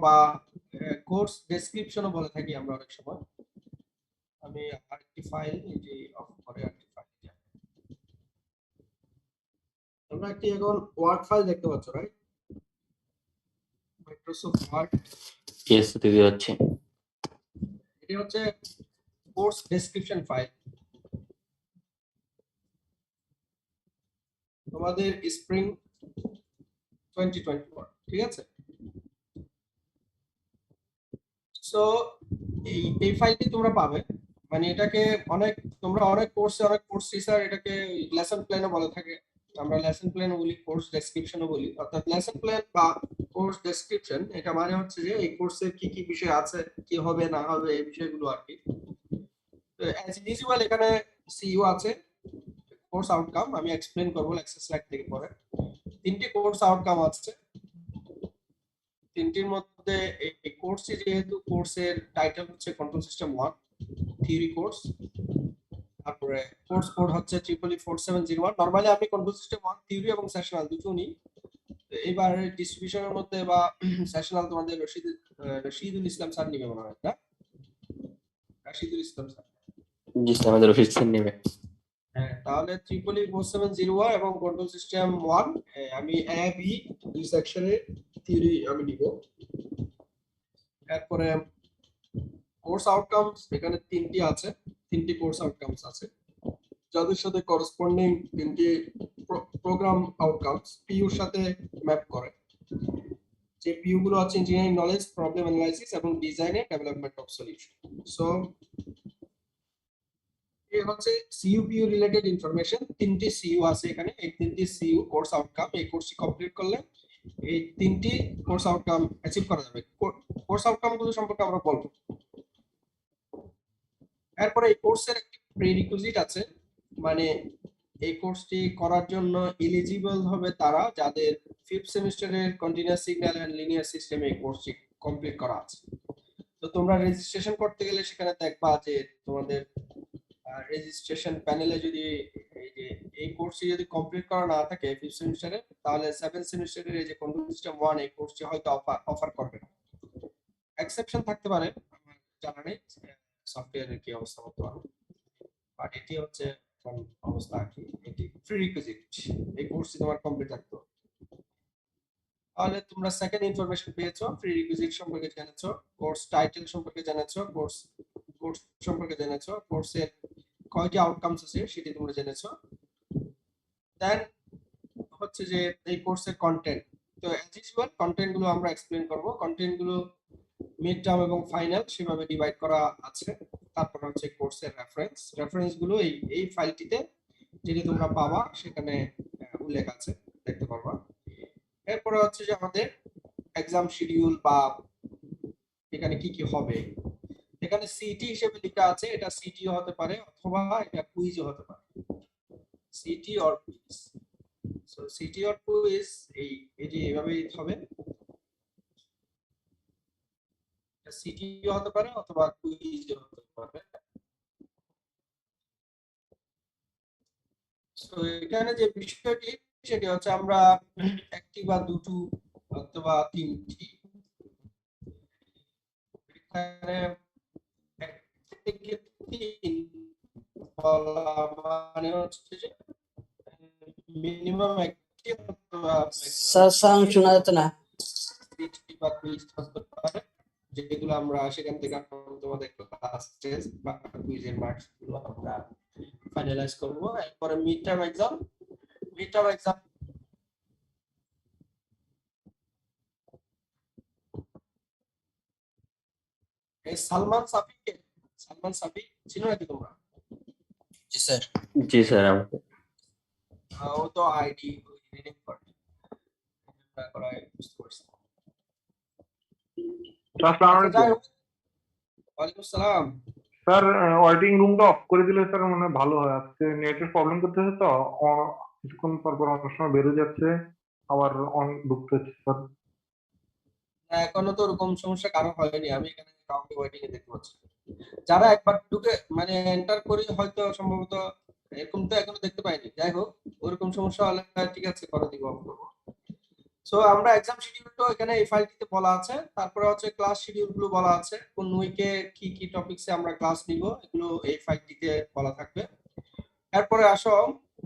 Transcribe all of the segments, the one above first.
বা কোর্স ডেসক্রিপশনও বলে থাকি আমরা অনেক সময়। আমি আরেকটি ফাইল এই যে অফ করে আরেকটি ফাইল, তোমরা একটি এখন ওয়ার্ড ফাইল দেখতে পাচ্ছ, রাইট? Microsoft word. ইয়েস দিদি হচ্ছে, এটি হচ্ছে কোর্স ডেসক্রিপশন ফাইল। তোমাদের স্প্রিং 2021, ঠিক আছে? সো এই ফাইলটি তোমরা পাবে, মানে এটাকে তোমরা অনেক কোর্স টিচার এটাকে লেসন প্ল্যানও বলে থাকে। আমরা লেসন প্ল্যানও বলি, কোর্স ডেসক্রিপশনও বলি। অর্থাৎ লেসন প্ল্যান বা কোর্স ডেসক্রিপশন এটা মানে হচ্ছে যে এই কোর্সের কি কি বিষয় আছে, কি হবে না হবে এই বিষয়গুলো আর কি। তো অ্যাজ ইউজুয়াল এখানে সিইউ আছে, কোর্স আউটকাম আমি এক্সপ্লেইন করব লেকচার স্লাইড থেকে পরে। তিনটি কোর্স আউটকাম আছে, তিনটির মধ্যে এই কোর্সটি যেহেতু কোর্সের টাইটেল হচ্ছে কন্ট্রোল সিস্টেম 1 থিওরি কোর্স, তারপরে কোর্স কোড হচ্ছে 44701। নরমালি আমি কন্ট্রোল সিস্টেম 1 থিওরি এবং সেশনাল দুটো নিই। এবার ডিস্ট্রিবিউশনের মধ্যে বা সেশনাল তোমাদের রশিদুল ইসলাম স্যার নিবে মনে হয়, না? রশিদুল ইসলাম স্যার, জি স্যার আমাদের অফিস থেকে নেবে। হ্যাঁ, তাহলে 44701 এবং কন্ট্রোল সিস্টেম 1 আমি এ বি দুই সেকশনের থিওরি আমি নিব। এরপরে কোর্স আউটকামস এখানে তিনটি আছে, তিনটি কোর্স আউটকামস আছে যাদের সাথে করসপন্ডিং তিনটি প্রোগ্রাম আউটকামস পিইউর সাথে ম্যাপ করে। যে পিইউ গুলো আছে ইঞ্জিনিয়ারিং নলেজ, প্রবলেম অ্যানালাইসিস এবং design and development of solution. So এই হচ্ছে সিইউ রিলেটেড ইনফরমেশন। তিনটি সিইউ আছে এখানে, এই তিনটি সিইউ কোর্স আউটকাম, এই কোর্সটি কমপ্লিট করলে এই তিনটি কোর্স আউটকাম অ্যাচিভ করা যাবে। কোর্স আউটকাম গুলো সম্পর্কে আমরা বলবো। এরপরে এই কোর্সের একটি প্রিরিকুইজিট আছে, মানে এই কোর্সটি করার জন্য এলিজিবল হবে তারা যাদের 5th সেমিস্টারের কন্টিনিউয়াস সিগন্যাল এন্ড লিনিয়ার সিস্টেমে এই কোর্সটি কমপ্লিট করা আছে। তো তোমরা রেজিস্ট্রেশন করতে গেলে সেখানে দেখবা যে তোমাদের রেজিস্ট্রেশন প্যানেলে যদি এই যে এই কোর্সটি যদি কমপ্লিট করা না থাকে 5th সেমিস্টারে, তাহলে 7th সেমিস্টারের এই যে কন্ট্রোল সিস্টেম 1 এই কোর্সটি হয়তো অফার করবে না। এক্সেপশন থাকতে পারে, আমার জানা নেই সফটওয়্যারের কি অবস্থা বর্তমানে, বাট এটি হচ্ছে এখন অবস্থা আর কি। এটি প্রিরিকুইজিট, এই কোর্সটি তোমার কমপ্লিট থাকতে হবে। তাহলে তোমরা সেকেন্ড ইনফরমেশন পেয়েছো, প্রিরিকুইজিট সম্পর্কে জেনেছো, কোর্স টাইটেল সম্পর্কে জেনেছো, কোর্স সম্পর্কে জেনেছো, কোর্সের কয়টি আউটকামস আছে সেটি তোমরা জেনেছো। দেন হচ্ছে যে এই কোর্সের কন্টেন্ট। তো অ্যাজ ইউজুয়াল কন্টেন্ট গুলো আমরা এক্সপ্লেইন করব। কন্টেন্ট গুলো মিড টার্ম এবং ফাইনাল সেভাবে ডিভাইড করা আছে। তারপর হচ্ছে কোর্সের রেফারেন্স গুলো এই ফাইলটিতে যেটি তোমরা পাবা সেখানে উল্লেখ আছে, দেখতে পারবা। এরপরে হচ্ছে যে আমাদের এক্সাম শিডিউল বা এখানে কি কি হবে। এখানে সিটি হিসেবে লেখা আছে, এটা সিটিও হতে পারে অথবা এটা কুইজও হতে পারে, city or quiz. So city or quiz এটি এভাবেই হবে, সিটিও হতে পারে অথবা কুইজও হতে পারে। সো এখানে যে বিষয়টি সেটি হচ্ছে আমরা একটি বা দুটো অথবা তিনটি, এখানে এক থেকে তিন বলা মানে হচ্ছে যে মিনিমাম একটি অথবা সাউন্ড শোনা যাচ্ছে না, বা কুইজ হতে পারে, যেগুলো আমরা সেখান থেকে তোমাদের ক্লাস টেস্ট বা কুইজের মার্কস গুলো আমরা ফাইনালাইজ করব। এরপরে মিড টার্ম এক্সাম। এই সালমান সাফি চিনো নাকি তোমরা? জি স্যার। জি স্যার আমাকে ও তো আইডি রিনিউ করে করায় বুঝতে পারছি। আসসালামু যাই আলাইকুম হোক, ওয়ালাইকুম আসসালাম। স্যার। ওয়েটিং রুমটা অফ করে দিলে স্যার মানে ভালো হয়, আজকে নেটের প্রবলেম করতেছে তো, কিছুক্ষণ পর পর অনেক সময় বেরো যাচ্ছে আবার অন ঢুকতে হচ্ছে স্যার। এখনো তো ওরকম সমস্যা কারো হয়নি, আমি এখানে কাউকে ওয়েটিং এ দেখতে পাচ্ছি। যারা একবার ঢুকে মানে এন্টার করে হয়তো সম্ভবত এরকম তো এখনো দেখতে পাইনি। যাই হোক, ওরকম সমস্যা হলে ঠিক আছে করে দিব, অফ করবো। সো আমরা এক্সাম শিডিউলটা এখানে এই ফাইলটিতে বলা আছে, তারপরে হচ্ছে ক্লাস শিডিউল গুলো বলা আছে, কোন উইকে কি কি টপিকসে আমরা ক্লাস নিব এগুলো এই ফাইলটিতে বলা থাকবে। এরপরে আসো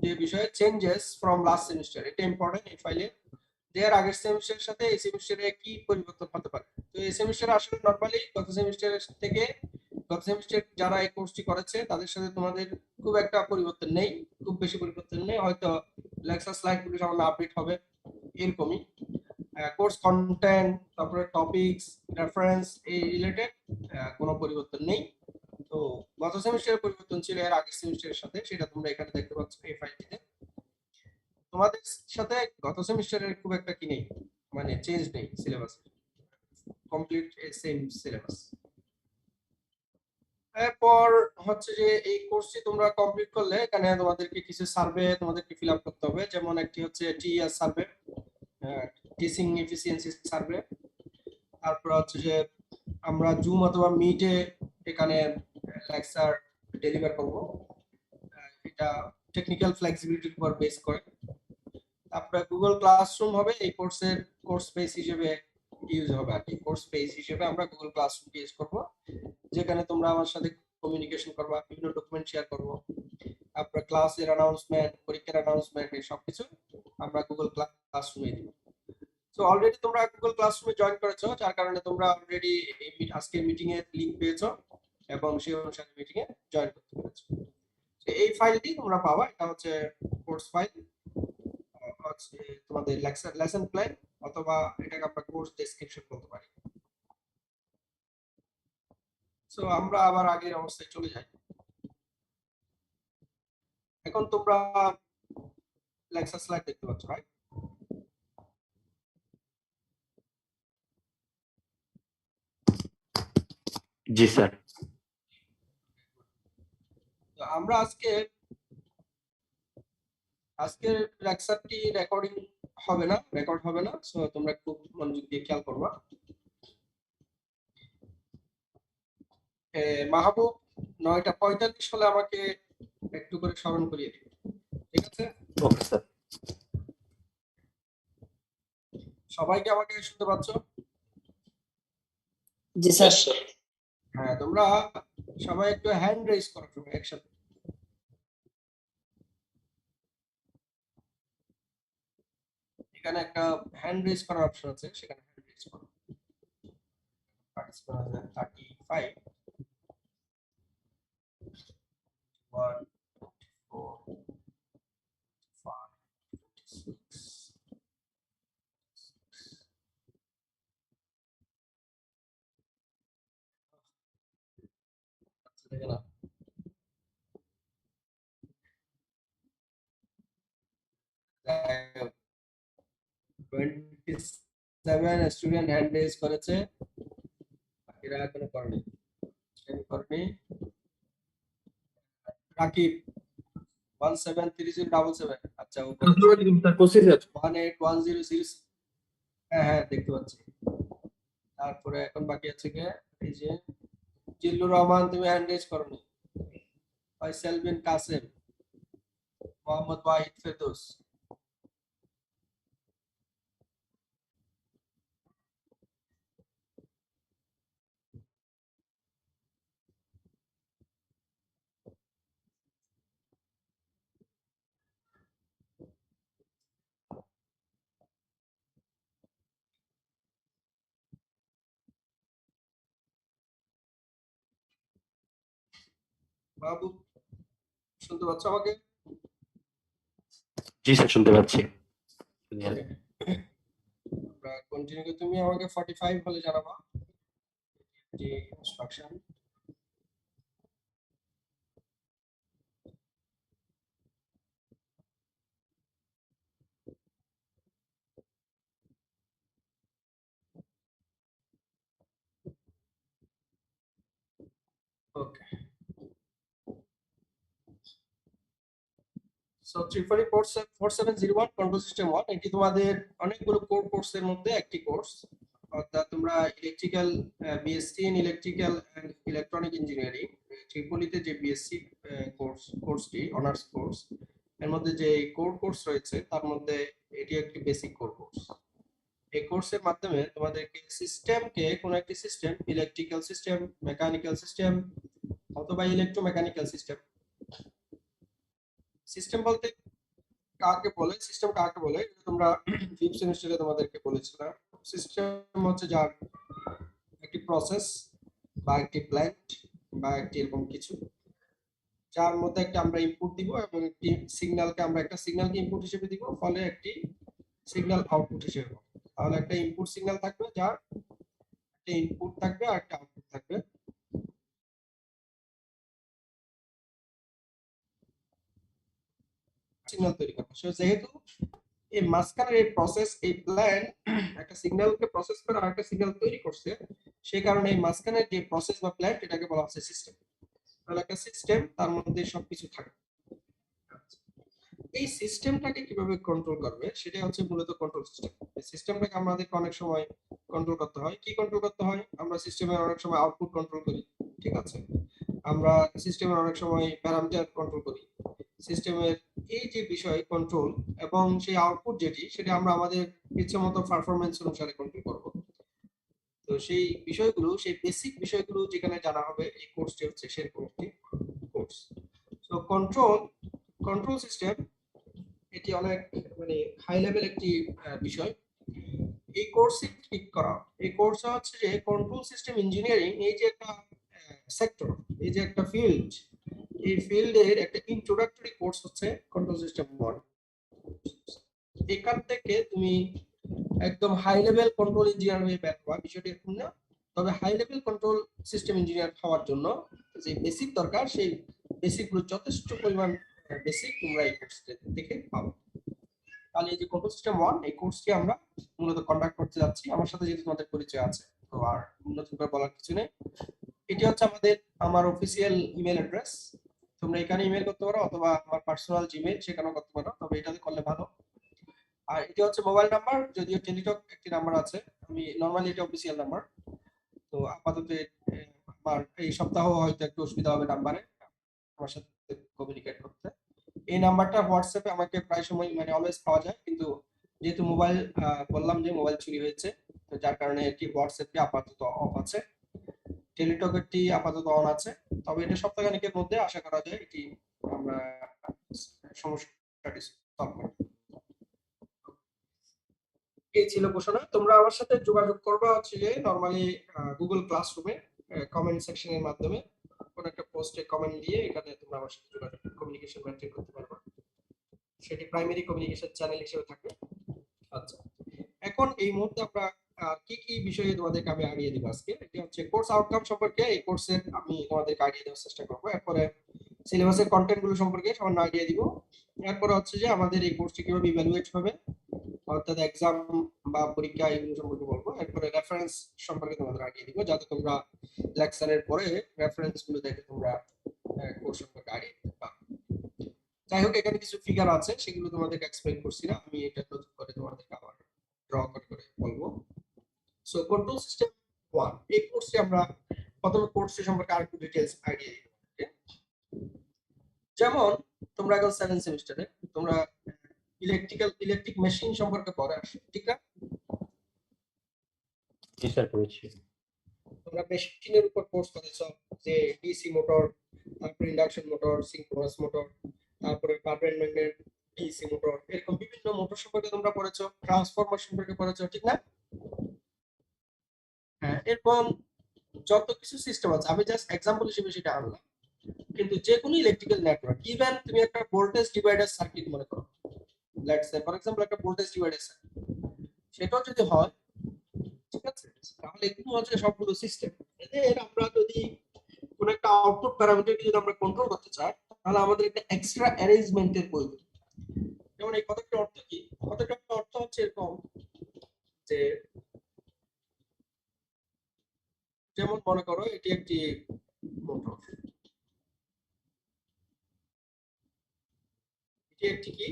যে বিষয়ে চেঞ্জেস ফ্রম লাস্ট সেমিস্টার, এটা ইম্পর্টেন্ট এই ফাইলে, যে এর আগের সেমিস্টারের সাথে এই সেমিস্টারে কি পরিবর্তন হতে পারে। তো এই সেমিস্টারে আসলে নরমালি গত সেমিস্টারের থেকে, গত সেমিস্টার যারা এই কোর্সটি করেছে তাদের সাথে তোমাদের খুব একটা পরিবর্তন নেই, খুব বেশি পরিবর্তন নেই, হয়তো লেকচার স্লাইড গুলো সামান্য আপডেট হবে এরকমই। কোর্স কন্টেন্ট, তারপরে টপিকস, রেফারেন্স এই রিলেটেড কোনো পরিবর্তন নেই। তো গত সেমিস্টারের পরিবর্তন ছিল এর আগের সেমিস্টারের সাথে, সেটা তোমরা এখানে দেখতে পাচ্ছ এই ফাইলটিতে। তোমাদের সাথে গত সেমিস্টারের খুব একটা কি নেই, মানে চেঞ্জ নেই, সিলেবাস কমপ্লিট সেম সিলেবাস। এরপর হচ্ছে যে এই কোর্সটি তোমরা কমপ্লিট করলে এখানে তোমাদেরকে কিছু সার্ভে তোমাদেরকে ফিল আপ করতে হবে, যেমন একটি হচ্ছে TS survey, teaching efficiency survey. তারপর হচ্ছে যে আমরা জুম অথবা মিটে এখানে লেকচার ডেলিভার করব, এটা টেকনিক্যাল ফ্লেক্সিবিলিটির উপর বেস করে। তারপরে গুগল ক্লাসরুম হবে এই কোর্সের কোর্স পেজ হিসেবে ইউজ হবে আর কি, কোর্স পেজ হিসেবে আমরা গুগল ক্লাসরুম ইউজ করব, যেখানে তোমরা আমার সাথে কমিউনিকেশন করবা, বিভিন্ন ডকুমেন্ট শেয়ার করব। তারপরে ক্লাসের অ্যানাউন্সমেন্ট, পরীক্ষার অ্যানাউন্সমেন্ট, এই সব কিছু আমরা গুগল ক্লাসরুমে দিব। সো অলরেডি তোমরা গুগল ক্লাসরুমে জয়েন করেছো, যার কারণে তোমরা অলরেডি আজকের মিটিং এর লিংক পেয়েছো এবং সেই অনুসারে মিটিং এ জয়েন করতে পেরেছো। এই ফাইলটি তোমরা পাবা, এটা হচ্ছে কোর্স ফাইল, হচ্ছে তোমাদের লেসন প্ল্যান, অথবা এটাকে আমরা কোর্স ডেসক্রিপশন বলতে পারি। সো আমরা আবার আগের অবস্থায় চলে যাই। এখন তোমরা লেকচার স্লাইড দেখতে পাচ্ছ, রাইট? জি স্যার। তো আমরা আজকের লেকচারটি রেকর্ডিং হবে না, রেকর্ড হবে না, সো তোমরা খুব মনোযোগ দিয়ে খেয়াল করবা। মাহবুব 9:45 হলে আমাকে একটু করে স্মরণ করিয়ে দিবে, ঠিক আছে? Okay sir. সবাইকে আমাকে শুনতে পাচ্ছ? জি স্যার। হ্যাঁ, তোমরা সবাই একটু হ্যান্ড রেজ করো সবাই একসাথে। এখানে একটা হ্যান্ড রেজ করার অপশন আছে, সেখানে হ্যান্ড রেজ করো। পার্টিসিপেন্ট আছে 35, 1, 4, 5, 6, দেখে না 27 স্টুডেন্ট হ্যান্ড রেজ করেছে, এরা এখনো করেনি, রাকিব 173077, আচ্ছা ও 181006, হ্যাঁ হ্যাঁ দেখতে পাচ্ছি। তারপরে এখন বাকি আছে কে, এই যে জিল্লুর রহমান, তুমি হ্যান্ড রেজ করনি। ফয়সাল বিন কাসেম, মোহাম্মদ ওয়াহিদ ফেরদৌস, মাহবুব শুনতে পাচ্ছ আমাকে? জি স্যার, শুনতে পাচ্ছি। আমরা কন্টিনিউ করে, তুমি আমাকে 45 হলে জানাবা যে ইনস্ট্রাকশন। ওকে, সো 34701 কন্ট্রোল সিস্টেম 1, এটি তোমাদের অনেকগুলো কোর কোর্সের মধ্যে একটি কোর্স, অর্থাৎ তোমরা electrical BSc in electrical and electronic engineering ত্রিপলিতে যে বিএসসি কোর্সটি অনার্স কোর্স, এর মধ্যে যে কোর কোর্স রয়েছে তার মধ্যে এটি একটি বেসিক কোর কোর্স। এই কোর্সের মাধ্যমে তোমাদেরকে সিস্টেমকে, কোন একটি system, electrical system, mechanical system অথবা ইলেকট্রোমেকানিক্যাল সিস্টেম, সিস্টেম বলতে কাকে বলে, সিস্টেম কাকে বলে এটা তোমরা ফিফথ সেমিস্টারে তোমাদেরকে বলেছিলাম। সিস্টেম হচ্ছে যার একটি প্রসেস বা একটি প্ল্যান্ট বা একটি এরকম কিছু, যার মধ্যে একটা আমরা ইনপুট দিব এবং একটি সিগন্যালকে, আমরা একটা সিগন্যালকে ইনপুট হিসেবে দিব, ফলে একটি সিগন্যাল আউটপুট হিসেবে পাবো। তাহলে একটা ইনপুট সিগন্যাল থাকবে, যার একটা ইনপুট থাকবে আর একটা আউটপুট থাকবে। সিগন্যাল তৈরি করবে। সো যেহেতু এই মাঝখানের এই প্রসেস, এই প্ল্যান একটা সিগন্যালকে প্রসেস করে আরেকটা সিগন্যাল তৈরি করছে, সেই কারণে এই মাঝখানের যে প্রসেস বা প্ল্যান এটাকে বলা হচ্ছে সিস্টেম। তাহলে একটা সিস্টেম, তার মধ্যে সবকিছু থাকে। এই সিস্টেমটাকে কিভাবে কন্ট্রোল করবে সেটা হচ্ছে মূলত কন্ট্রোল সিস্টেম। এই সিস্টেমটাকে আমাদেরকে অনেক সময় কন্ট্রোল করতে হয়। কি কন্ট্রোল করতে হয়? আমরা সিস্টেমের অনেক সময় আউটপুট কন্ট্রোল করি, ঠিক আছে? আমরা সিস্টেমের অনেক সময় প্যারামিটার কন্ট্রোল করি। সিস্টেমের এই যে বিষয় কন্ট্রোল এবং সেই আউটপুট যেটি, সেটা আমরা আমাদের ইচ্ছে মতো পারফরমেন্স অনুসারে কন্ট্রোল করব। তো সেই বিষয়গুলো, সেই বেসিক বিষয়গুলো যেখানে জানা হবে, এই কোর্সটি হচ্ছে সেরকম একটি কোর্স। সো কন্ট্রোল সিস্টেম এটি অনেক মানে হাই লেভেল একটি বিষয়। এই কোর্সে ঠিক করা, এই কোর্স হচ্ছে যে কন্ট্রোল সিস্টেম ইঞ্জিনিয়ারিং, এই যে একটা সেক্টর, এই যে একটা ফিল্ড, এই ফিল্ডের একটা ইন্ট্রোডাক্টরি কোর্স হচ্ছে কন্ট্রোল সিস্টেম 1। এখান থেকে তুমি একদম হাই লেভেল কন্ট্রোল ইঞ্জিনিয়ার হয়ে বের হওয়া, বিষয়টি এরকম না। তবে high level control system engineer হওয়ার জন্য যে বেসিক দরকার, সেই বেসিকগুলো যথেষ্ট পরিমাণ বেসিক তোমরা এই কোর্স থেকে পাবো। তাহলে এই যে কন্ট্রোল সিস্টেম 1, এই কোর্সটি আমরা মূলত কন্ডাক্ট করতে যাচ্ছি। আমার সাথে যেহেতু তোমাদের পরিচয় আছে, তো আর নতুন করে বলার কিছু নেই। এটি হচ্ছে আমার অফিসিয়াল ইমেল অ্যাড্রেস। তোমরা এখানে ইমেল করতে পারো অথবা আমার পার্সোনাল জিমেইল, সেখানেও করতে পারো, তবে এটাতে করলে ভালো। আর এটি হচ্ছে মোবাইল নাম্বার, যদিও টেলিটক একটি নাম্বার আছে, আমি নরমালি এটা অফিসিয়াল নাম্বার। তো আপাতত আমার এই সপ্তাহ হয়তো একটু অসুবিধা হবে নাম্বারে আমার সাথে কমিউনিকেট করতে। এই নাম্বারটা হোয়াটসঅ্যাপে আমাকে প্রায় সময় মানে অলওয়েজ পাওয়া যায়, কিন্তু যেহেতু মোবাইল বললাম যে মোবাইল চুরি হয়েছে, তো যার কারণে এটি হোয়াটসঅ্যাপটি আপাতত অফ আছে, টেলিটকেরটি আপাতত অন আছে। তবে এটা সপ্তাহখানেকের মধ্যে আশা করা যায় এটি আমরা সমস্যাটি সলভ করব। এই ছিল ঘোষণা। তোমরা আমার সাথে যোগাযোগ করবা হচ্ছে যে নরমালি গুগল ক্লাসরুমে কমেন্ট সেকশনের মাধ্যমে কোন একটা পোস্টে কমেন্ট দিয়ে এখানে তোমরা আমার সাথে যোগাযোগ, কমিউনিকেশন মেইনটেইন করতে পারবা। সেটি প্রাইমারি কমিউনিকেশন চ্যানেল হিসেবে থাকবে। আচ্ছা, এখন এই মুহূর্তে আমরা কি কি বিষয়ে তোমাদেরকে আমি আইডিয়া দিব আজকে। এটি হচ্ছে কোর্স আউটকাম সম্পর্কে, এই কোর্সের আমি তোমাদেরকে আইডিয়া দেওয়ার চেষ্টা করব। এরপরে সিলেবাসের কন্টেন্ট গুলো সম্পর্কে সামান্য আইডিয়া দিব। এরপরে হচ্ছে যে আমাদের এই কোর্সটি কিভাবে ইভ্যালুয়েট হবে, অর্থাৎ এক্সাম বা পরীক্ষা, এগুলো সম্পর্কে বলবো। এরপরে রেফারেন্স সম্পর্কে তোমাদের আইডিয়া দিব, যাতে তোমরা লেকচারের পরে রেফারেন্স গুলো দেখে তোমরা কোর্স সম্পর্কে আইডিয়া দিতে পারো। যাই হোক, এখানে কিছু ফিগার আছে, সেগুলো তোমাদেরকে এক্সপ্লেইন করছি না, আমি এটা নতুন করে তোমাদেরকে আবার ড্র করে বলবো। সো কন্ট্রোল সিস্টেম 1, এই কোর্সে আমরা প্রথমে কোর্সটি সম্পর্কে আরেকটু ডিটেইলস আইডিয়া দিব। যেমন তোমরা এখন 7 সেমিস্টারে তোমরা ইলেকট্রিক মেশিন সম্পর্কে পড়ে আসো, ঠিক না? জি স্যার, পড়েছি। তোমরা মেশিনের উপর কোর্স করেছো, যে ডিসি মোটর, তারপর ইন্ডাকশন মোটর, সিনক্রোনাস মোটর, তারপরে পার্মানেন্ট ম্যাগনেট, ডিসি মোটর, এরকম বিভিন্ন মোটর সম্পর্কে তোমরা পড়েছো, ট্রান্সফরমার সম্পর্কে পড়েছো, ঠিক না? হ্যাঁ, এরকম যত কিছু সিস্টেম আছে, আমি জাস্ট এক্সাম্পল হিসেবে সেটা আনলাম। কিন্তু যে কোনো ইলেকট্রিক্যাল নেটওয়ার্ক, ইভেন তুমি একটা ভোল্টেজ ডিভাইডার সার্কিট মনে করো, লেটস সে ফর এক্সাম্পল একটা ভোল্টেজ ডিভাইডার সার্কিট, সেটাও যদি হয়, ঠিক আছে, তাহলে এগুলো হচ্ছে সবগুলো সিস্টেম। এদের আমরা যদি কোন একটা আউটপুট প্যারামিটারকে যদি আমরা কন্ট্রোল করতে চাই, তাহলে আমাদের একটা এক্সট্রা অ্যারেঞ্জমেন্টের প্রয়োজন। যেমন এই কথাটার অর্থ কি? কথাটার অর্থ হচ্ছে এরকম যে, যেমন মনে করো এটি একটি মোটর, এটি একটি কি,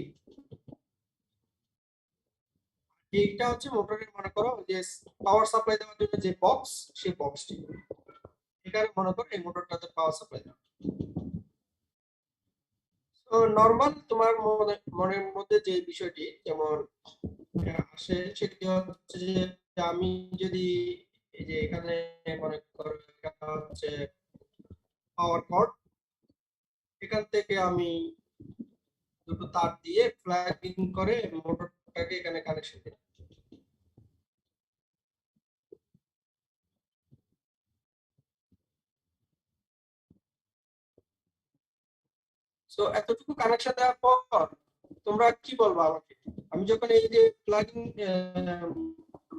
এইটা হচ্ছে মোটরের, মনে করো যে পাওয়ার সাপ্লাই দেওয়ার জন্য যে বক্স, সেই বক্সটি এখানে মনে করো এই মোটরটাতে পাওয়ার সাপ্লাই দেওয়া। তো নরমাল তোমার মনের মধ্যে যে বিষয়টি, যেমন আসে সেটি হচ্ছে যে আমি যদি এই যে এখানে মনে করো এটা হচ্ছে পাওয়ার কর্ড, এখান থেকে আমি দুটো তার দিয়ে প্লাগিং করে মোটরটাকে এখানে কানেকশন দিই। সো এতটুকু কানেকশন দেওয়ার পর তোমরা কি বলবো আমাকে? আমি যখন এই যে প্লাগিং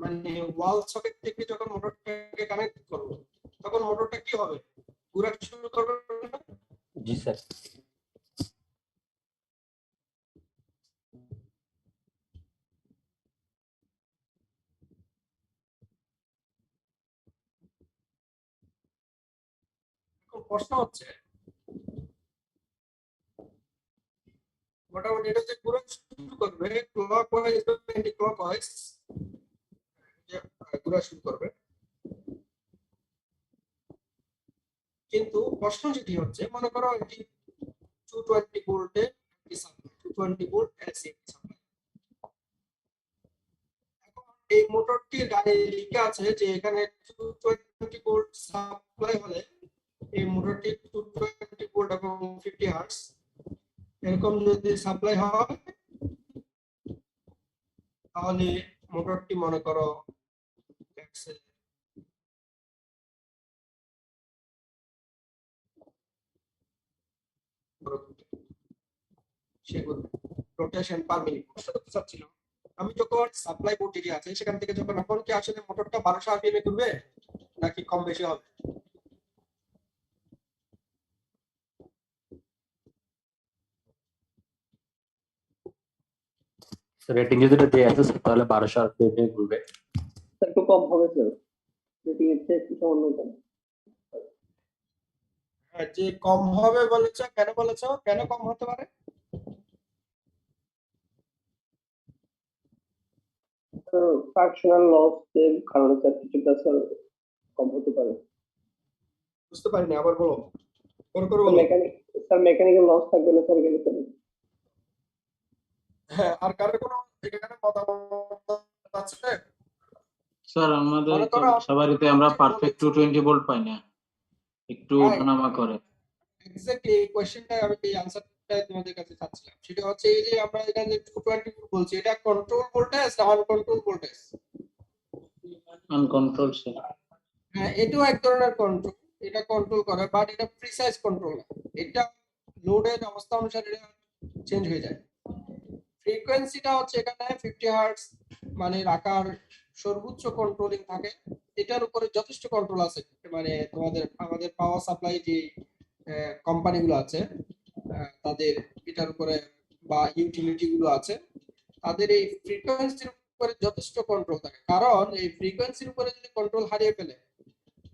মানে ওয়াল সকেট থেকে যখন মোটরটাকে কানেক্ট করব, তখন মোটরটা কি হবে? ঘোরা শুরু করবে না? জি স্যার। এখন প্রশ্ন হচ্ছে মোটামুটি এটা যে ঘোরা শুরু করবে ক্লক ওয়াইজ বা অ্যান্টি ক্লক ওয়াইজ, ঘোরা শুরু করবে। কিন্তু প্রশ্ন যেটি হচ্ছে, মনে করো এটি 220 ভোল্টের একটি সাপ্লাই, 220 ভোল্ট এসি সাপ্লাই। এখন এই মোটরটির গায়ে লেখা আছে যে এখানে 220 ভোল্ট সাপ্লাই হলে এই মোটরটি 220 ভোল্ট এবং 50 হার্টজ এরকম যদি সাপ্লাই হয়, তাহলে মোটরটি মনে করো সেগুলো রোটেশন পার মিনিট করতে চাচ্ছিলাম। আমি যখন সাপ্লাই ভোল্টেজ আছে সেখান থেকে যখন এখন কি আসলে মোটরটা 1200 আরপিএম এ ঘুরবে নাকি কম বেশি হবে? রেটিং যদি এটা দেয়া আছে স্যার, তাহলে 1200 আরপিএম এ ঘুরবে। একটু কম হবে স্যার, রেটিং এর চেয়ে একটু সামান্য কম। হ্যাঁ, যে কম হবে বলেছো, কেন বলেছো কেন কম হতে পারে? ফাংশনাল লস এর কারণে স্যার কিছুটা স্যার কম হতে পারে। বুঝতে পারিনি, আবার বলো, করে বলো। মেকানিক্যাল লস থাকবে না স্যার এখানে স্যার। হ্যাঁ, আর কারো কোনো এখানে মতামত আছে? স্যার আমাদের মনে করো সবারিতে আমরা পারফেক্ট 220 ভোল্ট পাই না, একটু ওঠানামা করে। এক্স্যাক্টলি এই কোশ্চেনটা আমি এই আনসারটা তোমাদের কাছে চাচ্ছিলাম। সেটা হচ্ছে এই যে আমরা এখানে 220 বলছি, এটা কন্ট্রোল ভোল্টেজ না আনকন্ট্রোল ভোল্টেজ? Uncontrolled sir. হ্যাঁ, এটাও এক ধরনের কন্ট্রোল, এটা কন্ট্রোল করে, বাট এটা প্রিসাইজ কন্ট্রোল না। এটা লোডের অবস্থা অনুসারে এটা চেঞ্জ হয়ে যায়। ফ্রিকোয়েন্সিটা হচ্ছে এখানে 50 হার্টজ মানে রাখার সর্বোচ্চ কন্ট্রোলিং থাকে। এটার উপরে যথেষ্ট কন্ট্রোল আছে, মানে তোমাদের আমাদের পাওয়ার সাপ্লাই যে কোম্পানিগুলো আছে তাদের এটার উপরে বা ইউটিলিটি গুলো আছে, তাদের এই ফ্রিকোয়েন্সির উপরে যথেষ্ট কন্ট্রোল থাকে। কারণ এই ফ্রিকোয়েন্সির উপরে যদি কন্ট্রোল হারিয়ে ফেলে,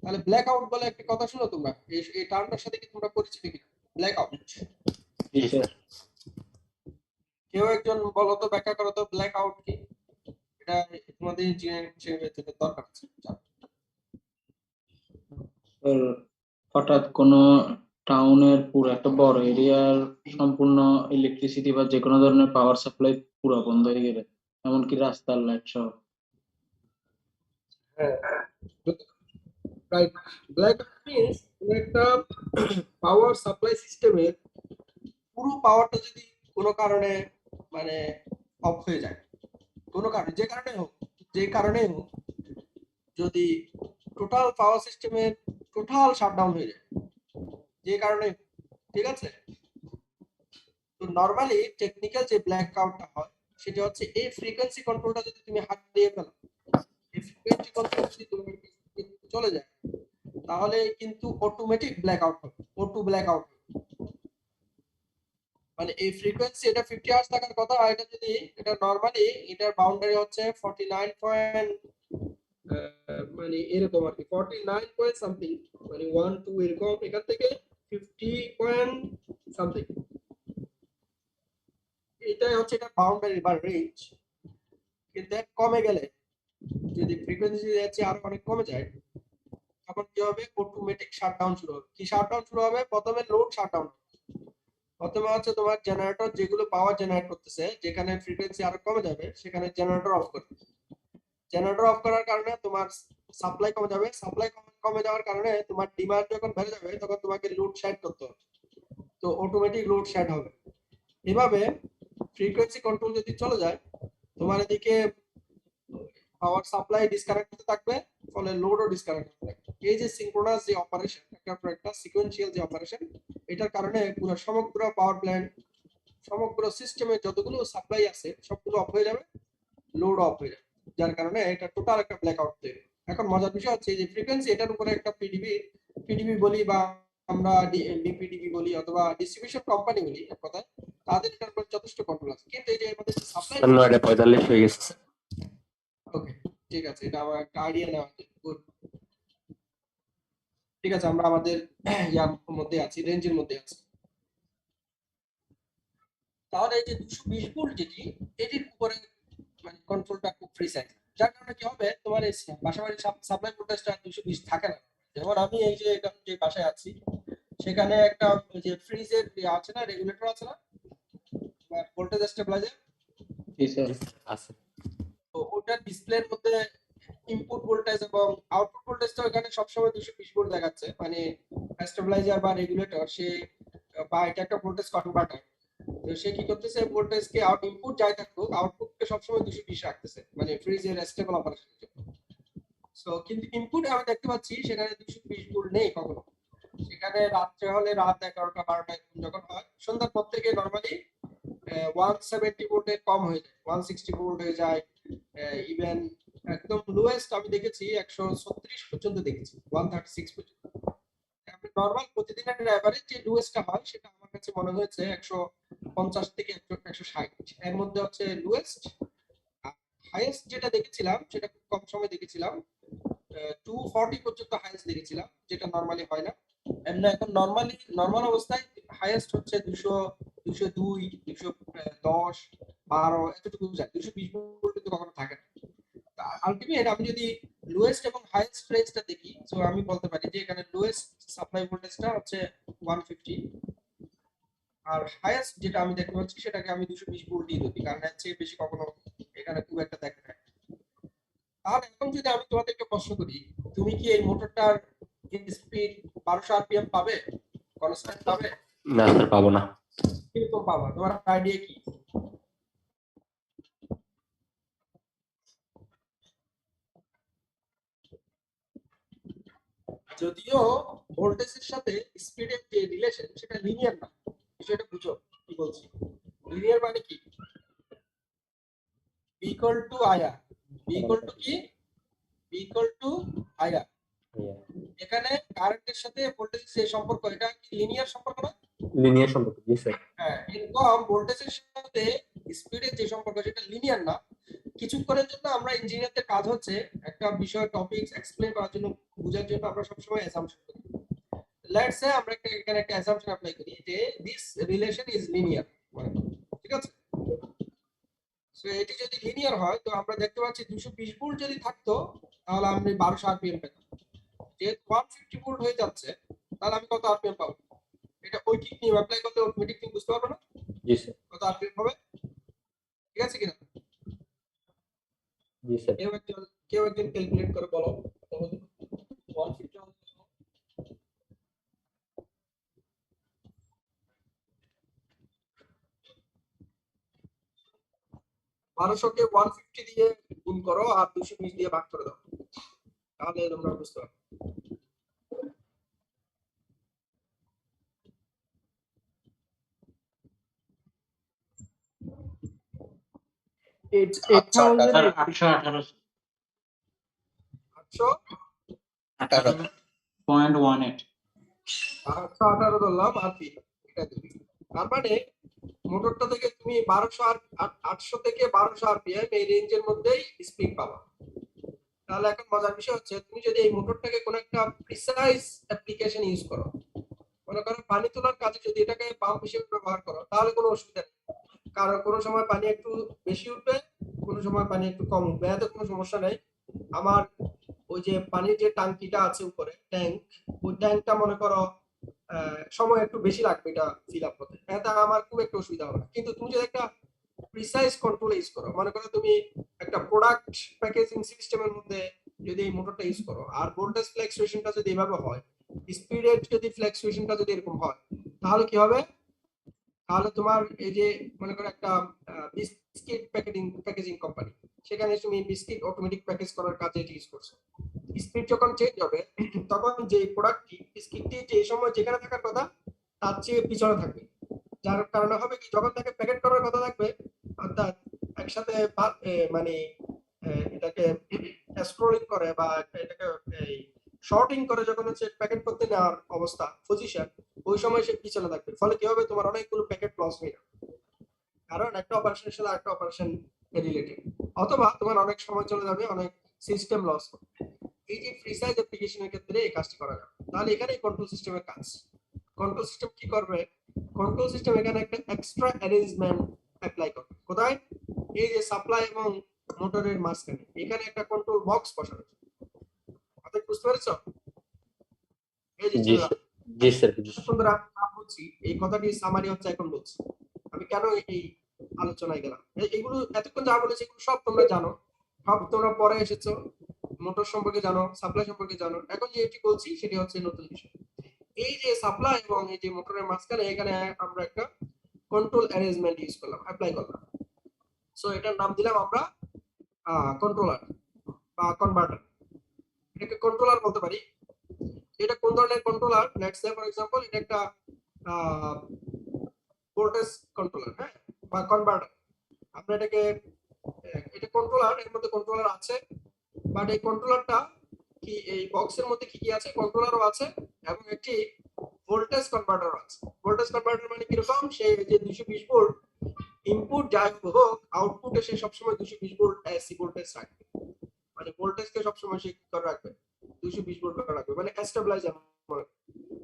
তাহলে ব্ল্যাক আউট বলে একটা কথা শুনো তোমরা, এই টার্মটার সাথে কি তোমরা পরিচিত কিনা? ব্ল্যাক আউট, জি স্যার। কেউ একজন বলো তো, ব্যাখ্যা করো তো ব্ল্যাক আউট কি? এটা তোমাদের ইঞ্জিনিয়ারিং দরকার আছে। স্যার হঠাৎ কোনো টাউনের পুরো একটা বড় এরিয়ার সম্পূর্ণ ইলেকট্রিসিটি বা যে কোনো ধরনের পাওয়ার সাপ্লাই পুরো বন্ধ হয়ে গেলে, এমনকি রাস্তার লাইট সহ। হ্যাঁ, রাইট। ব্ল্যাক মিন্স একটা পাওয়ার সাপ্লাই সিস্টেমের পুরো পাওয়ারটা যদি কোনো কারণে মানে অফ হয়ে যায়, কোনো কারণে যে কারণে হোক, যদি টোটাল পাওয়ার সিস্টেমের টোটাল শাটডাউন হয়ে যায়, যে কারণে, ঠিক আছে? তো নরমালি টেকনিক্যাল যে ব্ল্যাক আউটটা হয় সেটা হচ্ছে এই ফ্রিকোয়েন্সি কন্ট্রোলটা যদি তুমি হারিয়ে ফেলো, এই ফ্রিকোয়েন্সি কন্ট্রোল যদি তোমার চলে যায়, তাহলে কিন্তু অটোমেটিক ব্ল্যাক আউট হবে, অটো ব্ল্যাক আউট। মানে এই ফ্রিকোয়েন্সি এটা 50 হার্টজ থাকার কথা, এটা যদি এটা নরমালি এটার বাউন্ডারি হচ্ছে 49 পয়েন্ট মানে এরকম আর কি, 49 পয়েন্ট সামথিং, মানে 1 2 এরকম, এখান থেকে 50 পয়েন্ট সামথিং, এটাই হচ্ছে এটা বাউন্ডারি বা রেঞ্জ। কিন্তু কমে গেলে, যদি ফ্রিকোয়েন্সি যাচ্ছে আরো অনেক কমে যায়, তখন কি হবে? অটোমেটিক শাটডাউন শুরু হবে। কি শাটডাউন শুরু হবে? প্রথমে লোড শাটডাউন, প্রথমে হচ্ছে তোমার জেনারেটর যেগুলো পাওয়ার জেনারেট করতেছে, যেখানে ফ্রিকোয়েন্সি আরো কমে যাবে সেখানে জেনারেটর অফ করবে। জেনারেটর অফ করার কারণে তোমার সাপ্লাই কমে যাবে, সাপ্লাই কমে যাওয়ার কারণে তোমার ডিমান্ড যখন বেড়ে যাবে তখন তোমাকে লোড শেড করতে হবে, তো অটোমেটিক লোড শেড হবে। এভাবে ফ্রিকোয়েন্সি কন্ট্রোল যদি চলে যায়, তোমার এদিকে পাওয়ার সাপ্লাই ডিসকানেক্ট হতে থাকবে, ফলে লোডও ডিসকানেক্ট হতে থাকবে। এই যে সিনক্রোনাস যে অপারেশন, একটার পর একটা সিকোয়েন্সিয়াল যে অপারেশন, এটার কারণে পুরো সমগ্র পাওয়ার প্ল্যান্ট, সমগ্র সিস্টেমে যতগুলো সাপ্লাই আছে সবগুলো অফ হয়ে যাবে, লোড অফ হয়ে যাবে, যার কারণে এটা টোটাল একটা ব্ল্যাকআউট তৈরি। এখন মজার বিষয় হচ্ছে যে ফ্রিকোয়েন্সি, এটার উপরে একটা পিডিবি বলি বা আমরা ডিপিডিবি বলি অথবা ডিস্ট্রিবিউশন কোম্পানি বলি, এক কথায় তাদের এটার উপর যথেষ্ট কন্ট্রোল আছে। কিন্তু এই যে আমাদের সাপ্লাই, 9:45 হয়ে গেছে। ওকে ঠিক আছে, এটা আমার একটা আইডিয়া নেওয়া গুড। ঠিক আছে, আমরা আমাদের ইয়ার মধ্যে আছি, রেঞ্জের মধ্যে আছি। তাহলে এই যে 220 ভোল্ট যেটি, এটির উপরে মানে কন্ট্রোলটা খুব প্রিসাইজ, যার কারণে কি হবে তোমার এই পাশাপাশি সাপ্লাই ভোল্টেজটা 220 থাকে না। যেমন আমি এই যে এটা যে বাসায় আছি, সেখানে একটা যে ফ্রিজের আছে না, রেগুলেটর আছে না, ভোল্টেজ স্টেবিলাইজার, জি স্যার। আছে। তো ওটার ডিসপ্লের মধ্যে ইনপুট ভোল্টেজ এবং আউটপুট ভোল্টেজটা এখানে সবসময় 220 ভোল্ট দেখাচ্ছে, মানে স্টেবিলাইজার বা রেগুলেটর সে বা এটা একটা ভোল্টেজ কনভার্টার, তো সে কি করতেছে, ভোল্টেজকে ইনপুট যাই থাকুক আউটপুটকে সবসময় 220 রাখতেছে, মানে ফ্রিজের স্টেবল অপারেশনের জন্য। সো কিন্তু ইনপুটে আমি দেখতে পাচ্ছি সেখানে 220 ভোল্ট নেই কখনো, সেখানে রাত্রে হলে রাত 11টা 12টা যখন হয়, সন্ধ্যার পর থেকে নরমালি 170 ভোল্টের কম হয়ে যায়, 160 ভোল্ট হয়ে যায়, ইভেন একদম লোয়েস্ট আমি দেখেছি 136 পর্যন্ত দেখেছি, 136 পর্যন্ত। নরমাল প্রতিদিনের এভারেজ যে লোয়েস্টটা হয় সেটা আমার কাছে মনে হয়েছে 150 থেকে 160, এর মধ্যে হচ্ছে লোয়েস্ট। হাইয়েস্ট যেটা দেখেছিলাম সেটা খুব কম সময় দেখেছিলাম, 240 পর্যন্ত হাইয়েস্ট দেখেছিলাম, যেটা নরমালি হয় না। এমনি এখন নরমাল অবস্থায় হাইয়েস্ট হচ্ছে 200, 202, 210, 12 এতটুকু যায়, 220 ভোল্ট কিন্তু কখনো থাকে না। আলটিমেট আমি যদি লোয়েস্ট এবং হাইয়েস্ট রেঞ্জটা দেখি, সো আমি বলতে পারি যে এখানে লোয়েস্ট সাপ্লাই ভোল্টেজটা হচ্ছে 150, আর হাইয়েস্ট যেটা আমি দেখতে পাচ্ছি সেটাকে আমি 220 ভোল্ট দিয়ে দিই, কারণ এর চেয়ে বেশি কখনো এখানে খুব একটা দেখা যায় না। তাহলে এখন যদি আমি তোমাদেরকে প্রশ্ন করি, তুমি কি এই মোটরটার স্পিড 1200 আরপিএম পাবে, কনস্ট্যান্ট পাবে? না স্যার, পাবো না। কিরকম পাবা, তোমার আইডিয়া কি? যদিও ভোল্টেজের সাথে স্পিডের যে রিলেশন সেটা লিনিয়ার না, বিষয়টা বুঝো কি বলছি। লিনিয়ার মানে কি, B equal to IR, B equal to কি, বি ইকুয়াল টু আইআর। এখানে কারেন্টের সাথে ভোল্টেজের যে সম্পর্ক, এটা কি লিনিয়ার সম্পর্ক না? লিনিয়ার সম্পর্ক, জি স্যার। হ্যাঁ, এরকম ভোল্টেজের সাথে স্পিডের যে সম্পর্ক সেটা লিনিয়ার না। কিছুক্ষণের জন্য আমরা ইঞ্জিনিয়ারদের কাজ হচ্ছে একটা বিষয় টপিক এক্সপ্লেইন করার জন্য, বোঝার জন্য আমরা সবসময় অ্যাসাম্পশন করি। লেটস সে আমরা এখানে একটা অ্যাসাম্পশন অ্যাপ্লাই করি যে দিস রিলেশন ইজ লিনিয়ার, ঠিক আছে? সো এটি যদি লিনিয়ার হয় তো আমরা দেখতে পাচ্ছি 220 ভোল্ট যদি থাকতো তাহলে আমি 1200 আরপিএম পেতাম। যেহেতু 150 ভোল্ট হয়ে যাচ্ছে তাহলে আমি কত আরপিএম পাবো? এটা ঐকিক নিয়ম অ্যাপ্লাই করলে অটোমেটিক তুমি বুঝতে পারবে না জি স্যার। কত আরপিএম হবে, ঠিক আছে কিনা? জি স্যার। কেউ একজন ক্যালকুলেট করে বলো 150 1200-কে 150 দিয়ে গুণ করো আর 220 দিয়ে ভাগ করে দাও, তাহলে তোমরা বুঝতে পারবে। আচ্ছা, স্যার 818 818.18 818 ধরলাম আর কি, এটা দিবি। তার মানে মোটরটা থেকে তুমি 800 থেকে 1200 আরপিএম এই রেঞ্জের মধ্যেই স্পিড পাবা। তাহলে এখন মজার বিষয় হচ্ছে তুমি যদি এই মোটরটাকে কোনো একটা প্রিসাইজ অ্যাপ্লিকেশন ইউজ করো, মনে করো পানি তোলার কাজে যদি এটাকে পাম্প হিসেবে ব্যবহার করো, তাহলে কোনো অসুবিধা নেই, কারণ কোনো সময় পানি একটু বেশি উঠবে, কোনো সময় পানি একটু কম উঠবে, এতে কোনো সমস্যা নেই। আমার ওই যে পানির যে ট্যাঙ্কিটা আছে উপরে ট্যাঙ্ক, ওই ট্যাঙ্কটা মনে করো সময় একটু বেশি লাগবে এটা ফিল আপ করতে, এটা আমার খুব একটা অসুবিধা হবে না। কিন্তু তুমি যদি একটা প্রিসাইজ কন্ট্রোল ইউজ করো, মনে করো তুমি একটা প্রোডাক্ট প্যাকেজিং সিস্টেমের মধ্যে যদি এই মোটরটা ইউজ করো, আর ভোল্টেজ ফ্লাকচুয়েশনটা যদি এভাবে হয়, স্পিডের যদি ফ্লাকচুয়েশনটা যদি এরকম হয়, তাহলে কি হবে? তাহলে তোমার এই যে মনে করো একটা বিস্কিট প্যাকেজিং কোম্পানি, সেখানে তুমি বিস্কিট অটোমেটিক প্যাকেজ করার কাজে এটা ইউজ করছো। স্পিড যখন চেঞ্জ হবে, তখন যে প্রোডাক্টটি বিস্কিটটি যে সময় যেখানে থাকার কথা তার চেয়ে পিছনে থাকবে। যার কারণে হবে কি, যখন তাকে প্যাকেট করার কথা থাকবে, অর্থাৎ একসাথে মানে এটাকে স্ক্রোলিং করে বা এটাকে এই শর্টিং করে যখন হচ্ছে প্যাকেট করতে নেওয়ার অবস্থা পজিশন, ওই সময় সে পিছনে থাকবে। ফলে কি হবে, তোমার অনেকগুলো প্যাকেট লস হয়ে যাবে, কারণ একটা অপারেশনের সাথে একটা অপারেশন রিলেটেড, অথবা তোমার অনেক সময় চলে যাবে, অনেক সিস্টেম লস হবে। এই যে ফ্রি সাইজ অ্যাপ্লিকেশনের ক্ষেত্রে এই কাজটি করা যাবে। তাহলে এখানে কন্ট্রোল সিস্টেমের কাজ, কন্ট্রোল সিস্টেম কি করবে? কন্ট্রোল সিস্টেম এখানে একটা এক্সট্রা অ্যারেঞ্জমেন্ট অ্যাপ্লাই করবে। কোথায়? এই যে সাপ্লাই এবং মোটরের মাঝখানে এখানে একটা কন্ট্রোল বক্স বসানো। কথা কি বুঝতে পেরেছো? এই যে জি ছেলেরা, জি স্যার, এখন ধরো আমি বলছি এই কথাটি সামারি হচ্ছে, এখন বলছি আমি কেন এই আলোচনায় গেলাম। এগুলো এতক্ষণ যা বলেছি এগুলো সব তোমরা জানো, সব তোমরা পরে এসেছো, মোটর সম্পর্কে জানো, সাপ্লাই সম্পর্কে জানো। এখন যে এটি বলছি সেটি হচ্ছে নতুন বিষয়। এই যে সাপ্লাই এবং এই যে মোটরের মাঝখানে এখানে আমরা একটা কন্ট্রোল অ্যারেঞ্জমেন্ট ইউজ করলাম, অ্যাপ্লাই করলাম। সো এটার নাম দিলাম আমরা কন্ট্রোলার বা কনভার্টার। এটাকে কন্ট্রোলার বলতে পারি। এটা কোন ধরনের controller? Let's say for example এটা একটা ভোল্টেজ কন্ট্রোলার, হ্যাঁ, বা কনভার্টার। আমরা এটাকে এটা কন্ট্রোলার, এর মধ্যে কন্ট্রোলার আছে, বাট এই কন্ট্রোলারটা কি, এই বক্সের মধ্যে কি কি আছে? কন্ট্রোলারও আছে এবং একটি ভোল্টেজ কনভার্টারও আছে। ভোল্টেজ কনভার্টার মানে কিরকম? সে যে 220 ভোল্ট ইনপুট যাই হোক, আউটপুটে সে সবসময় 220 ভোল্ট এসি ভোল্টেজ রাখবে। মানে ভোল্টেজকে সবসময় সে কি করে রাখবে? 220 ভোল্ট করে রাখবে, মানে স্টেবিলাইজার।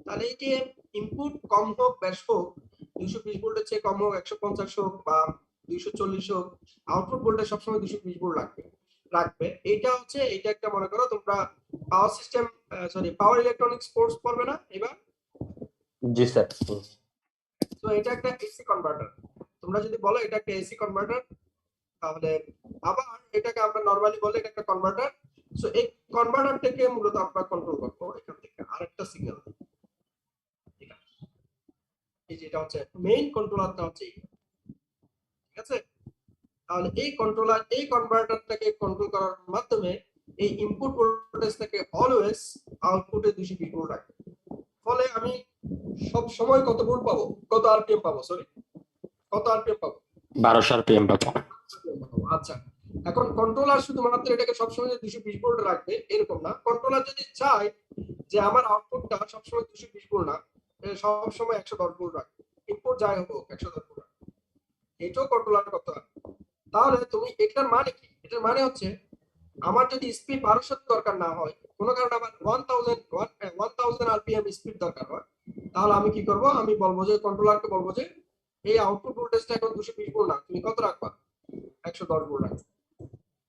তাহলে এই যে ইনপুট কম হোক বেশ হোক, 220 ভোল্টের চেয়ে কম হোক, 150 হোক বা 240 হোক, আউটপুট ভোল্টেজ সবসময় 220 ভোল্ট রাখবে। এটা হচ্ছে, এটা একটা মনে করো তোমরা power system, sorry power electronics course পড়বে না এবার? জি স্যার। তো এটা একটা এসি কনভার্টার। তোমরা যদি বলো এটা একটা এসি কনভার্টার, তাহলে আবার এটাকে আমরা নরমালি বলি এটা একটা কনভার্টার। সো এই কনভার্টারটাকে মূলত আমরা কন্ট্রোল করবো এখান থেকে আরেকটা সিগন্যাল। ঠিক আছে, এই যেটা হচ্ছে মেইন কন্ট্রোলারটা হচ্ছে ঠিক আছে। তাহলে এই কন্ট্রোলার এই কনভার্টারটাকে কন্ট্রোল করার মাধ্যমে এই ইনপুট ভোল্টেজটাকে অলওয়েজ আউটপুটে 220 ভোল্ট রাখবে। ফলে আমি সব সময় কত ভোল্ট পাবো, কত আরপিএম পাবো, সরি কত আরপিএম পাবো? 1200 RPM পাবো। আচ্ছা, এখন কন্ট্রোলার শুধুমাত্র এটাকে সবসময় 220 ভোল্ট রাখবে এরকম না। কন্ট্রোলার যদি চায় যে আমার আউটপুটটা সবসময় 220 ভোল্ট না, সবসময় 110 ভোল্ট রাখবে, ইনপুট যাই হোক 110 ভোল্ট রাখবে, এটাও কন্ট্রোলার করতে হবে। তাহলে তুমি এটার মানে কি? এটার মানে হচ্ছে আমার যদি স্পিড 1200 দরকার না হয়, কোনো কারণে আমার 1000 আরপিএম স্পিড দরকার হয়, তাহলে আমি কি করব? আমি বলবো যে কন্ট্রোলারকে বলবো যে এই আউটপুট ভোল্টেজটা এখন 220 ভোল্ট না, তুমি কত রাখবা? 110 ভোল্ট রাখবা।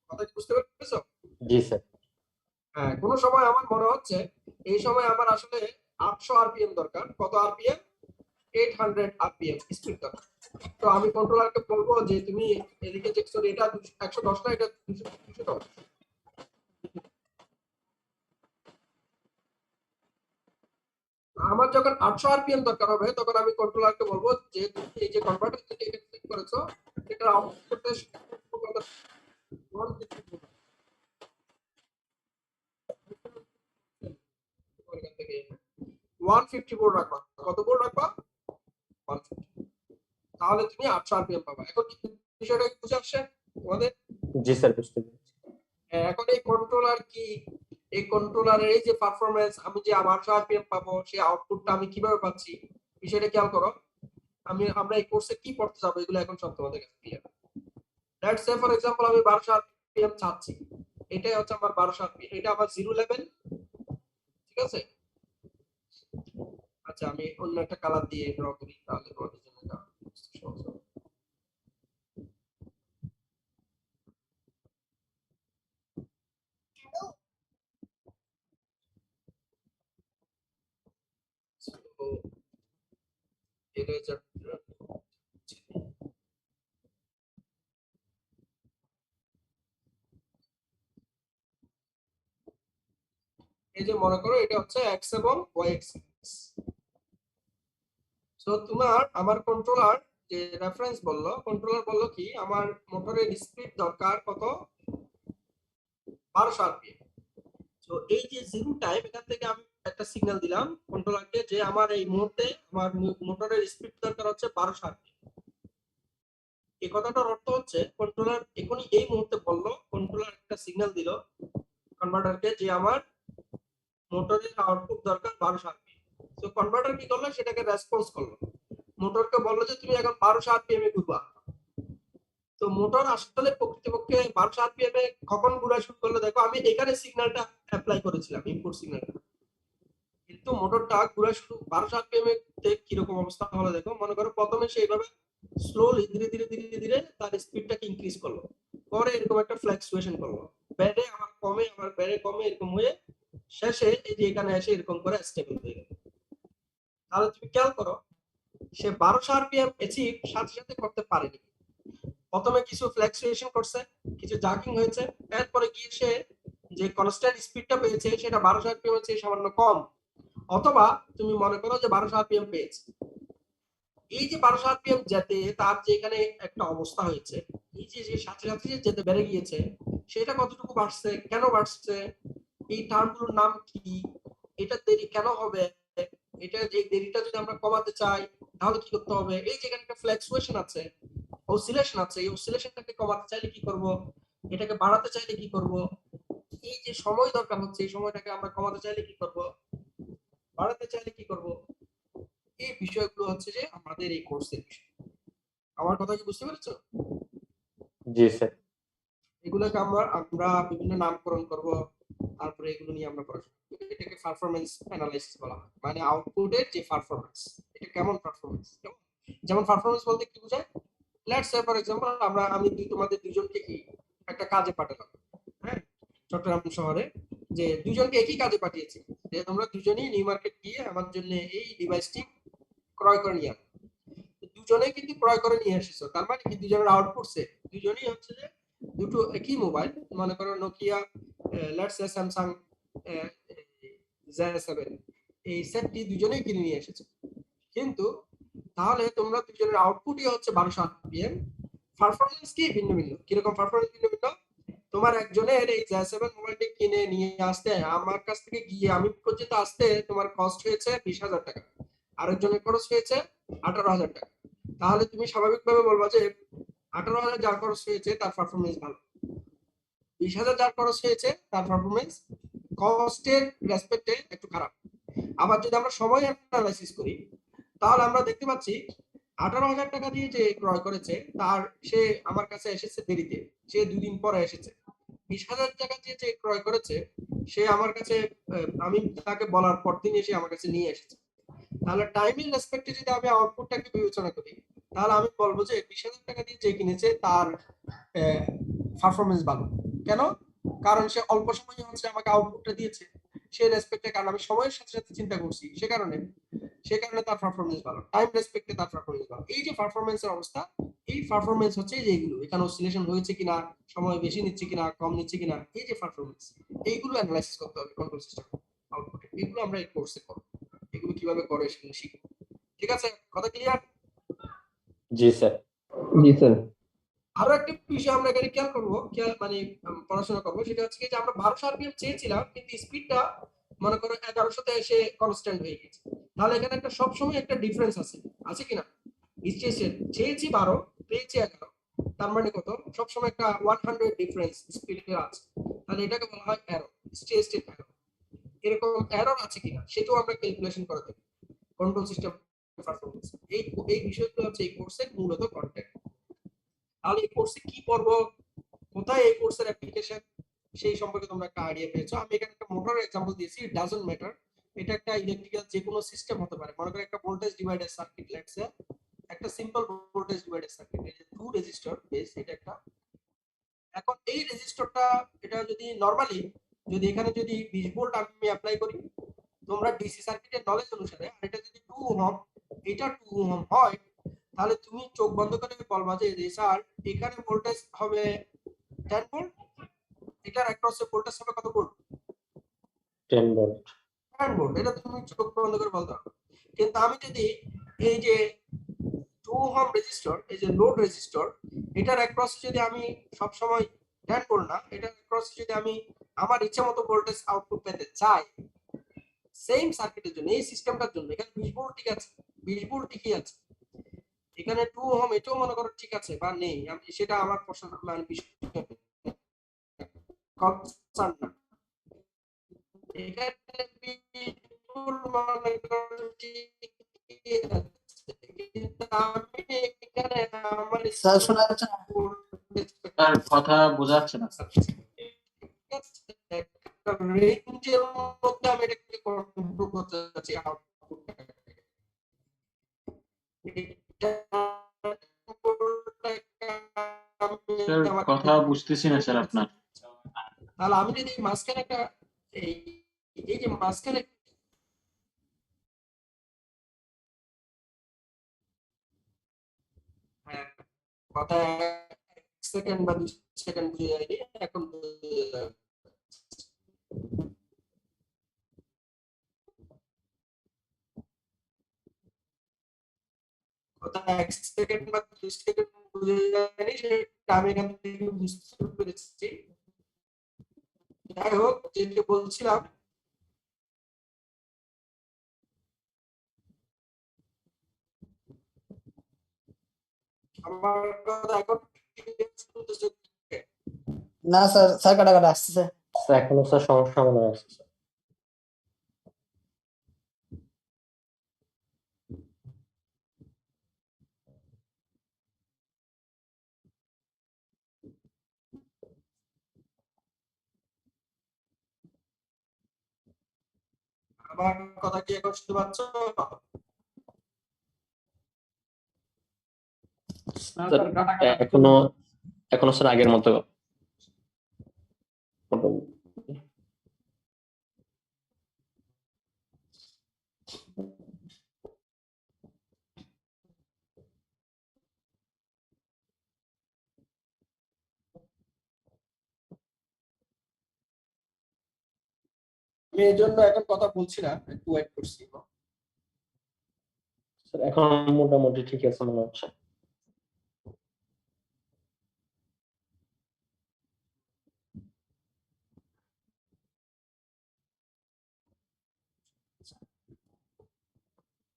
কথা কি বুঝতে পেরেছো? জি স্যার। হ্যাঁ, কোন সময় আমার মনে হচ্ছে এই সময় আমার আসলে 800 আরপিএম দরকার। কত আরপিএম? 800 আরপিএম স্পিড দরকার। তো আমি কন্ট্রোলারকে বলবো যে তুমি এদিকে চেক করো, এটা 110 না, এটা 210। আমার যখন 800 আরপিএম দরকার হবে, তখন আমি কন্ট্রোলারকে বলবো যে তুমি এই যে কনভার্টার থেকে এটা ক্লিক করেছো, এটা আউটপুট করতে 150 ভোল্ট রাখবা। কত ভোল্ট রাখবা? 150। তাহলে তুমি 800 আরপিএম পাবা। এখন কি বিষয়টা কি বুঝে আসছে তোমাদের? জি স্যার, বুঝতে পেরেছি। এখন এই কন্ট্রোলার কি, এই কন্ট্রোলারের এই যে পারফরম্যান্স, আমি যে 800 আরপিএম পাবো, সেই আউটপুটটা আমি কিভাবে পাচ্ছি, বিষয়টা খেয়াল করো। আমরা এই কোর্সে কি পড়তে যাবো এগুলো এখন সব তোমাদের কাছে clear. Let's say for example আমি 1200 আরপিএম চাচ্ছি, এটাই হচ্ছে আমার 1200 আরপিএম, এটা আমার জিরো লেভেল, ঠিক আছে। আচ্ছা, আমি অন্য একটা কালার দিয়ে ড্র করি, তাহলে তোমাদের জন্য এটা বুঝতে সহজ হবে। So এরেজার এই যে মনে করো এটা হচ্ছে x এবং y অ্যাক্সিস। সো তোমার আমার কন্ট্রোলার যে রেফারেন্স বললো, কন্ট্রোলার বললো কি আমার মোটরের স্পিড দরকার কত 1200 rpm। তো এই যে জিরো টাইম এখান থেকে আমি একটা সিগন্যাল দিলাম কন্ট্রোলারকে যে আমার এই মুহূর্তে আমার মোটরের স্পিড দরকার হচ্ছে 1200 rpm। এই কথাটার অর্থ হচ্ছে কন্ট্রোলার এখনই এই মুহূর্তে বললো, কন্ট্রোলার একটা সিগন্যাল দিল কনভার্টারকে যে আমার মোটরের আউটপুট দরকার 1200 rpm। তো কনভার্টার কি করলো সেটাকে রেসপন্স করলো, মোটরকে বললো যে তুমি এখন 1200 rpm এ ঘুরবা। তো মোটর আসলে প্রকৃতপক্ষে 1200 rpm এ কখন ঘোরা শুরু করলো দেখো, আমি এখানে সিগন্যালটা অ্যাপ্লাই করেছিলাম ইনপুট সিগন্যালটা, কিন্তু মোটরটা ঘোরা শুরু 1200 rpm এ কিরকম অবস্থা হলো দেখো। মনে করো প্রথমে সে এইভাবে স্লোলি ধীরে ধীরে ধীরে ধীরে তার স্পিডটাকে ইনক্রিজ করলো, পরে এরকম একটা ফ্লাকচুয়েশন করলো, ব্যাডে আমার কমে আমার ব্যাডে কমে এরকম হয়ে শেষে এই যে এখানে এসে এরকম করে স্টেবল হয়ে গেল। তাহলে তুমি খেয়াল করো সে 1200 rpm অ্যাচিভ সাথে সাথে করতে পারেনি, প্রথমে কিছু ফ্লাকচুয়েশন করছে, কিছু জার্কিং হয়েছে, এরপরে গিয়ে সে যে কনস্ট্যান্ট স্পিডটা পেয়েছে সেটা 1200 rpm এর চেয়ে সামান্য কম, অথবা তুমি মনে করো যে 1200 rpm পেয়েছে। এই যে 1200 rpm যেতে তার যে এখানে একটা অবস্থা হয়েছে, এই যে যে সাথে সাথে যে যেতে বেড়ে গিয়েছে সেটা কতটুকু বাড়ছে, কেন বাড়ছে, এই টার্মগুলোর নাম কি, এটা দেরি কেন হবে, এটা যে দেরিটা যদি আমরা কমাতে চাই তাহলে কি করতে হবে, এই যে এখানে একটা ফ্লাকচুয়েশন আছে, অসিলেশন আছে, এই অসিলেশনটাকে কমাতে চাইলে কি করব, এটাকে বাড়াতে চাইলে কি করব, এই যে সময় দরকার হচ্ছে এই সময়টাকে আমরা কমাতে চাইলে কি করব, বাড়াতে চাইলে কি করব, এই বিষয়গুলো হচ্ছে যে আমাদের এই কোর্সের বিষয়। আমার কথা কি বুঝতে পেরেছো? জি স্যার। এগুলোকে আমরা বিভিন্ন নামকরণ করব, তারপরে এগুলো নিয়ে আমরা পড়াশোনা করব। এটাকে পারফরম্যান্স অ্যানালাইসিস বলা হয়, মানে আউটপুটের যে পারফরম্যান্স, এটা কেমন পারফরম্যান্স। যেমন পারফরম্যান্স বলতে কি বোঝায়, লেটস সে ফর एग्जांपल আমি তোমাদের দুজনকে কি একটা কাজে পাঠালাম, হ্যাঁ, চট্টগ্রাম শহরে, যে দুজনকে একই কাজে পাঠিয়েছি যে তোমরা দুজনেই নিউ মার্কেট গিয়ে আমার জন্য এই ডিভাইসটি ক্রয় করে নিয়ে আসো। দুজনেই কিন্তু ক্রয় করে নিয়ে এসেছো, তার মানে কি দুজনের আউটপুট সেম, দুজনেই হচ্ছে যে দুটো একই মোবাইল, মনে করো Nokia let's say Samsung Z7, এই সেটটি দুজনেই কিনে নিয়ে এসেছো, কিন্তু তাহলে তোমরা দুজনের আউটপুটই হচ্ছে 1200 rpm, পারফরম্যান্স কি ভিন্ন ভিন্ন। কিরকম পারফরম্যান্স ভিন্ন ভিন্ন, তোমার একজনের এই Z7 মোবাইলটি কিনে নিয়ে আসতে আমার কাছ থেকে গিয়ে আমি পর্যন্ত আসতে তোমার কস্ট হয়েছে 20,000 টাকা, আরেকজনের খরচ হয়েছে 18,000 টাকা। তাহলে তুমি স্বাভাবিকভাবে বলবা যে 18,000 যার খরচ হয়েছে তার পারফরম্যান্স ভালো, 20,000 যার খরচ হয়েছে তার পারফরম্যান্স কস্টের রেসপেক্টে একটু খারাপ। আবার যদি আমরা সময় অ্যানালাইসিস করি তাহলে আমরা দেখতে পাচ্ছি 18,000 টাকা দিয়ে যে ক্রয় করেছে তার সে আমার কাছে এসেছে দেরিতে, সে 2 দিন পরে এসেছে। 20,000 টাকা দিয়ে যে ক্রয় করেছে সে আমার কাছে আমি তাকে বলার পর দিন এসে আমার কাছে নিয়ে এসেছে। তাহলে টাইমের রেসপেক্টে যদি আমি আউটপুটটাকে বিবেচনা করি তাহলে আমি বলবো যে 20,000 টাকা দিয়ে যে কিনেছে তার পারফরম্যান্স ভালো। কেন? কারণ সে অল্প সময়ে হচ্ছে আমাকে আউটপুটটা দিয়েছে, সেই রেসপেক্টে, কারণ আমি সময়ের সাথে সাথে চিন্তা করছি সে কারণে তার পারফরম্যান্স ভালো, টাইম রেসপেক্টে তার পারফরম্যান্স ভালো। এই যে পারফরম্যান্সের অবস্থা, এই পারফরম্যান্স হচ্ছে যে এইগুলো, এখানে অসিলেশন হয়েছে কিনা, সময় বেশি নিচ্ছে কিনা, কম নিচ্ছে কিনা, এই যে পারফরম্যান্স, এইগুলো অ্যানালাইসিস করতে হবে কন্ট্রোল সিস্টেম আউটপুটে। এগুলো আমরা এই কোর্সে করব, এগুলো কিভাবে করে সেগুলো শিখব। ঠিক আছে, কথা ক্লিয়ার? জি স্যার। জি স্যার। আরো একটা বিষয় আমরা এখানে খেয়াল করবো, মানে পড়াশোনা করবো, সেটা হচ্ছে যে আমরা 1200 rpm চেয়েছিলাম কিন্তু স্পিডটা মনে করো 1100 তে এসে কনস্ট্যান্ট হয়ে গেছে। তাহলে এখানে একটা সবসময় একটা ডিফারেন্স আছে কিনা, চেয়েছি 12 পেয়েছি 11, তার মানে কত, সবসময় একটা 100 ডিফারেন্স স্পিডের আছে। তাহলে এটাকে বলা হয় এরর, স্টেট এরর। এরকম এরর আছে কিনা সেটাও আমরা ক্যালকুলেশন করে দেব কন্ট্রোল সিস্টেম পারফরম্যান্স। এই বিষয়গুলো হচ্ছে এই কোর্সের মূলত কন্টেন্ট। তাহলে এই কোর্সে কি পড়বো, কোথায় এই কোর্সের অ্যাপ্লিকেশন, সেই সম্পর্কে তোমরা একটা আইডিয়া পেয়েছো। আমি এখানে একটা মোটরের एग्जांपल দিয়েছি, ইট ডাজন্ট ম্যাটার, এটা একটা ইলেকট্রিক্যাল যে কোনো সিস্টেম হতে পারে। মনে করো একটা voltage divider circuit, let's say একটা সিম্পল ভোল্টেজ ডিভাইডার সার্কিট, এই যে 2 রেজিস্টর বেস, এটা একটা। এখন এই রেজিস্টরটা, এটা যদি নরমালি যদি এখানে যদি 20 ভোল্ট আমি অ্যাপ্লাই করি, তোমরা ডিসি সার্কিটের নলেজ অনুসারে, আর এটা যদি 2 ওহম এটা 2 ওহম হয়, তাহলে তুমি চোখ বন্ধ করে বলবা যে স্যার এখানে ভোল্টেজ হবে 10 ভোল্ট, এটার অ্যাক্রসে ভোল্টেজ হবে কত ভোল্ট? 10 ভোল্ট। 10 ভোল্ট। এটা তুমি চোখ বন্ধ করে বলতে পারো। কিন্তু আমি যদি এই যে 2 ওহম রেজিস্টর, এই যে লোড রেজিস্টর, এটার অ্যাক্রসে যদি আমি সব সময় 10 ভোল্ট না, এটার অ্যাক্রসে যদি আমি আমার ইচ্ছা মতো ভোল্টেজ আউটপুট পেতে চাই, সেম সার্কিটের জন্য, এই সিস্টেমটার জন্য এখানে 20 ভোল্ট ঠিক আছে, 20 ভোল্ট ঠিকই আছে। এখানে 2 ওহম এটাও মনে করো ঠিক আছে বা নেই, আমি সেটা আমার পছন্দ মানে বিষয় কনসার্ন না। এখানে 20 ভোল্ট মনে করো ঠিকই আছে, কিন্তু আমি এখানে আমার স্যার শোনা যাচ্ছে না? স্যার কথা বোঝা যাচ্ছে না। রেঞ্জের মধ্যে আমি এটাকে কন্ট্রোল করতে চাচ্ছি আউটপুটটাকে। স্যার কথা বুঝতেছি না স্যার আপনার। তাহলে আমি যদি মাঝখানে একটা এই এই যে মাঝখানে হ্যাঁ, কথা 1 সেকেন্ড বা 2 সেকেন্ড বুঝে যায়নি, এখন বুঝে যাবে। কথা 1 সেকেন্ড বা 2 সেকেন্ড বুঝে যায়নি, সেটা আমি এখান থেকে বুঝতে পেরেছি। যাই হোক, যেটা বলছিলাম, আমার কথা এখন শুনতেছো? না স্যার, স্যার কাটা কাটা আসতেছে। স্যার এখনো স্যার সমস্যা মনে হয় আছে স্যার। আমার কথা কি এখন শুনতে পাচ্ছ? স্যার এখনো এখনো স্যার আগের মতো মোটামুটি। আমি এই জন্য এখন কথা বলছি না, একটু ওয়েট করছি। স্যার এখন মোটামুটি ঠিক আছে মনে হচ্ছে।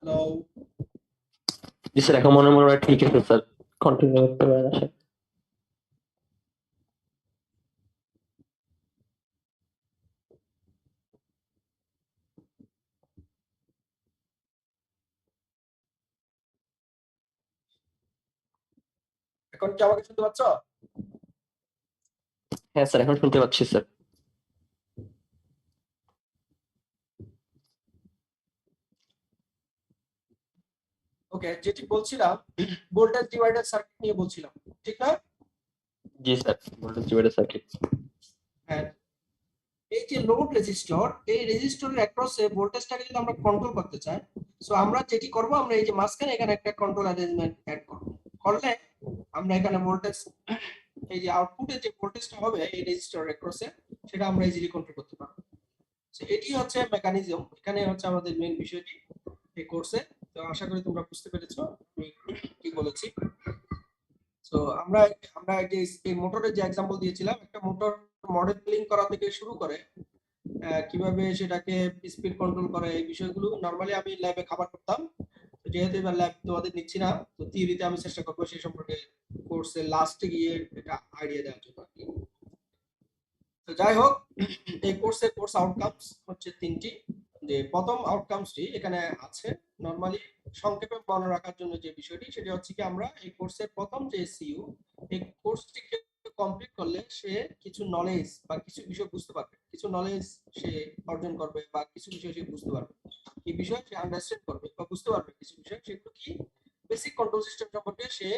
হ্যালো, জি স্যার এখন মনে হয় ঠিক আছে স্যার, কন্টিনিউ করতে পারেন স্যার। এখন কি আমাকে শুনতে পাচ্ছ? হ্যাঁ স্যার এখন শুনতে পাচ্ছি স্যার। ওকে, যেটি বলছিলাম ভোল্টেজ ডিভাইডার সার্কিট নিয়ে বলছিলাম, ঠিক না? জি স্যার, ভোল্টেজ ডিভাইডার সার্কিট। হ্যাঁ, এই যে লোড রেজিস্টর, এই রেজিস্টরের অ্যাক্রসে ভোল্টেজটাকে যদি আমরা কন্ট্রোল করতে চাই, সো আমরা যেটি করব, আমরা এই যে মাঝখানে এখানে একটা কন্ট্রোল অ্যারেঞ্জমেন্ট অ্যাড করব। করলে আমরা এখানে ভোল্টেজ, এই যে আউটপুটে যে ভোল্টেজটা হবে এই রেজিস্টরের অ্যাক্রসে, সেটা আমরা ইজিলি কন্ট্রোল করতে পারবো। সো এটি হচ্ছে মেকানিজম, এখানে হচ্ছে আমাদের মেইন বিষয়টি এই কোর্সে। তো আশা করি তোমরা বুঝতে পেরেছো আমি কি বলেছি। সো আমরা আমরা এই মোটরের যে एग्जांपल দিয়েছিলাম, একটা মোটর মডেলিং করা থেকে শুরু করে কিভাবে সেটাকে স্পিড কন্ট্রোল করে, এই বিষয়গুলো নরমালি আমি ল্যাবে খাবার করতাম। তো যেহেতু এবার ল্যাব তোমাদের নিচ্ছি না, তো থিওরিতে আমি চেষ্টা করবো সেই সম্পর্কে কোর্সের লাস্টে গিয়ে এটা আইডিয়া দেওয়ার জন্য আর কি। তো যাই হোক, এই কোর্সের কোর্স আউটকামস হচ্ছে 3টি। যে প্রথম আউটকামসটি এখানে আছে, নরমালি সংক্ষেপে মনে রাখার জন্য যে বিষয়টি, সেটা হচ্ছে কি আমরা এই কোর্সের প্রথম যে সিইউ, এই কোর্সটিকে কমপ্লিট করলে সে কিছু নলেজ বা কিছু বিষয় বুঝতে পারবে, কিছু নলেজ সে অর্জন করবে বা কিছু বিষয় সে বুঝতে পারবে, কি বিষয় সে আন্ডারস্ট্যান্ড করবে বা বুঝতে পারবে, কিছু বিষয় সেগুলো কি বেসিক কন্ট্রোল সিস্টেম সম্পর্কে সে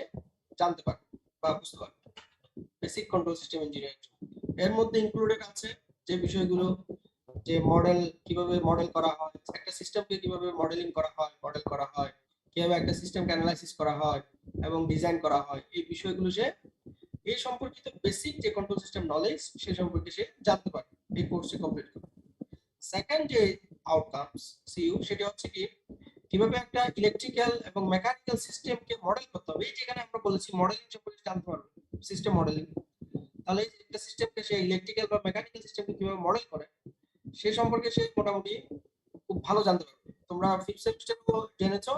জানতে পারবে বা বুঝতে পারবে, বেসিক কন্ট্রোল সিস্টেম ইঞ্জিনিয়ারিং। এর মধ্যে ইনক্লুডেড আছে যে বিষয়গুলো, যে মডেল কিভাবে মডেল করা হয়, একটা সিস্টেমকে কিভাবে মডেলিং করা হয়, মডেল করা হয়, কিভাবে একটা সিস্টেমকে অ্যানালাইসিস করা হয় এবং ডিজাইন করা হয়, এই বিষয়গুলো সে এই সম্পর্কিত বেসিক যে কন্ট্রোল সিস্টেম নলেজ সে সম্পর্কে সে জানতে পারে এই কোর্সে কমপ্লিট করে। সেকেন্ড যে আউটকামস সিইউ সেটা হচ্ছে কি কিভাবে একটা ইলেকট্রিক্যাল এবং মেকানিক্যাল সিস্টেমকে মডেল করতে হবে। এই যেখানে আমরা বলেছি মডেলিং সম্পর্কে জানতে পারবে, সিস্টেম মডেলিং। তাহলে একটা সিস্টেমকে সে ইলেকট্রিক্যাল বা মেকানিক্যাল সিস্টেমকে কিভাবে মডেল করে সে সম্পর্কে সে মোটামুটি খুব ভালো জানতে পারবে। তোমরা ফিফথ সেমিস্টারেও জেনেছো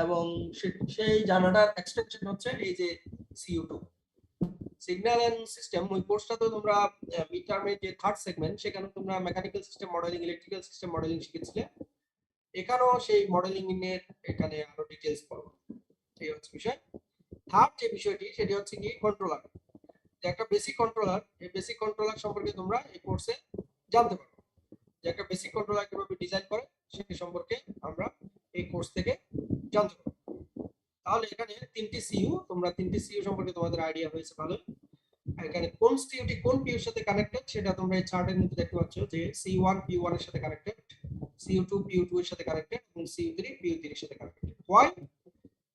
এবং সেই জানাটার এক্সটেনশন হচ্ছে এই যে সিইউ2 সিগন্যাল এন্ড সিস্টেম। ওই কোর্সটা তো তোমরা মিড টার্মের যে থার্ড সেগমেন্ট সেখানে তোমরা mechanical system modelling, electrical system modelling শিখেছিলে। এখানেও সেই মডেলিং এর এখানে আরো ডিটেইলস পড়বো, এই হচ্ছে বিষয়। থার্ড যে বিষয়টি সেটি হচ্ছে কি কন্ট্রোলার, যে একটা বেসিক কন্ট্রোলার, এই বেসিক কন্ট্রোলার সম্পর্কে তোমরা এই কোর্সে জানতে পারবে, যে একটা বেসিক কন্ট্রোলার কিভাবে ডিজাইন করে সেই সম্পর্কে আমরা এই কোর্স থেকে জানতে পারবো। তাহলে এখানে তিনটি সিইউ, তোমরা তিনটি সিইউ সম্পর্কে তোমাদের আইডিয়া হয়েছে ভালো। এখানে কোন সিইউটি কোন পিউ এর সাথে কানেক্টেড সেটা তোমরা এই চার্টের মধ্যে দেখতে পাচ্ছ, যে সি1 পিউ1 এর সাথে কানেক্টেড, সিইউ2 পিউ2 এর সাথে কানেক্টেড এবং সিইউ3 পিউ3 এর সাথে কানেক্টেড। হোয়াই?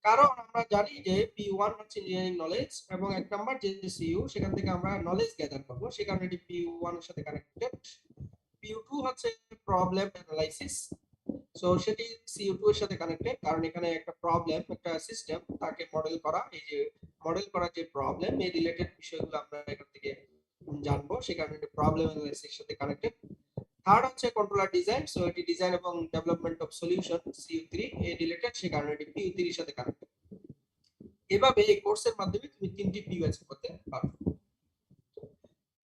কারণ আমরা জানি যে পি1 হচ্ছে ইঞ্জিনিয়ারিং নলেজ এবং এক নাম্বার যে সিইউ সেখান থেকে আমরা নলেজ গ্যাদার করব, সেই কারণে এটি পি1 এর সাথে কানেক্টেড। পি2 হচ্ছে প্রবলেম অ্যানালাইসিস, সো সেটি সিইউ2 এর সাথে কানেক্টেড, কারণ এখানে একটা প্রবলেম, একটা সিস্টেম তাকে মডেল করা, এই যে মডেল করা যে প্রবলেম এই রিলেটেড বিষয়গুলো আমরা এখান থেকে জানবো, সেই কারণে এটি প্রবলেম অ্যানালাইসিস এর সাথে কানেক্টেড। থার্ড হচ্ছে কন্ট্রোলার ডিজাইন, সো এটি ডিজাইন এবং ডেভেলপমেন্ট অফ সলিউশন সিইউ3 এই রিলেটেড, সেই কারণে এটি পিইউ3 এর সাথে কানেক্টেড। এভাবে এই কোর্সের মাধ্যমে তুমি তিনটি পিইউ অ্যাচিভ করতে পারবে।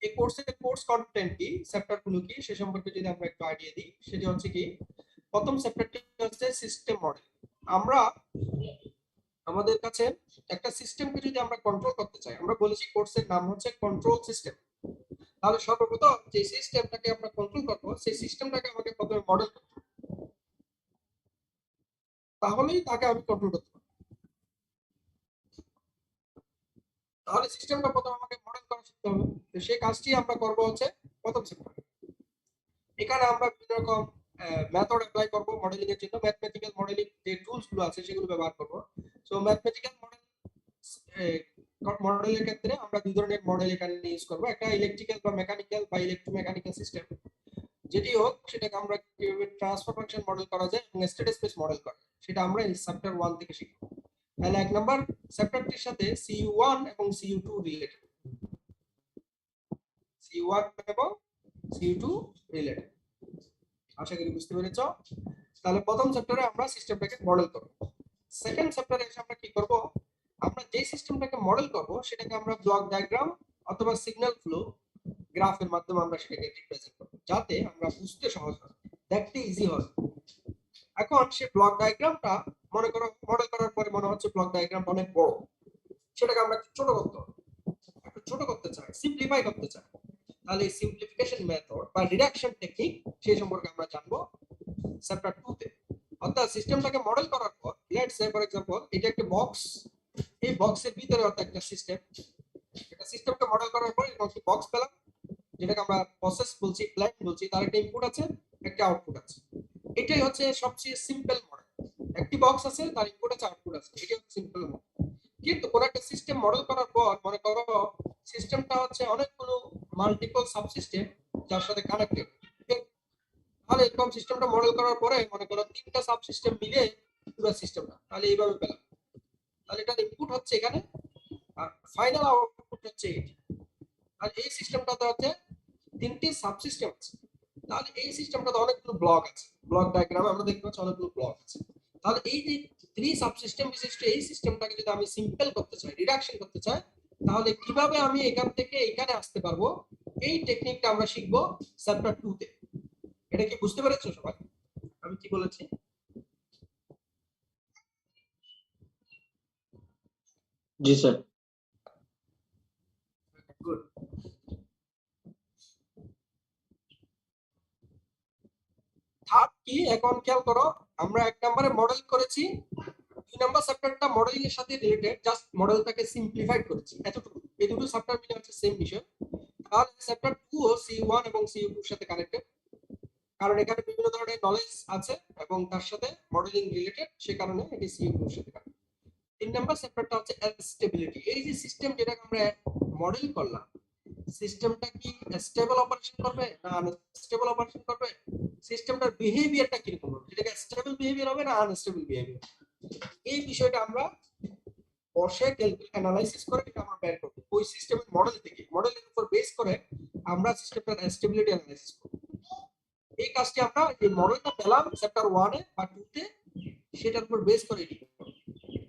এই কোর্সের কোর্স কন্টেন্ট কি, চ্যাপ্টার গুলো কি সে সম্পর্কে যদি আমরা একটু আইডিয়া দিই, সেটা হচ্ছে কি প্রথম চ্যাপ্টারটি হচ্ছে সিস্টেম মডেল। আমরা আমাদের কাছে একটা সিস্টেমকে যদি আমরা কন্ট্রোল করতে চাই, আমরা বলেছি কোর্সের নাম হচ্ছে কন্ট্রোল সিস্টেম, তাহলে সর্বপ্রথম যে সিস্টেমটাকে আমরা কন্ট্রোল করব সেই সিস্টেমটাকে আমাকে প্রথমে মডেল করতে হবে, তাহলেই তাকে আমি কন্ট্রোল করতে পারবো। তাহলে সিস্টেমটা প্রথমে আমাকে মডেল করা শিখতে হবে, তো সেই কাজটি আমরা করব হচ্ছে প্রথম চ্যাপ্টার। এখানে আমরা বিভিন্ন রকম মেথড অ্যাপ্লাই করব মডেলিং এর জন্য, ম্যাথমেটিক্যাল মডেলিং যে টুলস গুলো আছে সেগুলো ব্যবহার করব। সো ম্যাথমেটিক্যাল মডেলের ক্ষেত্রে আমরা দুই ধরনের মডেল এখানে ইউজ করব, একটা ইলেকট্রিক্যাল বা মেকানিক্যাল বা ইলেকট্রোমেকানিক্যাল সিস্টেম, যেটি হোক সেটাকে আমরা কিভাবে ট্রান্সফার ফাংশন মডেল করা যায় এবং স্টেট স্পেস মডেল করা যায় সেটা আমরা এই চ্যাপ্টার 1 থেকে শিখব। তাহলে এক নাম্বার চ্যাপ্টারটির সাথে সিইউ1 এবং সিইউ2 রিলেটেড, সিইউ1 এবং সিইউ2 রিলেটেড, আশা করি বুঝতে পেরেছো। তাহলে প্রথম চ্যাপ্টারে আমরা সিস্টেমটাকে মডেল করব। সেকেন্ড চ্যাপ্টারে এসে আমরা কি করব, আমরা যে সিস্টেমটাকে মডেল করব সেটাকে আমরা ব্লক ডায়াগ্রাম অথবা সিগন্যাল ফ্লো গ্রাফের মাধ্যমে আমরা সেটাকে রিপ্রেজেন্ট করব, যাতে আমরা বুঝতে সহজ হয়, দেখতে ইজি হয়। এখন সেই ব্লক ডায়াগ্রামটা মনে করো মডেল করার পরে মনে হচ্ছে ব্লক ডায়াগ্রামটা অনেক বড়, সেটাকে আমরা একটু ছোট করতে হবে, একটু ছোট করতে চাই, সিম্পলিফাই করতে চাই, তাহলে এই সিম্পলিফিকেশন মেথড বা রিডাকশন টেকনিক সেই সম্পর্কে আমরা জানবো চ্যাপ্টার 2 তে। অর্থাৎ সিস্টেমটাকে মডেল করার পর লেটস সে ফর एग्जांपल এটা একটা বক্স, এই বক্সের ভিতরে অর্থাৎ একটা সিস্টেম, একটা সিস্টেমকে মডেল করার পর এরকম একটা বক্স পেলাম, যেটাকে আমরা প্রসেস বলছি, প্ল্যান বলছি, তার একটা ইনপুট আছে একটা আউটপুট আছে, এটাই হচ্ছে সবচেয়ে সিম্পল মডেল। একটি বক্স আছে, তার ইনপুট আছে আউটপুট আছে, এটাই হচ্ছে সিম্পল মডেল। কিন্তু কোন একটা সিস্টেম মডেল করার পর মনে করো সিস্টেমটা হচ্ছে অনেকগুলো মাল্টিপল সাবসিস্টেম যার সাথে কানেক্টেড, তাহলে এরকম সিস্টেমটা মডেল করার পরে মনে করো তিনটা সাবসিস্টেম মিলে পুরো সিস্টেমটা, তাহলে এইভাবে পেলাম। তাহলে এটার ইনপুট হচ্ছে এখানে আর ফাইনাল আউটপুট হচ্ছে এটি। আর এই সিস্টেমটাতে হচ্ছে তিনটি সাবসিস্টেম আছে, তাহলে এই সিস্টেমটাতে অনেকগুলো ব্লক আছে, ব্লক ডায়াগ্রামে আমরা দেখতে পাচ্ছি অনেকগুলো ব্লক আছে। তাহলে এই যে 3 সাবসিস্টেম বিশিষ্ট এই সিস্টেমটাকে যদি আমি সিম্পল করতে চাই, রিডাকশন করতে চাই, তাহলে কিভাবে আমি এখান থেকে এখানে আসতে পারবো, এই টেকনিকটা আমরা শিখবো চ্যাপ্টার 2 তে। এটা কি বুঝতে পেরেছো সবাই আমি কি বলেছি? জি স্যার। গুড। থার্ড কি এখন খেয়াল করো, আমরা এক নম্বরে মডেল করেছি, দুই নম্বর চ্যাপ্টারটা মডেলিং এর সাথে রিলেটেড, জাস্ট মডেলটাকে সিম্পলিফাইড করেছি, এতটুকু। এই দুটো চ্যাপ্টার মিলে হচ্ছে সেম বিষয়। তাহলে চ্যাপ্টার 2 ও সি1 এবং সি2 এর সাথে কানেক্টেড। কারণ এখানে বিভিন্ন ধরনের নলেজ আছে এবং তার সাথে মডেলিং রিলেটেড, সে কারণে এটি সিইউ এর সাথে কাজ। 3 নাম্বার চ্যাপ্টারটা হচ্ছে স্টেবিলিটি। এই যে সিস্টেম যেটাকে আমরা মডেল করলাম, সিস্টেমটা কি স্টেবল অপারেশন করবে না আনস্টেবল অপারেশন করবে, সিস্টেমটার বিহেভিয়ারটা কিরকম হবে, এটাকে স্টেবল বিহেভিয়ার হবে না আনস্টেবল বিহেভিয়ার, এই বিষয়টা আমরা বসে অ্যানালাইসিস করে এটা আমরা বের করব ওই সিস্টেমের মডেল থেকে। মডেলের উপর বেস করে আমরা সিস্টেমটার স্টেবিলিটি অ্যানালাইসিস করব। এই কাজটি আমরা যে মডেলটা পেলাম চ্যাপ্টার 1 এ বা 2 তে, সেটার উপর বেস করে এটি করব।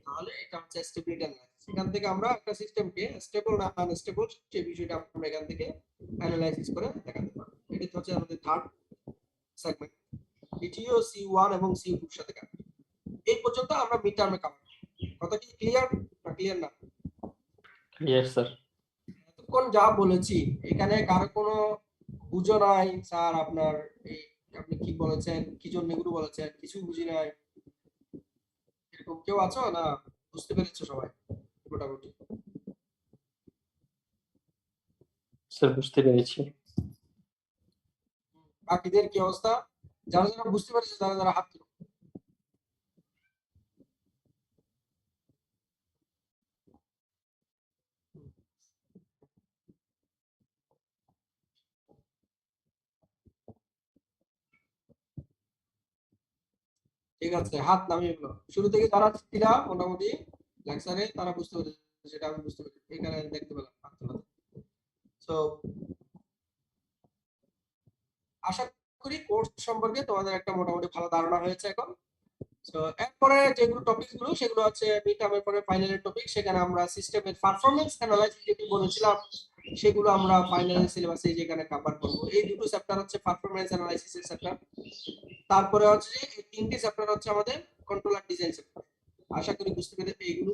তাহলে এটা হচ্ছে স্টেবিলিটি অ্যানালাইসিস। এখান থেকে আমরা একটা সিস্টেমকে স্টেবল না আনস্টেবল সেই বিষয়টা আমরা এখান থেকে অ্যানালাইসিস করে দেখাতে পারবো। এটি হচ্ছে আমাদের থার্ড সেগমেন্ট, এটিও C1 এবং C2 এর সাথে কাজ। এই পর্যন্ত আমরা মিড টার্মে কভার। কথা কি ক্লিয়ার না ক্লিয়ার না? Clear sir. এতক্ষণ যা বলেছি এখানে কারো কোনো বুঝো নাই স্যার, আপনার এই আপনি কি বলেছেন, কি জন্য এগুলো বলেছেন, কিছু বুঝি নাই, এরকম কেউ আছো না? বুঝতে পেরেছো সবাই মোটামুটি? স্যার বুঝতে পেরেছি। বাকিদের কি অবস্থা? যারা যারা বুঝতে পেরেছে তারা যারা হাত তুলো। ঠিক আছে, হাত নামিয়ে ফেলো। শুরু থেকে যারা ছিল মোটামুটি লেকচারে তারা বুঝতে পেরেছে, সেটা আমি বুঝতে পেরেছি, এখানে দেখতে পেলাম হাত তোলা। সো আশা করি কোর্স সম্পর্কে তোমাদের একটা মোটামুটি ভালো ধারণা হয়েছে এখন। সো এরপরে যেগুলো টপিকস গুলো সেগুলো হচ্ছে মিড টার্মের পরে ফাইনালের টপিক। সেখানে আমরা সিস্টেমের পারফরম্যান্স অ্যানালাইসিস যেটি বলেছিলাম সেগুলো আমরা ফাইনাল সিলেবাসে যেখানে কভার করব। এই দুটো চ্যাপ্টার হচ্ছে পারফরম্যান্স অ্যানালাইসিসের চ্যাপ্টার। তারপরে হচ্ছে যে এই তিনটি চ্যাপ্টার হচ্ছে আমাদের কন্ট্রোলার ডিজাইন চ্যাপ্টার। আশা করি বুঝতে পেরেছি এইগুলো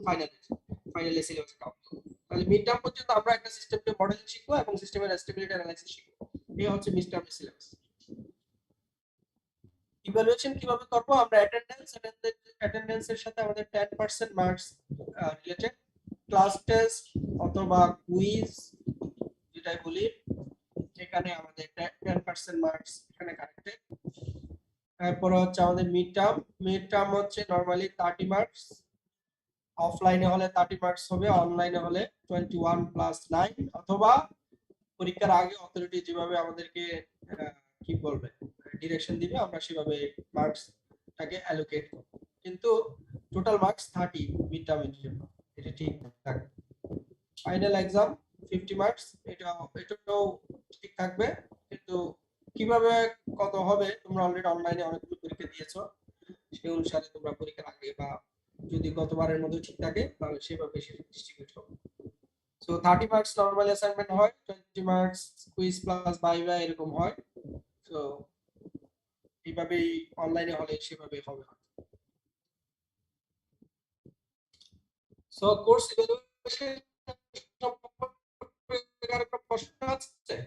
ফাইনালে সিলেবাসে কভার করব। তাহলে মিড টার্ম পর্যন্ত আমরা একটা সিস্টেমকে মডেলিং শিখবো এবং সিস্টেমের স্টেবিলিটি অ্যানালাইসিস শিখবো। এই হচ্ছে মিড টার্মের সিলেবাস। ইভালুয়েশন কিভাবে করব আমরা? অ্যাটেন্ডেন্সের সাথে আমাদের 10% মার্কস রিলেটেড, ক্লাস টেস্ট অথবা কুইজ যেটাই বলি, এখানে আমাদের 10% মার্কস এখানে কানেক্টেড। তারপর হচ্ছে আমাদের মিড টার্ম হচ্ছে নরমালি 30 মার্কস, অফলাইনে হলে 30 মার্কস হবে, অনলাইনে হলে 21 + 9, অথবা পরীক্ষার আগে অথরিটি যেভাবে আমাদেরকে কি বলবে ডিরেকশন দিবে আমরা সেভাবে মার্কসটাকে অ্যালোকেট করব, কিন্তু টোটাল মার্কস 30 মিড টার্মের জন্য, এটা ঠিক থাকবে। ফাইনাল एग्जाम 50 মার্কস, এটাও ঠিক থাকবে, কিন্তু কিভাবে কত হবে তোমরা অলরেডি অনলাইনে অনেকগুলো পরীক্ষা দিয়েছো, সেই অনুসারে তোমরা পরীক্ষার আগে বা যদি গতবারের মতো ঠিক থাকে তাহলে সেভাবে ডিস্ট্রিবিউট হবে। সো 30 মার্কস নরমাল অ্যাসাইনমেন্ট হয়, 20 মার্কস কুইজ প্লাস ভাইভা এরকম হয়। সো এইভাবেই অনলাইনে হলে সেভাবে হবে। সো কোর্স ইভালুয়েশন সম্পর্কে একটা প্রশ্ন আছে?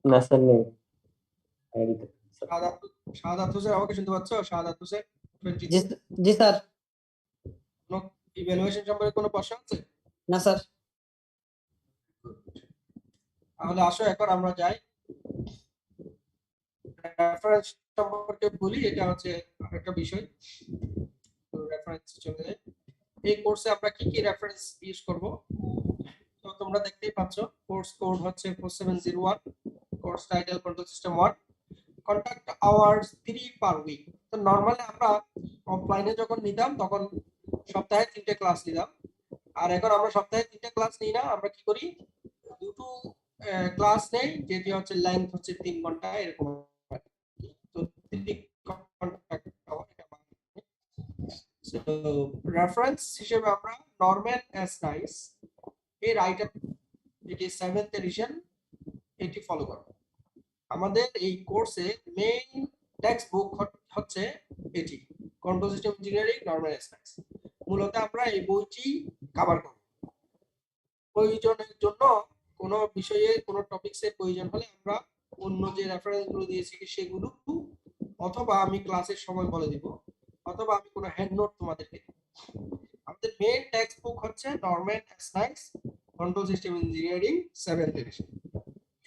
না স্যার নেই। শাহাদাত হোসেন, আমাকে শুনতে পাচ্ছ? শাহাদাত হোসেন 22 জি জি স্যার। ইভালুয়েশন সম্পর্কে কোনো প্রশ্ন আছে? না স্যার। তাহলে আসো এখন আমরা যাই রেফারেন্স সম্পর্কে বলি। এটা হচ্ছে আরেকটা বিষয়। তো রেফারেন্স চলে যায়। এই কোর্সে আমরা কি কি রেফারেন্স ইউজ করব? তো তোমরা দেখতেই পাচ্ছ কোর্স কোড হচ্ছে 4701, course title control system 1, contact hours 3 per week. তো নরমালি আমরা অফলাইনে যখন নিতাম তখন সপ্তাহে 3টে ক্লাস নিতাম, আর এখন আমরা সপ্তাহে 3টে ক্লাস নিই না, আমরা কি করি দুটো ক্লাস নেই, যেটি হচ্ছে লেন্থ হচ্ছে 3 ঘন্টা এরকম। তো 3 কন্টাক্ট আওয়ার এটা বাংলা। সো রেফারেন্স হিসেবে আমরা নরম্যান এস নাইস এই রাইটার, এটি 7th এডিশন, এটি ফলো করব। আমাদের এই কোর্সে মেইন টেক্সট বুক হচ্ছে এটি, control system engineering Norman S nice. মূলত আমরা এই বইটি কভার করব। প্রয়োজনের জন্য কোনো বিষয়ে কোনো টপিকসের প্রয়োজন হলে আমরা অন্য যে রেফারেন্সগুলো দিয়েছি সেগুলো, অথবা আমি ক্লাসের সময় বলে দিব, অথবা আমি কোনো হ্যান্ড নোট তোমাদেরকে দিব। আমাদের মেইন টেক্সট বুক হচ্ছে Norman S Nise control system engineering 7th edition,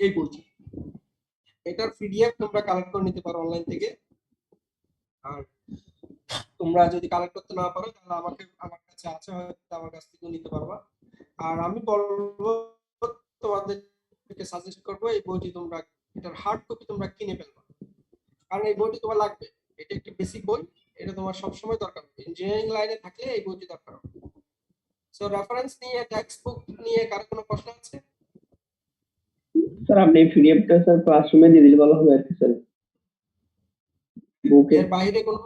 এই বইটি। এটার পিডিএফ তোমরা কালেক্ট করে নিতে পারো অনলাইন থেকে। আর তোমরা যদি কালেক্ট করতে না পারো তাহলে আমার কাছে আছে, হয়তো আমার কাছ থেকে নিতে পারবা। আর আমি বলবো তোমাদেরকে সাজেস্ট করবো এই বইটি তোমরা এটার হার্ড কপি তোমরা কিনে ফেলবা, কারণ এই বইটি তোমার লাগবে। এটা একটি বেসিক বই, এটা তোমার সবসময় দরকার হবে। ইঞ্জিনিয়ারিং লাইনে থাকলে এই বইটি দরকার হবে। সো রেফারেন্স নিয়ে টেক্সট বুক নিয়ে কার কোনো প্রশ্ন আছে? স্যার আপনি পিডিএফটা স্যার ক্লাসরুমে দিয়ে দিলে ভালো হবে আর কি স্যার, বুকে। এর বাইরে কোনো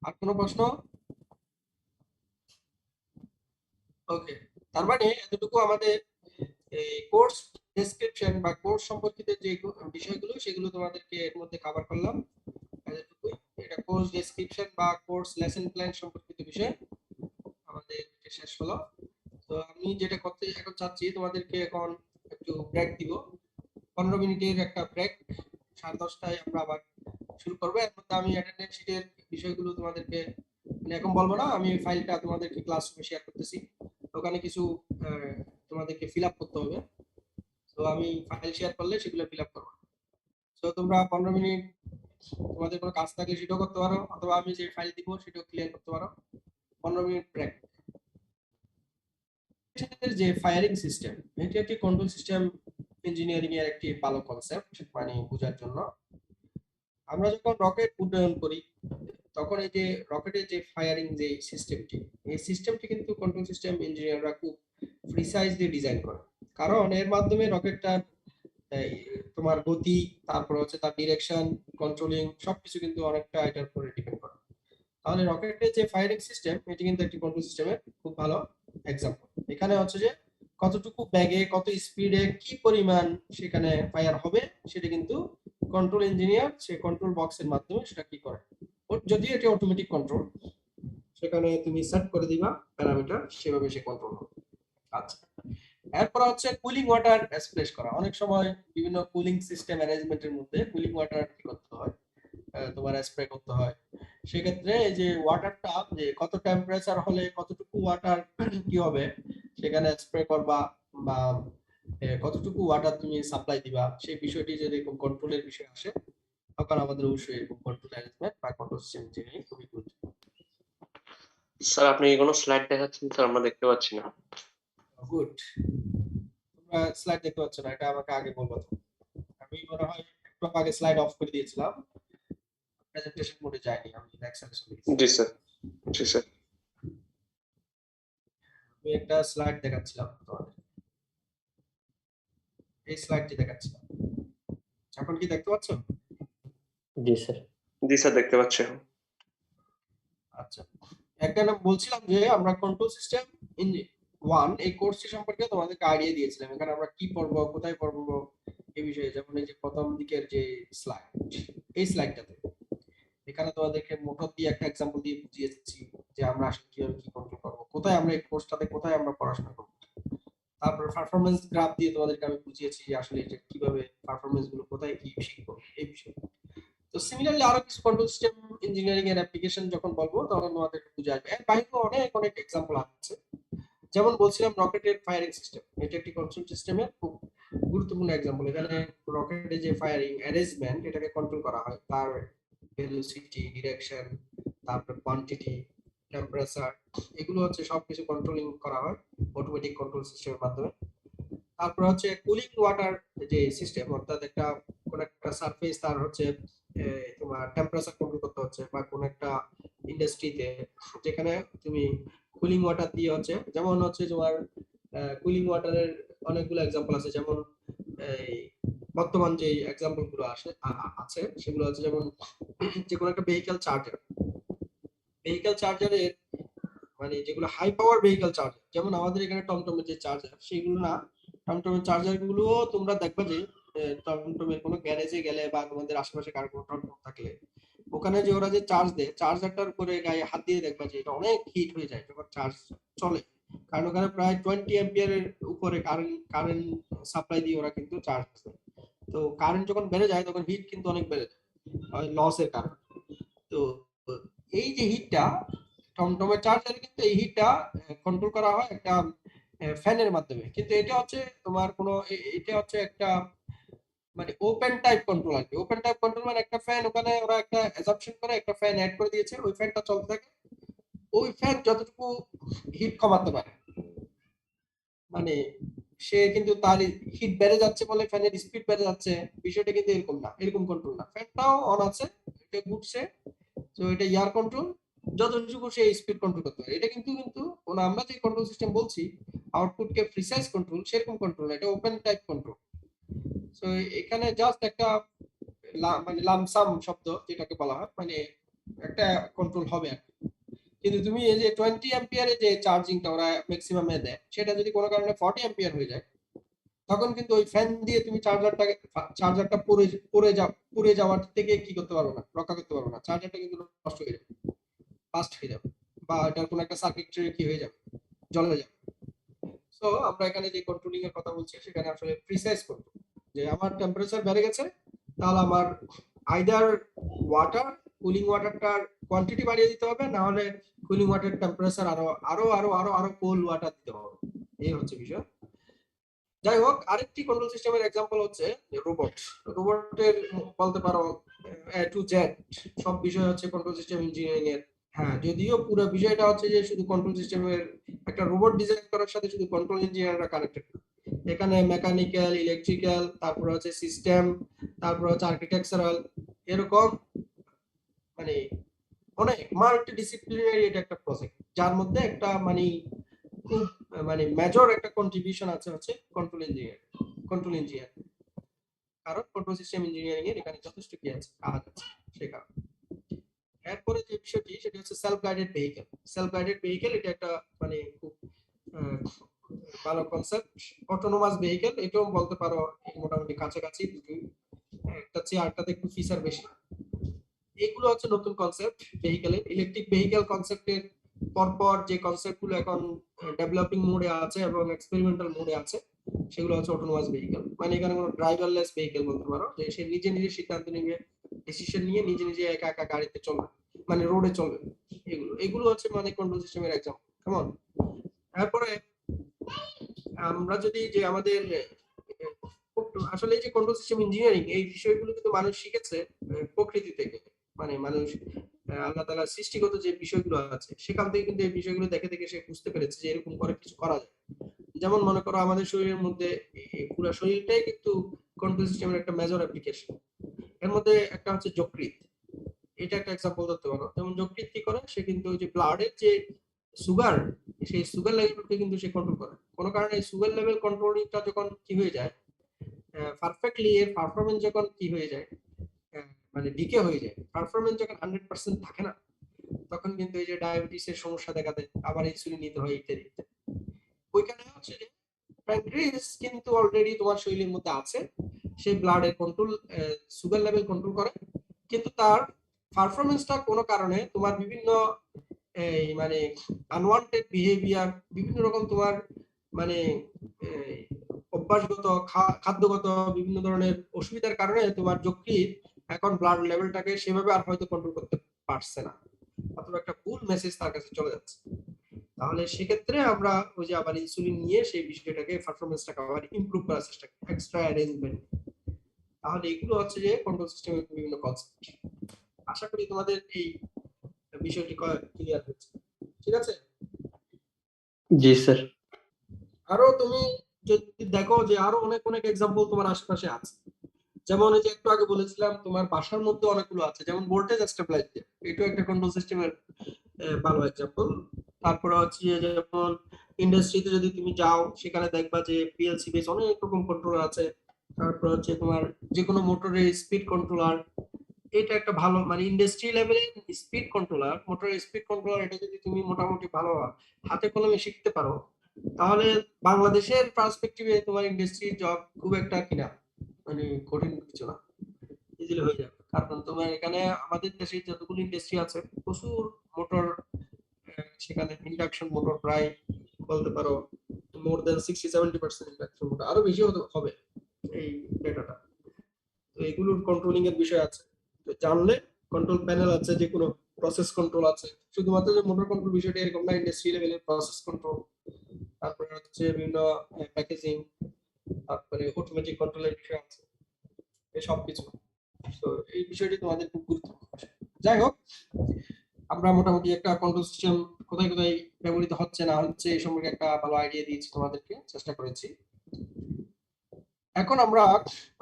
আর কোনো প্রশ্ন? ওকে, তার মানে এতটুকু আমাদের এই কোর্স ডেসক্রিপশন বা কোর্স সম্পর্কিত যে বিষয়গুলো সেগুলো তোমাদেরকে এর মধ্যে কভার করলাম। এতটুকুই, এটা কোর্স ডেসক্রিপশন বা কোর্স লেসন প্ল্যান সম্পর্কিত বিষয় আমাদের শেষ হলো। তো আমি যেটা করতে এখন চাচ্ছি, তোমাদেরকে এখন একটু ব্রেক দিব, 15 মিনিটের একটা ব্রেক। 10:30টায় আমরা আবার শুরু করবো। এর মধ্যে আমি অ্যাটেন্ডেন্স শিটের বিষয়গুলো তোমাদেরকে মানে এখন বলবো না, আমি ফাইলটা তোমাদেরকে ক্লাসরুমে শেয়ার করতেছি, ওখানে কিছু তোমাদেরকে ফিল আপ করতে হবে। তো আমি ফাইল শেয়ার করলে সেগুলো ফিল আপ করবো। তো তোমরা 15 মিনিট তোমাদের কোনো কাজ থাকলে সেটাও করতে পারো, অথবা আমি যে ফাইল দিব সেটাও ক্লিয়ার করতে পারো। 15 মিনিট ব্রেক। যে ফায়ারিং সিস্টেম, এটি একটি কন্ট্রোল সিস্টেম ইঞ্জিনিয়ারিং এর একটি ভালো কনসেপ্ট, মানে বোঝার জন্য। আমরা যখন রকেট উড্ডয়ন করি তখন এই যে রকেটের যে ফায়ারিং যে সিস্টেমটি, এই সিস্টেমটি কিন্তু কন্ট্রোল সিস্টেম ইঞ্জিনিয়াররা খুব প্রিসাইজলি ডিজাইন করে, কারণ এর মাধ্যমে রকেটটা তোমার গতি, তারপর হচ্ছে তার ডিরেকশন, কন্ট্রোলিং সবকিছু কিন্তু অনেকটা এটার উপরে ডিপেন্ড করে। তাহলে রকেটের যে ফায়ারিং সিস্টেম এটি কিন্তু একটি কন্ট্রোল সিস্টেমের খুব ভালো এক্সাম্পল। এখানে হচ্ছে যে কতটুকু ব্যাগে, কত স্পিডে, কি পরিমাণ সেখানে ফায়ার হবে সেটা কিন্তু কন্ট্রোল ইঞ্জিনিয়ার সে কন্ট্রোল বক্সের মাধ্যমে সেটা কি করে। যদি এটি অটোমেটিক কন্ট্রোল, সেখানে তুমি সেট করে দিবা প্যারামিটার, সেভাবে সে কন্ট্রোল হবে। আচ্ছা, এরপর হচ্ছে কুলিং ওয়াটার স্প্লেশ করা। অনেক সময় বিভিন্ন কুলিং সিস্টেম অ্যারেঞ্জমেন্টের মধ্যে কুলিং ওয়াটার কি করতে হয়, তোমার স্প্রে করতে হয়। সেক্ষেত্রে এই যে ওয়াটারটা যে কত টেম্পারেচার হলে কতটুকু ওয়াটার কি হবে সেখানে স্প্রে করবা, বা কতটুকু ওয়াটার তুমি সাপ্লাই দিবা, সেই বিষয়টি যদি এরকম কন্ট্রোলের বিষয় আসে তখন আমাদের অবশ্যই এরকম কন্ট্রোল অ্যারেঞ্জমেন্ট বা কন্ট্রোল সিস্টেম ইঞ্জিনিয়ারিং খুবই গুরুত্বপূর্ণ। স্যার আপনি কোনো স্লাইড দেখাচ্ছেন স্যার, আমরা দেখতে পাচ্ছি না। গুড, তোমরা স্লাইড দেখতে পাচ্ছ না, এটা আমাকে আগে বলবো তো। আমি মনে হয় একটু আগে স্লাইড অফ করে দিয়েছিলাম, প্রেজেন্টেশন মোডে যাইনি, আমি এক্সেলে চলে গেছি। জি স্যার, জি স্যার। আমি একটা স্লাইড দেখাচ্ছিলাম তোমাদের, এই স্লাইডটি দেখাচ্ছিলাম, এখন কি দেখতে পাচ্ছ? জি স্যার, জি স্যার দেখতে পাচ্ছি। আচ্ছা, একটা নাম বলছিলাম যে আমরা কন্ট্রোল সিস্টেম ইন 1 এই কোর্সটি সম্পর্কে তোমাদেরকে আইডিয়া দিয়েছিলাম। এখানে আমরা কি পড়বো, কোথায় পড়বো এই বিষয়ে। যেমন এই যে প্রথম দিকের যে স্লাইড, এই স্লাইডটাতে এখানে তোমাদেরকে মোটর দিয়ে একটা এক্সাম্পল দিয়ে বুঝিয়েছি যে আমরা আসলে কিভাবে কি কন্ট্রোল করবো, কোথায় আমরা এই কোর্সটাতে কোথায় আমরা পড়াশোনা করবো। তারপর পারফরম্যান্স গ্রাফ দিয়ে তোমাদেরকে আমি বুঝিয়েছি যে আসলে যে কিভাবে পারফরম্যান্স গুলো কোথায় কি শিখবো এই বিষয়ে। তো সিমিলারলি আরো কিছু কন্ট্রোল সিস্টেম ইঞ্জিনিয়ারিং এর অ্যাপ্লিকেশন যখন বলবো তখন তোমাদের বুঝে আসবে। এর বাইরেও অনেক অনেক এক্সাম্পল আছে। যেমন বলছিলাম রকেটের ফায়ারিং সিস্টেম, এটা একটি কন্ট্রোল সিস্টেমের খুব গুরুত্বপূর্ণ এক্সাম্পল। এখানে রকেটের যে ফায়ারিং অ্যারেঞ্জমেন্ট এটাকে কন্ট্রোল করা হয়, তার ভেলোসিটি, ডিরেকশন, তারপর কোয়ান্টিটি, টেম্পারেচার, এগুলো হচ্ছে সবকিছু কন্ট্রোলিং করা হয় অটোমেটিক কন্ট্রোল সিস্টেমের মাধ্যমে। তারপর হচ্ছে কুলিং ওয়াটার যে সিস্টেম, অর্থাৎ একটা কোন একটা সারফেস তার হচ্ছে তোমার টেম্পারেচার কন্ট্রোল করতে হচ্ছে, বা কোন একটা ইন্ডাস্ট্রিতে যেখানে তুমি কুলিং ওয়াটার দিয়ে হচ্ছে, যেমন হচ্ছে তোমার কুলিং ওয়াটারের অনেকগুলো এক্সাম্পল আছে। যেমন এই বর্তমান যে এক্সাম্পল গুলো আছে সেগুলো হচ্ছে যেমন যে কোনো একটা ভেহিক্যাল চার্জারের মানে যেগুলো হাই পাওয়ার ভেহিক্যাল চার্জার, যেমন আমাদের এখানে টমটমের যে চার্জার সেগুলো না, টমটমের চার্জার গুলো তোমরা দেখবা যে টমটমের কোনো গ্যারেজে গেলে বা তোমাদের আশেপাশে কার কোনো টমটম থাকলে ওখানে যে ওরা যে চার্জ দেয়, চার্জারটার উপরে গায়ে হাত দিয়ে দেখবা যে এটা অনেক হিট হয়ে যায় যখন চার্জ চলে, কারণ ওখানে প্রায় 20 অ্যাম্পিয়ারের উপরে কারেন্ট সাপ্লাই দিয়ে ওরা কিন্তু চার্জ দেয়। তো কারেন্ট যখন বেড়ে যায় তখন হিট কিন্তু অনেক বেড়ে যায় লসের কারণে। তো এই যে হিটটা টমটমের চার্জারে কিন্তু এই হিটটা কন্ট্রোল করা হয় একটা ফ্যানের মাধ্যমে, কিন্তু এটা হচ্ছে তোমার কোনো এটা হচ্ছে একটা মানে ওপেন টাইপ কন্ট্রোল আর কি। ওপেন টাইপ কন্ট্রোল মানে একটা ফ্যান, ওখানে ওরা একটা অ্যাজাম্পশন করে একটা ফ্যান অ্যাড করে দিয়েছে, ওই ফ্যানটা চলতে থাকে, ওই ফ্যান যতটুকু হিট কমাতে পারে, মানে সে কিন্তু তার হিট বেড়ে যাচ্ছে বলে ফ্যানের স্পিড বেড়ে যাচ্ছে, বিষয়টা কিন্তু এরকম না, এরকম কন্ট্রোল না। ফ্যানটাও অন আছে, এটা ঘুরছে, তো এটা এয়ার কন্ট্রোল, যতটুকু সে স্পিড কন্ট্রোল করতে পারে। এটা কিন্তু কিন্তু আমরা যে কন্ট্রোল সিস্টেম বলছি আউটপুটকে প্রিসাইজ কন্ট্রোল, সেরকম কন্ট্রোল, এটা ওপেন টাইপ কন্ট্রোল। সো এখানে জাস্ট একটা মানে লামসাম শব্দ যেটাকে বলা হয়, মানে একটা কন্ট্রোল হবে আর কি। কিন্তু তুমি এই যে 20 অ্যাম্পিয়ারে যে চার্জিংটা ওরা ম্যাক্সিমামে দেয়, সেটা যদি কোনো কারণে 40 অ্যাম্পিয়ার হয়ে যায়, তখন কিন্তু ওই ফ্যান দিয়ে তুমি চার্জারটা পুড়ে যাওয়ার থেকে কি করতে পারবো না, রক্ষা করতে পারবো না, চার্জারটা কিন্তু নষ্ট হয়ে যাবে, বাস্ট হয়ে যাবে, বা এটার কোনো একটা সার্কিটরি কি হয়ে যাবে, জ্বলে যাবে। সো আমরা এখানে যে কন্ট্রোলিং এর কথা বলছি সেখানে আসলে প্রিসাইজ কন্ট্রোল, যে আমার টেম্পারেচার বেড়ে গেছে, তাহলে আমার আইদার ওয়াটার কুলিং ওয়াটারটার কোয়ান্টিটি বাড়িয়ে দিতে হবে, না হলে কুলিং ওয়াটার টেম্পারেচার আরো আরো আরো আরো আরো কোল্ড ওয়াটার দিতে হবে। এই হচ্ছে বিষয়। যাই হোক, আরেকটি কন্ট্রোল সিস্টেমের এক্সাম্পল হচ্ছে রোবট। রোবটের বলতে পারো এ টু জেড সব বিষয় হচ্ছে কন্ট্রোল সিস্টেম ইঞ্জিনিয়ারিং এর। হ্যাঁ, যদিও পুরো বিষয়টা হচ্ছে যে শুধু কন্ট্রোল সিস্টেমের একটা রোবট ডিজাইন করার সাথে শুধু কন্ট্রোল ইঞ্জিনিয়াররা কানেক্টেড, এখানে মেকানিক্যাল, ইলেকট্রিক্যাল, তারপর হচ্ছে সিস্টেম, তারপর হচ্ছে আর্কিটেকচারাল, এরকম মানে অনেক মাল্টি ডিসিপ্লিনারি এটা একটা প্রজেক্ট, যার মধ্যে একটা মানে খুব মানে মেজর একটা কন্ট্রিবিউশন আছে হচ্ছে কন্ট্রোল ইঞ্জিনিয়ার, কারণ কন্ট্রোল সিস্টেম ইঞ্জিনিয়ারিং এর এখানে যথেষ্ট কি আছে, কাজ আছে সে কারণে। এরপরে যে বিষয়টি সেটা হচ্ছে self guided vehicle. Self guided vehicle এটা একটা মানে খুব ভালো কনসেপ্ট। অটোনোমাস ভেহিকেল এটাও বলতে পারো মোটামুটি কাছাকাছি, দুটোই একটা চেয়ে আরেকটাতে একটু ফিচার বেশি। এগুলো হচ্ছে নতুন কনসেপ্ট ভেহিকেলের। ইলেকট্রিক ভেহিকেল কনসেপ্টের পরপর যে কনসেপ্টগুলো এখন ডেভেলপিং মোডে আছে এবং এক্সপেরিমেন্টাল মোডে আছে, সেগুলো হচ্ছে অটোনোমাস ভেহিকেল। মানে এখানে কোনো ড্রাইভারলেস ভেহিকেল বলতে পারো, যে সে নিজে নিজে সিদ্ধান্ত নিবে, ডিসিশন নিয়ে নিজে নিজে একা একা গাড়িতে চলবে, মানে রোডে চলবে। এগুলো হচ্ছে মানে কন্ট্রোল সিস্টেমের এক্সাম্পল। কেমন? তারপরে আমরা যদি যে আমাদের আসলে এই যে কন্ট্রোল সিস্টেম ইঞ্জিনিয়ারিং এই বিষয়গুলো কিন্তু মানুষ শিখেছে প্রকৃতি থেকে, মানে মানুষ আল্লাহ তাআলা সৃষ্টিগত যে বিষয়গুলো আছে সেখান থেকে কিন্তু এই বিষয়গুলো দেখে দেখে সে বুঝতে পেরেছে যে এরকম করে কিছু করা যায়। যেমন মনে করো আমাদের শরীরের মধ্যে পুরো শরীরটাই কিন্তু কন্ট্রোল সিস্টেমের একটা মেজর অ্যাপ্লিকেশন। এর মধ্যে একটা হচ্ছে যকৃৎ, এটা একটা এক্সাম্পল ধরতে পারো। যেমন যকৃৎ কি করে, সে কিন্তু ওই যে ব্লাডের যে সুগার, সেই সুগার লেভেলকে কিন্তু সে কন্ট্রোল করে। কোনো কারণে এই সুগার লেভেল কন্ট্রোলিংটা যখন কি হয়ে যায় পারফেক্টলি, এর পারফরমেন্স যখন কি হয়ে যায় মানে ডিকে হয়ে যায়, পারফরমেন্স যখন 100% থাকে না, তখন কিন্তু এই যে ডায়াবেটিসের সমস্যা দেখা দেয়, আবার ইনসুলিন নিতে হয় ইত্যাদি। ওইখানে হচ্ছে যে প্যানক্রিয়াস কিন্তু অলরেডি তোমার শরীরের মধ্যে আছে, সেই ব্লাডের কন্ট্রোল, সুগার লেভেল কন্ট্রোল করে, কিন্তু তার পারফরমেন্সটা কোনো কারণে তোমার বিভিন্ন এই মানে আনওয়ান্টেড বিহেভিয়ার, বিভিন্ন রকম তোমার মানে অভ্যাসগত খাদ্যগত বিভিন্ন ধরনের অসুবিধার কারণে তোমার যকৃৎ এখন ব্লাড লেভেলটাকে সেভাবে আর হয়তো কন্ট্রোল করতে পারছে না, অথবা একটা ভুল মেসেজ তার কাছে চলে যাচ্ছে। তাহলে সেক্ষেত্রে আমরা ওই যে আবার ইনসুলিন নিয়ে সেই বিষয়টাকে পারফরমেন্সটাকে আবার ইমপ্রুভ করার চেষ্টা করি, এক্সট্রা অ্যারেঞ্জমেন্ট। তাহলে এগুলো হচ্ছে যে কন্ট্রোল সিস্টেমের বিভিন্ন কনসেপ্ট। আশা করি তোমাদের এই বিষয়টি ক্লিয়ার হচ্ছে। ঠিক আছে? জি স্যার। আরো তুমি যদি দেখো যে আরো অনেক অনেক এক্সাম্পল তোমার আশেপাশে আছে, যেমন এই যে একটু আগে বলেছিলাম তোমার বাসার মধ্যে অনেকগুলো আছে, যেমন ভোল্টেজ স্টেবিলাইজার, এটাও একটা কন্ট্রোল সিস্টেমের ভালো এক্সাম্পল। তারপরে হচ্ছে যেমন ইন্ডাস্ট্রিতে যদি তুমি যাও সেখানে দেখবা যে পিএলসি বেস অনেক রকম কন্ট্রোলার আছে। তারপর হচ্ছে তোমার যে কোনো মোটরের স্পিড কন্ট্রোলার, এটা একটা ভালো মানে ইন্ডাস্ট্রি লেভেলে স্পিড কন্ট্রোলার, মোটরের স্পিড কন্ট্রোলার, এটা যদি তুমি মোটামুটি ভালো হাতে কলমে শিখতে পারো, তাহলে বাংলাদেশের পার্সপেক্টিভে তোমার ইন্ডাস্ট্রি জব খুব একটা কিনা মানে কঠিন কিছু না, ইজিলি হয়ে যাবে। কারণ তোমার এখানে আমাদের দেশে যতগুলো ইন্ডাস্ট্রি আছে প্রচুর মোটর, সেখানে ইন্ডাকশন মোটর প্রায় বলতে পারো মোর দেন 60-70% ইন্ডাকশন মোটর, আরো বেশি হবে এই ডেটাটা। তো এগুলোর কন্ট্রোলিং এর বিষয় আছে, তো জানলে কন্ট্রোল প্যানেল আছে যে কোনো প্রসেস কন্ট্রোল আছে। শুধুমাত্র যে মোটর কন্ট্রোল বিষয়টা এরকম না, ইন্ডাস্ট্রি লেভেলের প্রসেস কন্ট্রোল, তারপরে হচ্ছে বিভিন্ন প্যাকেজিং, তারপরে অটোমেটিক কন্ট্রোলের বিষয় আছে, এই সব কিছু। তো এই বিষয়টি তোমাদের খুব গুরুত্বপূর্ণ। যাই হোক, আমরা মোটামুটি একটা কন্ট্রোল সিস্টেম কোথায় কোথায় ব্যবহৃত হচ্ছে না হচ্ছে এই সম্পর্কে একটা ভালো আইডিয়া দিয়েছি তোমাদেরকে, চেষ্টা করেছি। এখন আমরা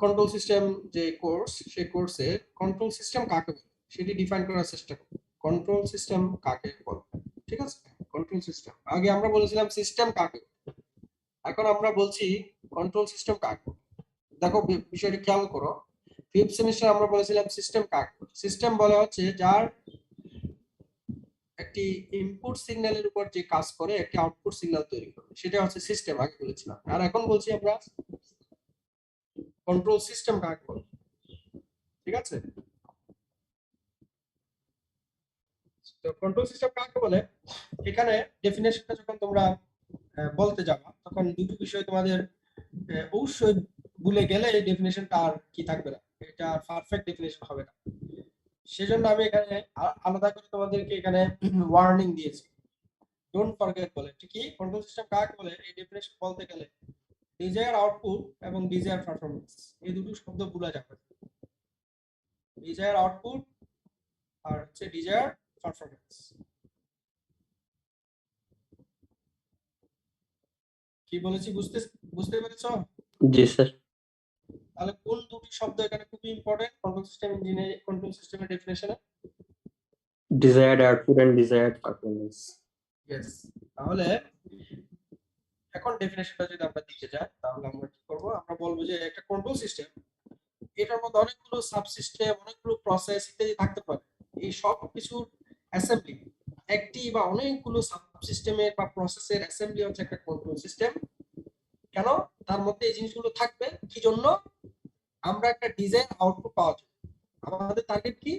কন্ট্রোল সিস্টেম যে কোর্স, সেই কোর্সে কন্ট্রোল সিস্টেম কাকে বলে সেটি ডিফাইন করার চেষ্টা করব। কন্ট্রোল সিস্টেম কাকে বলে, ঠিক আছে? কন্ট্রোল সিস্টেম, আগে আমরা বলেছিলাম সিস্টেম কাকে বলে, এখন আমরা বলছি কন্ট্রোল সিস্টেম কাকে বলে। দেখো বিষয়টি খেয়াল করো, ফিফথ সেমিস্টার আমরা বলেছিলাম সিস্টেম কাকে বলে। সিস্টেম বলা হচ্ছে যার একটি ইনপুট সিগন্যালের উপর যে কাজ করে একটি আউটপুট সিগন্যাল তৈরি করে, সেটা হচ্ছে সিস্টেম, আগে বলেছিলাম। আর এখন বলছি আমরা কন্ট্রোল সিস্টেম কাকে বলে, ঠিক আছে? তো কন্ট্রোল সিস্টেম কাকে বলে, এখানে ডেফিনেশনটা যখন তোমরা বলতে যাবা তখন দুটো বিষয় তোমাদের অবশ্যই ভুলে গেলে এই ডেফিনেশনটা আর কি থাকবে না, এটা পারফেক্ট ডেফিনেশন হবে না। সেজন্য আমি এখানে আলাদা করে তোমাদেরকে এখানে ওয়ার্নিং দিয়েছি, ডোন্ট ফরগেট বলে। ঠিক কি কন্ট্রোল সিস্টেম কাকে বলে এই ডেফিনেশন বলতে গেলে ডিজায়ার আউটপুট এবং ডিজায়ার পারফরম্যান্স এই দুটো শব্দ ভুলা যাবে। ডিজায়ার আউটপুট আর হচ্ছে ডিজায়ার পারফরম্যান্স। কি বলেছি বুঝতে পেরেছো? জি স্যার। তাহলে কোন দুটি শব্দ এখানে খুবই important control system engineering, control সিস্টেমের ডেফিনেশনে? Desired output and desired performance. Yes. তাহলে এখন ডেফিনেশনটা যদি আমরা দিতে যাই তাহলে আমরা কি করব, আমরা বলবো যে একটা কন্ট্রোল সিস্টেম, এটার মধ্যে অনেকগুলো সাবসিস্টেম, অনেকগুলো প্রসেস ইত্যাদি থাকতে পারে। এই সব কিছুর অ্যাসেম্বলি, একটি বা অনেকগুলো সাবসিস্টেমের বা প্রসেসের অ্যাসেম্বলি হচ্ছে একটা কন্ট্রোল সিস্টেম। কেন? তার মধ্যে এই জিনিসগুলো থাকবে কি জন্য? আমরা একটা ডিজাইন আউটপুট পাওয়ার জন্য। আমাদের টার্গেট কি?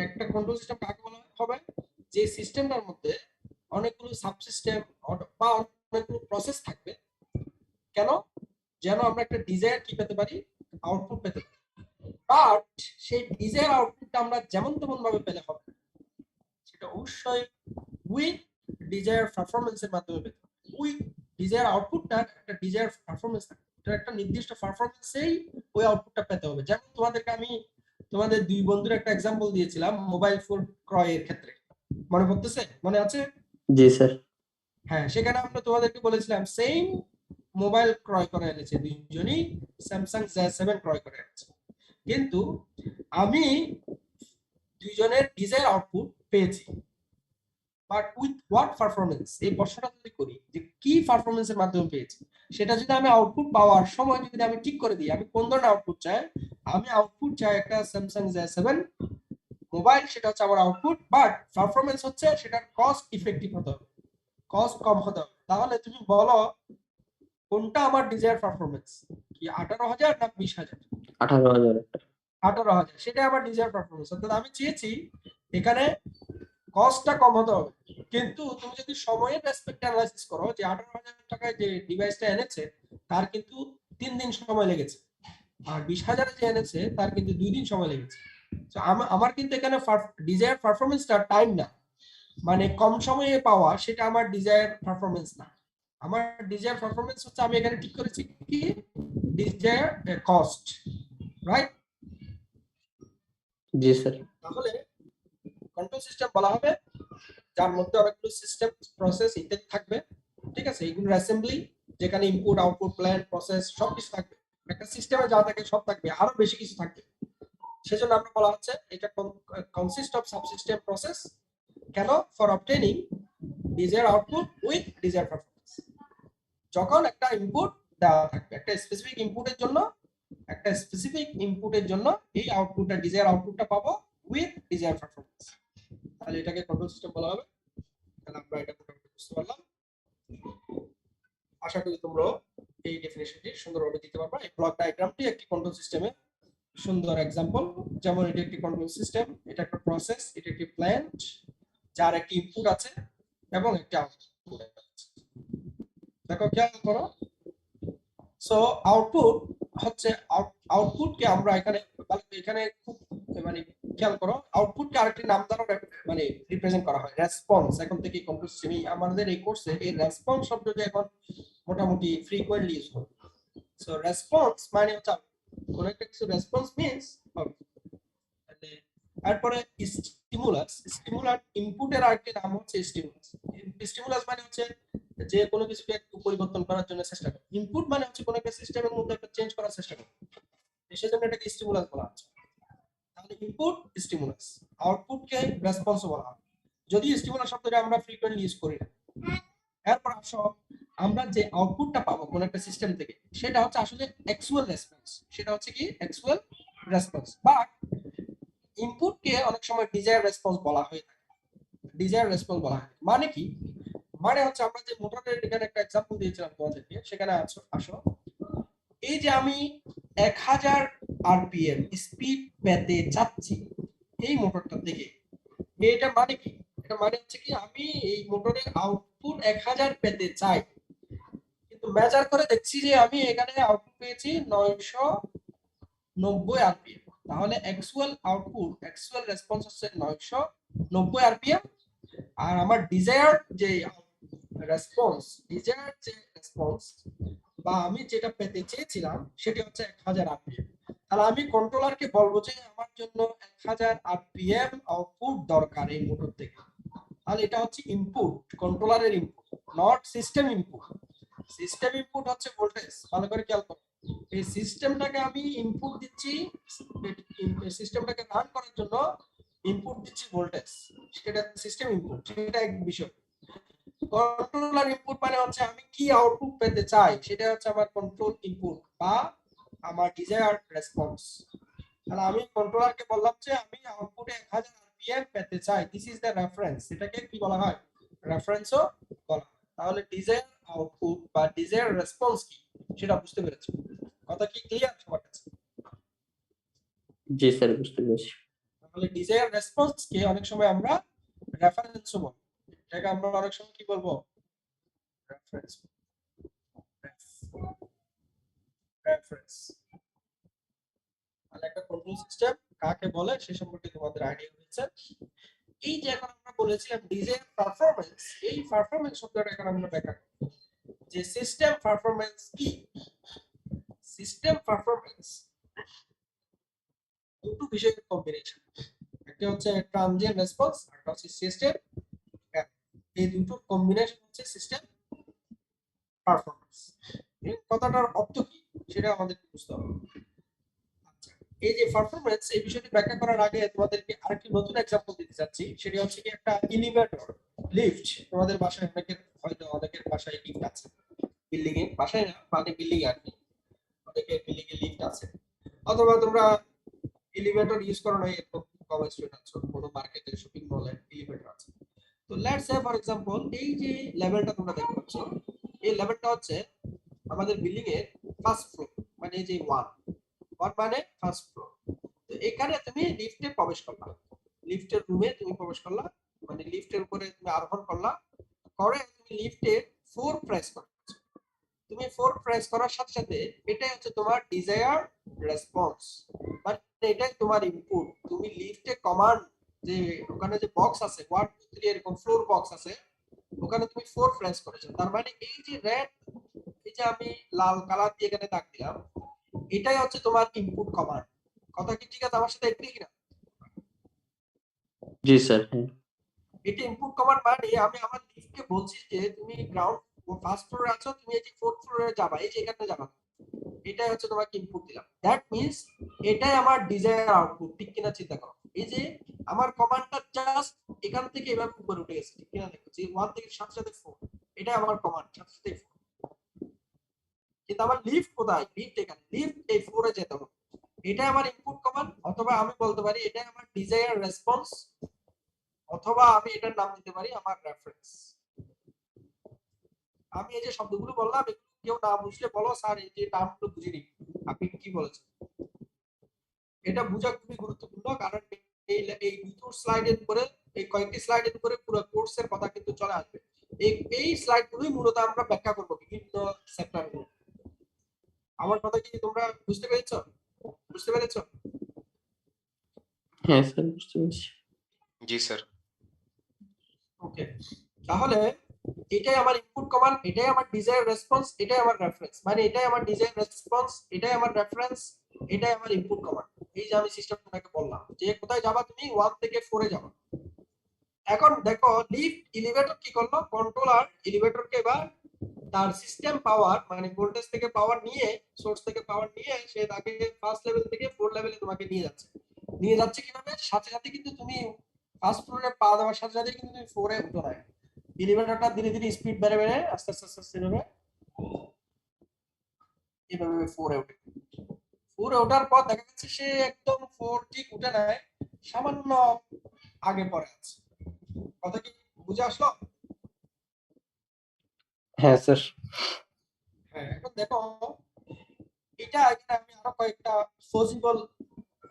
একটা কন্ট্রোল সিস্টেম কাকে বলা হবে? যে সিস্টেমটার মধ্যে অনেকগুলো সাবসিস্টেম বা অনেকগুলো প্রসেস থাকবে। কেন? যেন আমরা একটা ডিজায়ার কি পেতে পারি, আউটপুট পেতে পারি। বাট সেই ডিজায়ার আউটপুটটা আমরা যেমন তেমন ভাবে পেলে হবে, সেটা অবশ্যই উইথ ডিজায়ার পারফরম্যান্সের মাধ্যমে পেতে হবে। উইথ ডিজায়ার আউটপুটটা একটা ডিজায়ার পারফরম্যান্স থাকে, এটা একটা নির্দিষ্ট পারফরম্যান্সেই ওই আউটপুটটা পেতে হবে। যেমন তোমাদেরকে আমি তোমাদের দুই বন্ধুর একটা এক্সাম্পল দিয়েছিলাম মোবাইল ফোন ক্রয়ের ক্ষেত্রে, মনে পড়তেছে? মনে আছে? জি স্যার। হ্যাঁ, সেখানে আমরা তোমাদেরকে বলেছিলাম সেম মোবাইল ক্রয় করে এনেছে দুইজনই, স্যামসাং Z7 ক্রয় করে এনেছে, কিন্তু আমি দুইজনের ডিজায়ার আউটপুট পেয়েছি, বাট উইথ হোয়াট পারফরম্যান্স? এই প্রশ্নটা যদি করি যে কি পারফরম্যান্সের মাধ্যমে পেয়েছি, সেটা যদি আমি আউটপুট পাওয়ার সময় যদি আমি ঠিক করে দিই আমি কোন ধরনের আউটপুট চাই, আমি আউটপুট চাই একটা স্যামসাং Z7 মোবাইল, সেটা হচ্ছে আমার আউটপুট, বাট পারফরম্যান্স হচ্ছে সেটার কস্ট ইফেক্টিভ হতে হবে, কস্ট কম হতে হবে। তাহলে তুমি বলো কোনটা আমার ডিজায়ার পারফরম্যান্স, কি 18,000 না 20,000? 18,000। 18,000 সেটা আমার ডিজায়ার পারফরম্যান্স। অর্থাৎ আমি চেয়েছি এখানে কস্টটা কম হতে হবে, কিন্তু তুমি যদি সময়ের রেসপেক্ট অ্যানালাইসিস করো যে 18,000 টাকায় যে ডিভাইসটা এনেছে তার কিন্তু 3 দিন সময় লেগেছে, আর 20,000 যে এনেছে তার কিন্তু 2 দিন সময় লেগেছে। তো আমার কিন্তু এখানে ডিজায়ার পারফরম্যান্সটা টাইম না, মানে কম সময়ে পাওয়া, সেটা আমার ডিজায়ার পারফরম্যান্স না। আমার ডিজায়ার পারফরম্যান্স হচ্ছে আমি এখানে ঠিক করেছি কি ডিজায়ার কস্ট, রাইট? জি স্যার। তাহলে কন্ট্রোল সিস্টেম বলা হবে যার মধ্যে অনেকগুলো সিস্টেম, প্রসেস ইত্যাদি থাকবে, ঠিক আছে? এগুলোর অ্যাসেম্বলি, যেখানে ইনপুট আউটপুট প্ল্যান প্রসেস সবকিছু থাকবে। একটা সিস্টেমে যা থাকে সব থাকবে, আরো বেশি কিছু থাকবে। সেজন্য আমরা বলা হচ্ছে এটা কনসিস্ট অফ সাবসিস্টেম প্রসেস। কেন? For obtaining desire output with desire performance. যখন একটা ইনপুট দেওয়া থাকবে একটা স্পেসিফিক ইনপুটের জন্য, এই আউটপুটটা ডিজায়ার আউটপুটটা পাবো উইথ ডিজায়ার পারফরম্যান্স, তাহলে এটাকে কন্ট্রোল সিস্টেম বলা হবে। তাহলে আমরা এটা মোটামুটি বুঝতে পারলাম। আশা করি তোমরা এই ডেফিনেশনটি সুন্দরভাবে দিতে পারবে। এই ব্লক ডায়াগ্রামটি একটি কন্ট্রোল সিস্টেমের সুন্দর এক্সাম্পল। যেমন এটা একটি কন্ট্রোল সিস্টেম, এটা একটা প্রসেস, এটা একটি প্ল্যান্ট যার একটি ইনপুট আছে এবং একটা আউটপুট আছে। দেখো খেয়াল করো, সো আউটপুট হচ্ছে আউটপুটকে আমরা এখানে খুব মানে খেয়াল করো আউটপুটকে আরেকটি নাম দ্বারা মানে রিপ্রেজেন্ট করা হয়, রেসপন্স। এখন থেকে কম্পিউটার সিস্টেমে আমাদের এই কোর্সে এই রেসপন্স শব্দটি এখন মোটামুটি ফ্রিকোয়েন্টলি ইউজ হয়। সো রেসপন্স মানে হচ্ছে কোন একটা কিছু রেসপন্স মিন্স মানে তারপরে স্টিমুলাস। স্টিমুলার ইনপুটের আরেকটি নাম হচ্ছে স্টিমুলাস। স্টিমুলাস মানে হচ্ছে যে কোনো কিছুকে একটু পরিবর্তন করার জন্য চেষ্টা করে। ইনপুট মানে হচ্ছে কোনো একটা সিস্টেমের মধ্যে একটা চেঞ্জ করার চেষ্টা করে, সেজন্য এটাকে স্টিমুলাস বলা হচ্ছে। তাহলে ইনপুট স্টিমুলাস, আউটপুটকে রেসপন্স বলা হয়, যদি স্টিমুলাস শব্দটা আমরা ফ্রিকোয়েন্টলি ইউজ করি না। এরপর আসো আমরা যে আউটপুটটা পাবো কোন একটা সিস্টেম থেকে সেটা হচ্ছে আসলে অ্যাকচুয়াল রেসপন্স, সেটা হচ্ছে কি অ্যাকচুয়াল রেসপন্স। বাট ইনপুটকে অনেক সময় ডিজায়ার রেসপন্স বলা হয়ে থাকে। ডিজায়ার রেসপন্স বলা হয় মানে কি, মানে হচ্ছে আমরা যে মোটরের এখানে একটা এক্সাম্পল দিয়েছিলাম তোমাদেরকে, সেখানে আসো এই যে আমি 1000 আরপিএম স্পিড পেতে চাচ্ছি এই মোটরটা থেকে, এটা মানে কি, এটা মানে হচ্ছে কি আমি এই মোটরের আউটপুট 1000 পেতে চাই, কিন্তু মেজার করে দেখছি যে আমি এখানে আউটপুট পেয়েছি 990 আরপিএম। তাহলে অ্যাকচুয়াল আউটপুট, অ্যাকচুয়াল রেসপন্স হচ্ছে 990 আরপিএম, আর আমার ডিজায়ার যে রেসপন্স, ডিজায়ার যে রেসপন্স বা আমি যেটা পেতে চেয়েছিলাম সেটা হচ্ছে 1000 আরপিএম। তাহলে আমি কন্ট্রোলারকে বলবো যে আমার জন্য 1000 আরপিএম আউটপুট দরকার এই মোটর থেকে। তাহলে এটা হচ্ছে ইনপুট, কন্ট্রোলারের input, not system input. System input হচ্ছে ভোল্টেজ। ভালো করে খেয়াল করো, এই সিস্টেমটাকে আমি ইনপুট দিচ্ছি, সিস্টেমটাকে রান করার জন্য ইনপুট দিচ্ছি ভোল্টেজ, সেটা সিস্টেম ইনপুট, সেটা এক বিষয়। কন্ট্রোলার ইনপুট মানে হচ্ছে আমি কি আউটপুট পেতে চাই সেটা হচ্ছে আমার কন্ট্রোল ইনপুট বা আমার ডিজায়ার রেসপন্স। তাহলে আমি কন্ট্রোলারকে বললাম যে আমি আউটপুটে 1000 আরপিএম পেতে চাই, দিস ইজ দ্য রেফারেন্স, এটাকে কি বলা হয়, রেফারেন্সও বলা হয়। তাহলে ডিজায়ার আউটপুট বা ডিজায়ার রেসপন্স কি সেটা বুঝতে পেরেছো? কথা কি ক্লিয়ার সবার কাছে? জি স্যার, বুঝতে পেরেছি। তাহলে ডিজায়ার রেসপন্স কে অনেক সময় আমরা রেফারেন্সও বলি, এটাকে আমরা অনেক সময় কি বলবো, রেফারেন্স। রেফারেন্স তাহলে একটা কন্ট্রোল সিস্টেম কাকে বলে সে সম্পর্কে তোমাদের আইডিয়া হয়েছে। এই যে এখন আমরা বলেছিলাম ডিজায়ার পারফরম্যান্স, এই পারফরম্যান্স শব্দটা এখন আমরা ব্যাখ্যা করব যে সিস্টেম পারফরম্যান্স কি। সিস্টেম পারফরম্যান্স দুটো বিষয়ের কম্বিনেশন, একটা হচ্ছে ট্রানজিয়েন্ট রেসপন্স আর একটা হচ্ছে সিস্টেম, এই দুটোর কম্বিনেশন হচ্ছে সিস্টেম পারফরম্যান্স। এই কথাটার অর্থ কি সেটা আমাদের বুঝতে হবে। আচ্ছা, এই যে পারফরম্যান্স এই বিষয়টি ব্যাখ্যা করার আগে তোমাদেরকে আরেকটি নতুন এক্সাম্পল দিতে চাচ্ছি, সেটা হচ্ছে কি একটা এলিভেটর, লিফট। তোমাদের বাসায় হয়তো অনেকের বাসায় লিফট আছে, বিল্ডিং এ, বাসায় না মানে বিল্ডিং এ আর কি, অনেকের বিল্ডিং এ লিফট আছে, অথবা তোমরা এলিভেটর ইউজ করো না, এরকম কম স্টুডেন্ট আছো, কোনো মার্কেটে শপিং মলে এলিভেটর আছে। তো লেটস সে ফর এক্সাম্পল এই যে লেভেলটা তোমরা দেখতে পাচ্ছ, এই লেভেলটা হচ্ছে আমাদের বিল্ডিং এর ফার্স্ট ফ্লোর, মানে এই যে 1 মানে ফার্স্ট ফ্লোর। তো এখানে তুমি লিফটে প্রবেশ করলা, লিফটের রুমে তুমি প্রবেশ করলা, মানে লিফটের উপরে তুমি আরোহণ করলা, করে তুমি লিফটের 4 প্রেস করছো। তুমি 4 প্রেস করার সাথে সাথে এটাই হচ্ছে তোমার ডিজায়ার রেসপন্স, মানে এটাই তোমার ইনপুট। তুমি লিফটে কমান্ড, যে ওখানে যে বক্স আছে 1 2 3 এরকম ফ্লোর বক্স আছে, ওখানে তুমি 4 প্রেস করেছো, তার মানে এই যে রেড, এই যে আমি লাল কালার দিয়ে এখানে দাগ দিলাম, এটাই হচ্ছে তোমার ইনপুট কমান্ড। কথা কি ঠিক আছে আমার সাথে এগ্রি কিনা? জি স্যার, হ্যাঁ। এটা ইনপুট কমান্ড মানে আমি আমার লিফটকে বলছি যে তুমি গ্রাউন্ড ফার্স্ট ফ্লোরে আছো, তুমি এই যে 4th ফ্লোরে যাবা, এই যে এখানে যাবা, এটাই হচ্ছে তোমাকে ইনপুট দিলাম। দ্যাট মিন্স এটাই আমার ডিজায়ার আউটপুট, ঠিক কিনা চিন্তা করো। এই যে আমার কমান্ডটা জাস্ট এখান থেকে এভাবে উপরে উঠে গেছে, ঠিক কিনা দেখো, যে 1 থেকে সাথে সাথে 4, এটা আমার কমান্ড সাথে সাথে 4। কিন্তু আমার লিফট কোথায়, লিফট এখানে, লিফট এই 4 এ যেতে হবে, এটা আমার ইনপুট কমান্ড। অথবা আমি বলতে পারি এটা আমার ডিজায়ার রেসপন্স, অথবা আমি এটার নাম দিতে পারি আমার রেফারেন্স। আমি এই যে শব্দগুলো বললাম, এগুলো কেউ না বুঝলে বলো স্যার এই যে টার্মগুলো বুঝিনি, আপনি কি বলেছেন। এটা বোঝা খুবই গুরুত্বপূর্ণ, কারণ এই দুটো স্লাইডের উপরে, এই কয়েকটি স্লাইডের উপরে পুরো কোর্সের কথা কিন্তু চলে আসবে। এই স্লাইডগুলোই মূলত আমরা ব্যাখ্যা করব বিভিন্ন সেক্টরগুলো। আমার কথা কি তোমরা বুঝতে পেরেছো? বুঝতে পেরেছো? হ্যাঁ স্যার বুঝতে পেরেছি। জি স্যার। ওকে, তাহলে এটাই আমার ইনপুট কমান্ড, এটাই আমার ডিজায়ার রেসপন্স, এটাই আমার রেফারেন্স, মানে এটাই আমার ডিজায়ার রেসপন্স, এটাই আমার রেফারেন্স, এটাই আমার ইনপুট কমান্ড। এই যে আমি সিস্টেমটাকে বললাম যে কোথায় যাবা তুমি 1 থেকে 4 এ যাবা। এখন দেখো লিফট এলিভেটর কি করলো, কন্ট্রোলার এলিভেটরকে এবার তার সিস্টেম পাওয়ার মানে ভোল্টেজ থেকে পাওয়ার নিয়ে, সোর্স থেকে পাওয়ার নিয়ে সে তাকে ফার্স্ট লেভেল থেকে 4 লেভেলে তোমাকে নিয়ে যাচ্ছে কিভাবে, সাথে সাথে কিন্তু তুমি ফার্স্ট ফ্লোরে পা দেওয়ার সাথে সাথে কিন্তু তুমি 4 এ উঠো না, এলিভেটরটা ধীরে ধীরে স্পিড বেড়ে বেড়ে আস্তে আস্তে আস্তে আস্তে এভাবে এভাবে 4 এ উঠে। 4 এ ওঠার পর দেখা যাচ্ছে সে একদম 4 ঠিক উঠে নাই, সামান্য আগে পরে আছে। কথা কি বুঝে আসলো? হ্যাঁ স্যার। হ্যাঁ, এখন দেখো এটা এখানে আমি আরো কয়েকটা পসিবল,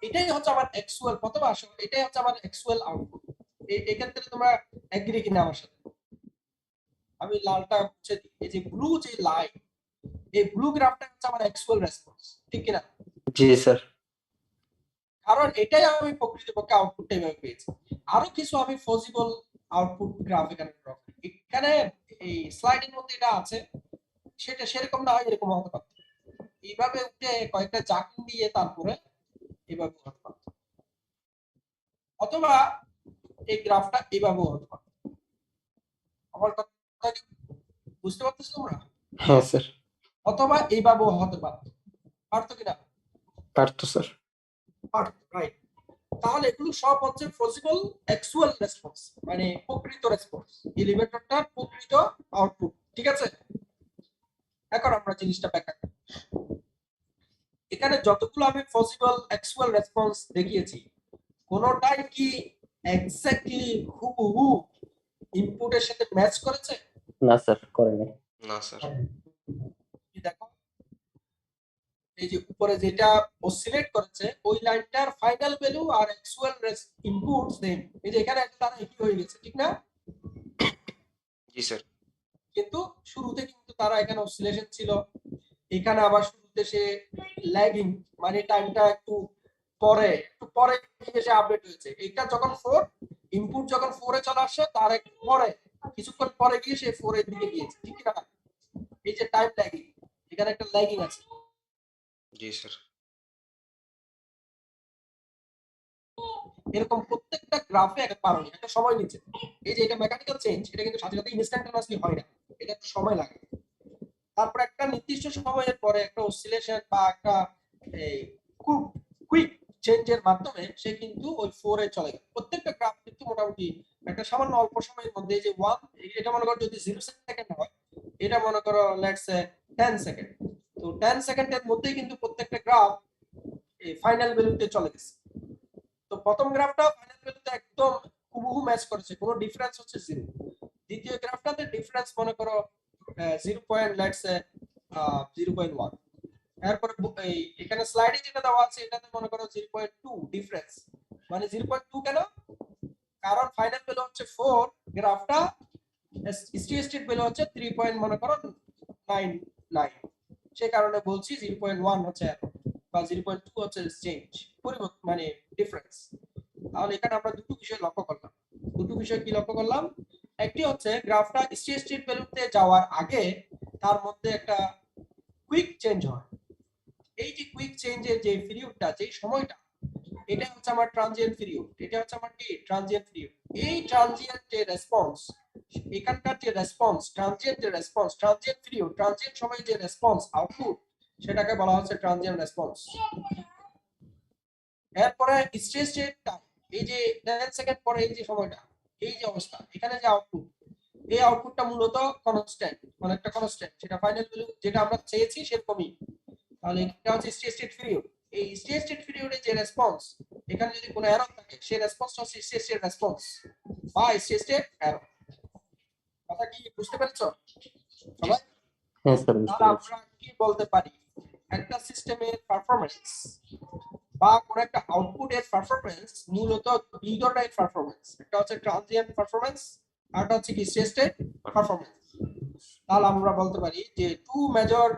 এটাই হচ্ছে আমার অ্যাকচুয়াল, প্রথমে আসো এটাই হচ্ছে আমার অ্যাকচুয়াল আউটপুট। এই ক্ষেত্রে তোমরা এগ্রি কিনা আমার সাথে? আমি লালটা মুছে দিই, এই যে ব্লু যে লাইন, এই ব্লু গ্রাফটা হচ্ছে আমার অ্যাকচুয়াল রেসপন্স, ঠিক কিনা? জি স্যার। কারণ এটাই আমি প্রকৃতপক্ষে আউটপুটটা এভাবে পেয়েছি। আরো কিছু আমি পসিবল আউটপুট গ্রাফ এখানে ড্র করি। এখানে এই স্লাইডের মধ্যে এটা আছে, সেটা সেরকম না হয় এরকম হতে পারে, এইভাবে উঠে কয়েকটা জাকিং দিয়ে তারপরে এভাবে হতে পারে, অথবা এই গ্রাফটা এভাবেও হতে পারে। আমার কথা কি বুঝতে পারতেছো তোমরা? হ্যাঁ স্যার। অথবা এইভাবেও হতে পারতো কিনা? পারতো স্যার। পারতো, রাইট। তাহলে এগুলো সব হচ্ছে পসিবল অ্যাকচুয়াল রেসপন্স, মানে প্রকৃত রেসপন্স, এলিভেটরটার প্রকৃত আউটপুট, ঠিক আছে? এখন আমরা জিনিসটা ব্যাখ্যা করি। এখানে যতগুলো আমি পসিবল অ্যাকচুয়াল রেসপন্স দেখিয়েছি, কোনোটাই কি এক্স্যাক্টলি হুবহু ইনপুটের সাথে ম্যাচ করেছে? না স্যার করে নাই। না স্যার। কি দেখো, এই যে উপরে যেটা অসিলেট করেছে ওই লাইনটার ফাইনাল ভ্যালু আর অ্যাকচুয়াল ইনপুট সেম, এই যে এখানে একটা তারা একই হয়ে গেছে, ঠিক না? জি স্যার। কিন্তু শুরুতে কিন্তু তারা এখানে অসিলেশন ছিল, এখানে আবার শুরুতে সে ল্যাগিং, মানে টাইমটা একটু পরে এসে আপডেট হয়েছে। এটা যখন 4 ইনপুট যখন 4 এ চলে আসছে তার একটু পরে কিছুক্ষণ পরে গিয়ে সে 4 এর দিকে গিয়েছে, ঠিক না? এই যে টাইম ল্যাগিং, এখানে একটা ল্যাগিং আছে। জি স্যার। এরকম প্রত্যেকটা গ্রাফে একটা কারণ, একটা সময় নিচ্ছে। এই যে এটা মেকানিক্যাল চেঞ্জ, এটা কিন্তু সাথে সাথে ইনস্ট্যান্টানিয়াসলি হয় না, এটা একটু সময় লাগে। তারপর একটা নির্দিষ্ট সময়ের পরে একটা অসিলেশন বা একটা এই খুব কুইক চেঞ্জের মাধ্যমে সে কিন্তু ওই 4 এ চলে গেল। প্রত্যেকটা গ্রাফ কিন্তু মোটামুটি একটা সামান্য অল্প সময়ের মধ্যে, যে 1 এটা মনে করো যদি 0 সেকেন্ড হয়, এটা মনে করো লেটস সে 10 সেকেন্ড, তো 10 সেকেন্ডের মধ্যেই কিন্তু প্রত্যেকটা গ্রাফ এই ফাইনাল ভ্যালুতে চলে গেছে। তো প্রথম গ্রাফটা ফাইনাল ভ্যালুতে একদম হুবহু ম্যাচ করেছে, কোনো ডিফারেন্স হচ্ছে 0। দ্বিতীয় গ্রাফটাতে ডিফারেন্স মনে করো 0.1, এরপরে এই এখানে স্লাইডে যেটা দেওয়া আছে এটাতে মনে করো 0.2 ডিফারেন্স, মানে 0.2 কেন? কারণ ফাইনাল ভ্যালু হচ্ছে 4, গ্রাফটা স্টেট ভ্যালু হচ্ছে 3 মনে করো 99, সেই কারণে বলছি 0.1 হচ্ছে এরর বা 0.2 হচ্ছে চেঞ্জ, পরিবর্তন মানে ডিফারেন্স। তাহলে এখানে আমরা দুটো বিষয় লক্ষ্য করলাম। দুটো বিষয় কি লক্ষ্য করলাম? একটি হচ্ছে গ্রাফটা স্টেট ভ্যালুতে যাওয়ার আগে তার মধ্যে একটা কুইক চেঞ্জ হয়। এই যে কুইক চেঞ্জের যে পিরিয়ডটা, যে সময়টা, এটা হচ্ছে আমার ট্রানজিয়েন্ট পিরিয়ড, এটা হচ্ছে আমার কি ট্রানজিয়েন্ট পিরিয়ড। এই ট্রানজিয়েন্ট যে রেসপন্স, এখানকার যে রেসপন্স, ট্রানজিয়েন্ট যে রেসপন্স, ট্রানজিয়েন্ট পিরিয়ড, ট্রানজিয়েন্ট সময়ে যে রেসপন্স আউটপুট, সেটাকে বলা হচ্ছে ট্রানজিয়েন্ট রেসপন্স। এরপরে স্টেট টাইম, এই যে 10 সেকেন্ড পরে এই যে সময়টা, এই যে অবস্থা, এখানে যে আউটপুট, এই আউটপুটটা মূলত কনস্ট্যান্ট, মানে একটা কনস্ট্যান্ট, সেটা ফাইনাল ভ্যালু যেটা আমরা চেয়েছি সেরকমই। তাহলে এটা হচ্ছে স্টেট পিরিয়ড। এই স্টেট পিরিয়ডে যে রেসপন্স, এখানে যদি কোনো এরর থাকে সেই রেসপন্সটা হচ্ছে স্টেট রেসপন্স বা স্টেট এরর। কথা কি বুঝতে পেরেছো সবাই? হ্যাঁ স্যার বুঝতে তাহলে পেরেছি। আমরা কি বলতে পারি, একটা সিস্টেমের পারফরম্যান্স বা কোন একটা আউটপুটের পারফরম্যান্স মূলত দুই ধরনের পারফরম্যান্স, একটা হচ্ছে ট্রানজিয়েন্ট পারফরম্যান্স আর একটা হচ্ছে কি স্টেট পারফরম্যান্স। তাহলে আমরা বলতে পারি যে two major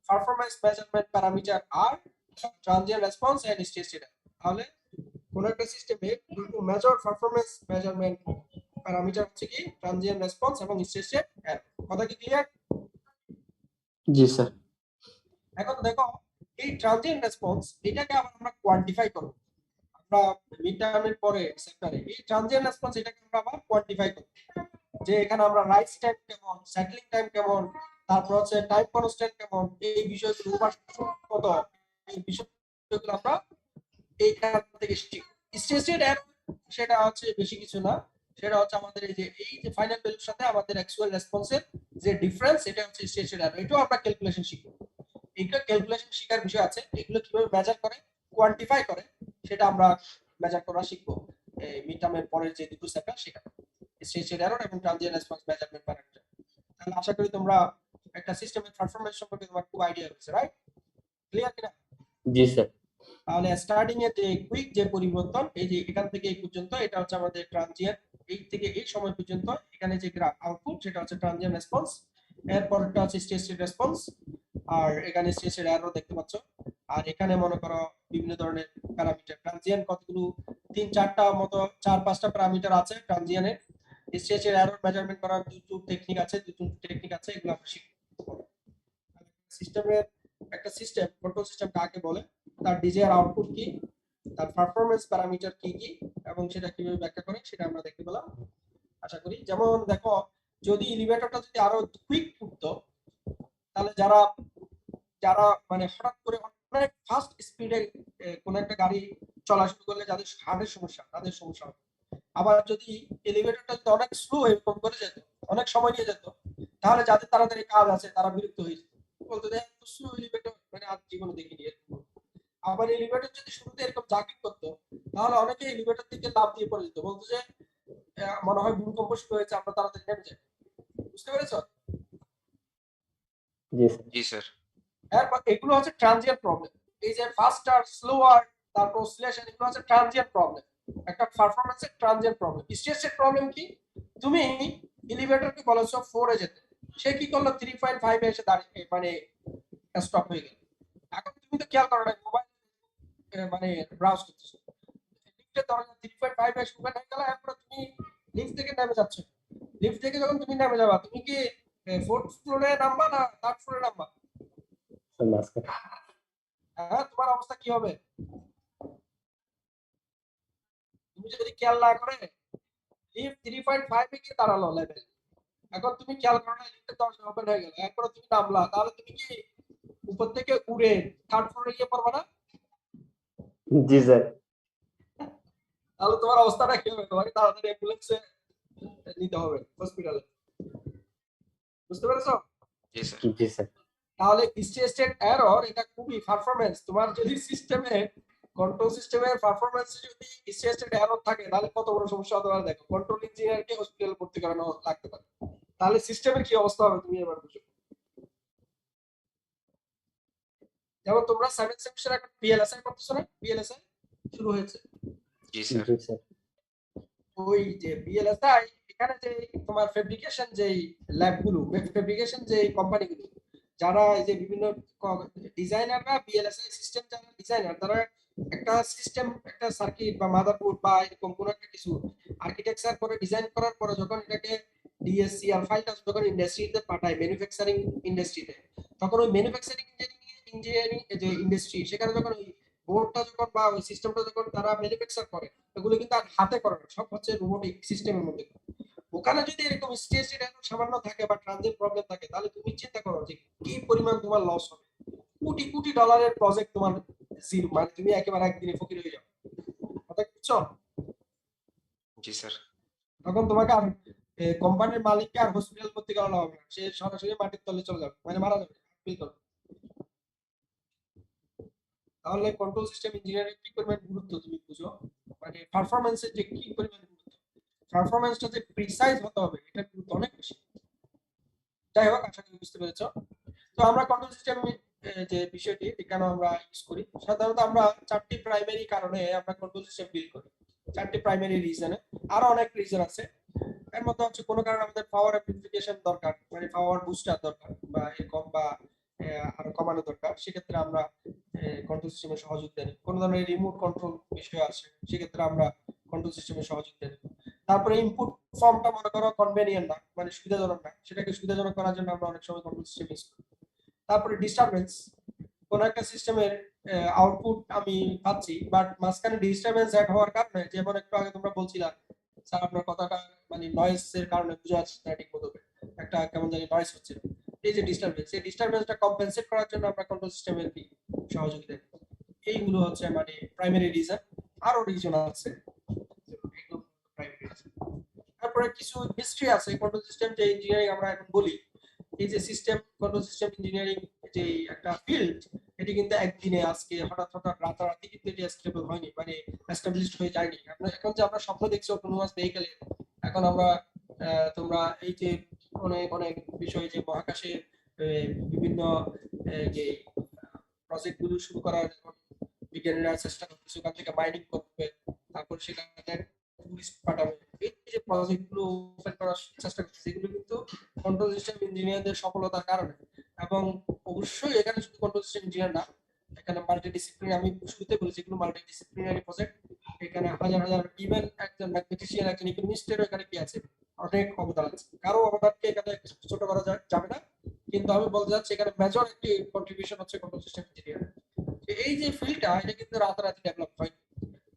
performance measurement parameter আর ট্রানজিয়েন্ট রেসপন্স এন্ড স্টেট। তাহলে কোন একটা সিস্টেমে দুটো মেজর পারফরম্যান্স মেজারমেন্ট প্যারামিটার হচ্ছে কি ট্রানজিয়েন্ট রেসপন্স এবং স্টেট এরর। কথা কি ক্লিয়ার? জি স্যার। এখন দেখো এই ট্রানজিয়েন্ট রেসপন্স এটাকে আবার আমরা কোয়ান্টিফাই করব। আমরা মিড টার্মের পরে সেক্টরে এই ট্রানজিয়েন্ট রেসপন্স এটাকে আমরা আবার কোয়ান্টিফাই করব, যে এখানে আমরা রাইস টাইম কেমন, সেটলিং টাইম কেমন, তারপর হচ্ছে টাইম কনস্ট্যান্ট কেমন, এই বিষয়গুলো কত, এই বিষয়গুলো আমরা এইখান থেকে শিখব। স্টেট এরর সেটা হচ্ছে বেশি কিছু না, সেটা হচ্ছে আমাদের এই যে ফাইনাল ভ্যালুর সাথে আমাদের অ্যাকচুয়াল রেসপন্সের যে ডিফারেন্স, এটা হচ্ছে স্টেট এরর। এটাও আমরা ক্যালকুলেশন শিখব। এইটা ক্যালকুলেশন শেখার বিষয় আছে, এগুলো কিভাবে মেজার করে, কোয়ান্টিফাই করে, সেটা আমরা মেজার করা শিখবো এই মিড টার্মের পরের যে দুটো সেক্টর সেটা স্টেট এরর এবং ট্রানজিয়েন্ট রেসপন্স মেজারমেন্ট প্যারামিটার। তাহলে আশা করি তোমরা একটা সিস্টেমের পারফরম্যান্স সম্পর্কে তোমার খুব আইডিয়া হচ্ছে, রাইট? ক্লিয়ার কিনা? জি স্যার। তাহলে স্টার্টিং এর যে কুইক যে পরিবর্তন, এই যে এখান থেকে এই পর্যন্ত, এটা হচ্ছে আমাদের ট্রানজিয়েন্ট, এই থেকে এই সময় পর্যন্ত এখানে যে আউটপুট সেটা হচ্ছে ট্রানজিয়েন্ট রেসপন্স, এরপরটা হচ্ছে স্টেট রেসপন্স, আর এখানে স্টেট এরর দেখতে পাচ্ছ। আর এখানে মনে করো বিভিন্ন ধরনের প্যারামিটার ট্রানজিয়েন্ট কতগুলো 3-4টা মতো 4-5টা প্যারামিটার আছে ট্রানজিয়েন্টের। স্টেট এরর মেজারমেন্ট করার দুটো টেকনিক আছে, এগুলো আমরা শিখব। সিস্টেমের একটা সিস্টেম কন্ট্রোল সিস্টেম কাকে বলে, তার ডিজায়ার আউটপুট কি, তার পারফরম্যান্স প্যারামিটার কি কি, এবং সেটা কিভাবে ব্যাখ্যা করে সেটা আমরা দেখতে পেলাম আশা করি। যেমন দেখো, যদি এলিভেটরটা যদি আরো কুইক উঠতো, তাহলে যারা যারা মানে হঠাৎ করে অনেক ফাস্ট স্পিডে কোন একটা গাড়ি চলা শুরু করলে যাদের হার্টের সমস্যা, তাদের সমস্যা হবে। আবার যদি এলিভেটরটা যদি অনেক স্লো এরকম করে যেত, অনেক সময় নিয়ে যেত, তাহলে যাদের তাড়াতাড়ি কাজ আছে তারা বিরক্ত হয়ে যেত, বলতো যে এত স্লো এলিভেটর মানে আজ জীবনে দেখিনি এরকম। আবার এলিভেটর যদি শুরুতে এরকম জাকিং করতো, তাহলে অনেকে এলিভেটর থেকে লাফ দিয়ে পড়ে যেত, বলতো যে মনে হয় ভূমিকম্প শুরু হয়েছে, আমরা তাড়াতাড়ি নেমে যাই। বুঝতে পেরেছো? জি স্যার। জি স্যার। এরপর এগুলো হচ্ছে ট্রানজিয়েন্ট প্রবলেম। এই যে ফাস্টার, স্লোয়ার, তারপর অসিলেশন, এগুলো হচ্ছে ট্রানজিয়েন্ট প্রবলেম, একটা পারফরম্যান্সের ট্রানজিয়েন্ট প্রবলেম। স্টেট প্রবলেম কি, তুমি এলিভেটরকে বলেছো 4 এ যেতে, সে কি করলো 3.5 এ এসে দাঁড়িয়ে মানে স্টপ হয়ে গেল। এখন তুমি তো খেয়াল করো না, মোবাইল মানে ব্রাউজ করতেছো, লিফটে দরজা 3.5 এ শুকান হয়ে গেল, এরপর তুমি লিফট থেকে নেমে যাচ্ছ। লিফট থেকে যখন তুমি নেমে যাবা, তুমি কি 4th ফ্লোরে নামবা না 3rd ফ্লোরে নামবা? হ্যাঁ, তোমার অবস্থা কি হবে? তুমি যদি খেয়াল না করে লিফট 3.5 এ গিয়ে দাঁড়ালো লেভেল, এখন তুমি খেয়াল করো না লিফটের দরজা ওপেন হয়ে গেল, এরপর তুমি নামলা, তাহলে তুমি কি উপর থেকে উড়ে 3rd ফ্লোরে গিয়ে পড়বা না? জি স্যার। তাহলে তোমার অবস্থাটা কি হবে? তোমাকে তাড়াতাড়ি অ্যাম্বুলেন্সে নিতে হবে হসপিটালে। বুঝতে পেরেছো? জি স্যার। জি স্যার। তাহলে স্টেট এরর এটা খুবই পারফরম্যান্স, তোমার যদি সিস্টেমে কন্ট্রোল সিস্টেমের পারফরম্যান্সে যদি স্টেট এরর থাকে, তাহলে কত বড় সমস্যা হতে পারে দেখো। কন্ট্রোল ইঞ্জিনিয়ারকে হসপিটালে ভর্তি করানো লাগতে পারে, তাহলে সিস্টেমের কি অবস্থা হবে তুমি এবার বুঝো। যেমন তোমরা 7 সেমিস্টার এখন পিএলএসআই করতেছো না, পিএলএসআই শুরু হয়েছে। জি স্যার। জি স্যার। ওই যে পিএলএসআই এখানে যে তোমার ফেব্রিকেশন যেই ল্যাবগুলো, ফেব্রিকেশন যে কোম্পানিগুলো, যারা এই যে বিভিন্ন ডিজাইনাররা পিএলএসআই সিস্টেম যারা ডিজাইনার, তারা একটা সিস্টেম, একটা সার্কিট বা মাদারবোর্ড বা এরকম কোনো একটা কিছু আর্কিটেকচার করে ডিজাইন করার পরে যখন এটাকে ডিএসসি আর ফাইলটা যখন ইন্ডাস্ট্রিতে পাঠায়, ম্যানুফ্যাকচারিং ইন্ডাস্ট্রিতে, তখন ওই ম্যানুফ্যাকচারিং ইঞ্জিনিয়ারিং যে ইন্ডাস্ট্রি, সেখানে যখন ওই বোর্ডটা যখন বা ওই সিস্টেমটা যখন তারা ম্যানুফ্যাকচার করে, এগুলো কিন্তু আর হাতে করে না, সব হচ্ছে রোবোটিক সিস্টেমের মধ্যে। ওখানে যদি এরকম স্টেজ সামান্য থাকে বা ট্রানজিট প্রবলেম থাকে, তাহলে তুমি চিন্তা করো যে কি পরিমাণ তোমার লস হবে। কোটি কোটি ডলারের প্রজেক্ট তোমার জিরো, মানে তুমি একেবারে একদিনে ফকির হয়ে যাও। কথা বুঝছো? জি স্যার। তখন তোমাকে আর কোম্পানির মালিককে আর হসপিটাল ভর্তি করানো হবে না, সে সরাসরি মাটির তলে চলে যাবে, মানে মারা যাবে। তাহলে কন্ট্রোল সিস্টেম ইঞ্জিনিয়ারিং কি পরিমাণ গুরুত্ব তুমি বুঝো, মানে পারফরম্যান্সের যে কি পরিমাণ গুরুত্ব, পারফরম্যান্সটা যে প্রিসাইজ হতে হবে, এটা গুরুত্ব অনেক বেশি। যাই হোক, আশা করি বুঝতে পেরেছো। তো আমরা কন্ট্রোল সিস্টেম যে বিষয়টি কেন আমরা ইউজ করি, সাধারণত আমরা 4টি প্রাইমারি কারণে আমরা কন্ট্রোল সিস্টেম বিল্ড করি, 4টি প্রাইমারি রিজনে, আরো অনেক রিজন আছে। এর মধ্যে হচ্ছে কোনো কারণে আমাদের পাওয়ার অ্যামপ্লিফিকেশন দরকার, মানে পাওয়ার বুস্টার দরকার বা এরকম, বা আরো কমানো দরকার, সেক্ষেত্রে আমরা কন্ট্রোল সিস্টেমের সহযোগিতা নেব। কোনো ধরনের রিমোট কন্ট্রোল বিষয় আছে, সেক্ষেত্রে আমরা কন্ট্রোল সিস্টেমের সহযোগিতা নেব। তারপরে ইনপুট ফর্মটা মনে করো কনভেনিয়েন্ট না, মানে সুবিধাজনক না, সেটাকে সুবিধাজনক করার জন্য আমরা অনেক সময় কন্ট্রোল সিস্টেম ইউজ করি। তারপরে ডিস্টারবেন্স, কোন একটা সিস্টেমের আউটপুট আমি পাচ্ছি, বাট মাঝখানে ডিস্টারবেন্স অ্যাড হওয়ার কারণে, যেমন একটু আগে তোমরা বলছিলা স্যার আপনার কথাটা মানে নয়েজ এর কারণে বোঝা যাচ্ছে না ঠিক মতো, একটা কেমন জানি নয়েজ হচ্ছে। এই যে ডিস্টারবেন্স, এই ডিস্টারবেন্সটা কম্পেনসেট করার জন্য আমরা কন্ট্রোল সিস্টেমের কি সহযোগিতা নিই। এইগুলো হচ্ছে মানে প্রাইমারি রিজন। আরো রিজন আছে, এগুলো প্রাইমারি রিজন। তারপরে কিছু হিস্ট্রি আছে কন্ট্রোল সিস্টেম যে ইঞ্জিনিয়ারিং আমরা এখন বলি, এই যে সিস্টেম কন্ট্রোল সিস্টেম ইঞ্জিনিয়ারিং যে একটা ফিল্ড, এটি কিন্তু একদিনে আজকে হঠাৎ রাতারাতি কিন্তু এটি স্টেবল হয়নি, মানে এস্টাবলিশড হয়ে যায়নি। আমরা এখন যে আমরা স্বপ্ন দেখছি অটোনোমাস ভেহিকলের, এখন আমরা তোমরা এই যে অনেক অনেক বিষয় যে মহাকাশে বিভিন্ন যে প্রজেক্ট গুলো শুরু করার বিজ্ঞানীরা চেষ্টা করতেছে, ওখান থেকে মাইনিং করবে, তারপর সেখানে টুরিস্ট পাঠাবে, এই যে প্রজেক্ট গুলো ওপেন করার চেষ্টা করতেছে, এগুলো কিন্তু কন্ট্রোল সিস্টেম ইঞ্জিনিয়ারদের সফলতার কারণে। এবং অবশ্যই এখানে শুধু কন্ট্রোল সিস্টেম ইঞ্জিনিয়ার না, এখানে মাল্টিডিসিপ্লিনারি, আমি শুরুতে বলেছি এগুলো মাল্টিডিসিপ্লিনারি প্রজেক্ট। এখানে হাজার হাজার, ইভেন একজন ম্যাথমেটিশিয়ান, একজন ইকোনমিস্টেরও এখানে কি আছে, অনেক অবদান আছে। কারো অবদানকে এখানে ছোট করা যাবে না, কিন্তু আমি বলতে চাচ্ছি এখানে মেজর একটি কন্ট্রিবিউশন হচ্ছে কন্ট্রোল সিস্টেম ইঞ্জিনিয়ার। এই যে ফিল্ডটা, এটা কিন্তু রাতারাতি ডেভেলপ হয়।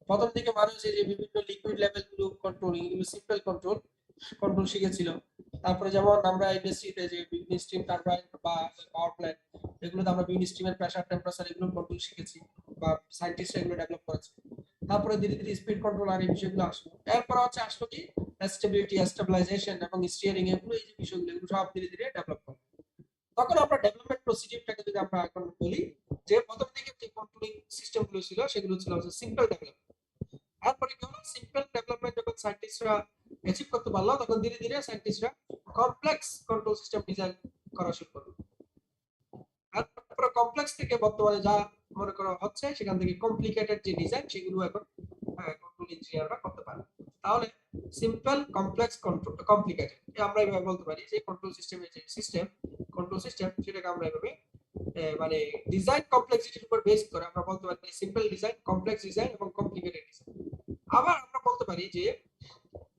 প্রথম দিকে মানুষ এই যে বিভিন্ন লিকুইড লেভেল গুলো কন্ট্রোল, এগুলো সিম্পল কন্ট্রোল শিখেছিল। তারপরে যেমন আমরা ইন্ডাস্ট্রিতে যে বিভিন্ন স্টিম টারবাইন বা পাওয়ার প্ল্যান্ট, এগুলোতে আমরা বিভিন্ন স্টিমের প্রেসার, টেম্পারেচার এগুলো কন্ট্রোল শিখেছি, বা সায়েন্টিস্টরা এগুলো ডেভেলপ করেছে। তারপরে ধীরে ধীরে স্পিড কন্ট্রোল আর এই বিষয়গুলো আসলো। এরপর আসলো কি স্টেবিলিটি, স্টেবিলাইজেশন এবং স্টিয়ারিং, এগুলো এই যে বিষয়গুলো, এগুলো সব ধীরে ধীরে ডেভেলপ করে। তখন আমরা ডেভেলপমেন্ট প্রসিডিউরটাকে যদি আমরা এখন বলি, যে প্রথম দিকে যে কন্ট্রোলিং সিস্টেম গুলো ছিল, সেগুলো ছিল সিম্পল ডেভেলপমেন্ট। তারপরে কি হলো, সিম্পল ডেভেলপমেন্ট যখন সায়েন্টিস্টরা অ্যাচিভ করতে পারলো, তখন ধীরে ধীরে সায়েন্টিস্টরা কমপ্লেক্স কন্ট্রোল সিস্টেম ডিজাইন করা শুরু করলো। তারপরে কমপ্লেক্স থেকে বর্তমানে যা মনে করা হচ্ছে, সেখান থেকে কমপ্লিকেটেড যে ডিজাইন, সেগুলো এখন কন্ট্রোল ইঞ্জিনিয়াররা করতে পারে। তাহলে সিম্পল, কমপ্লেক্স, কমপ্লিকেটেড, আমরা এইভাবে বলতে পারি যে কন্ট্রোল সিস্টেমের যে কন্ট্রোল সিস্টেম, সেটাকে আমরা এইভাবে মানে ডিজাইন কমপ্লেক্সিটির উপর বেস করে আমরা বলতে পারি সিম্পল ডিজাইন, কমপ্লেক্স ডিজাইন এবং কমপ্লিকেটেড ডিজাইন। আবার আমরা বলতে পারি যে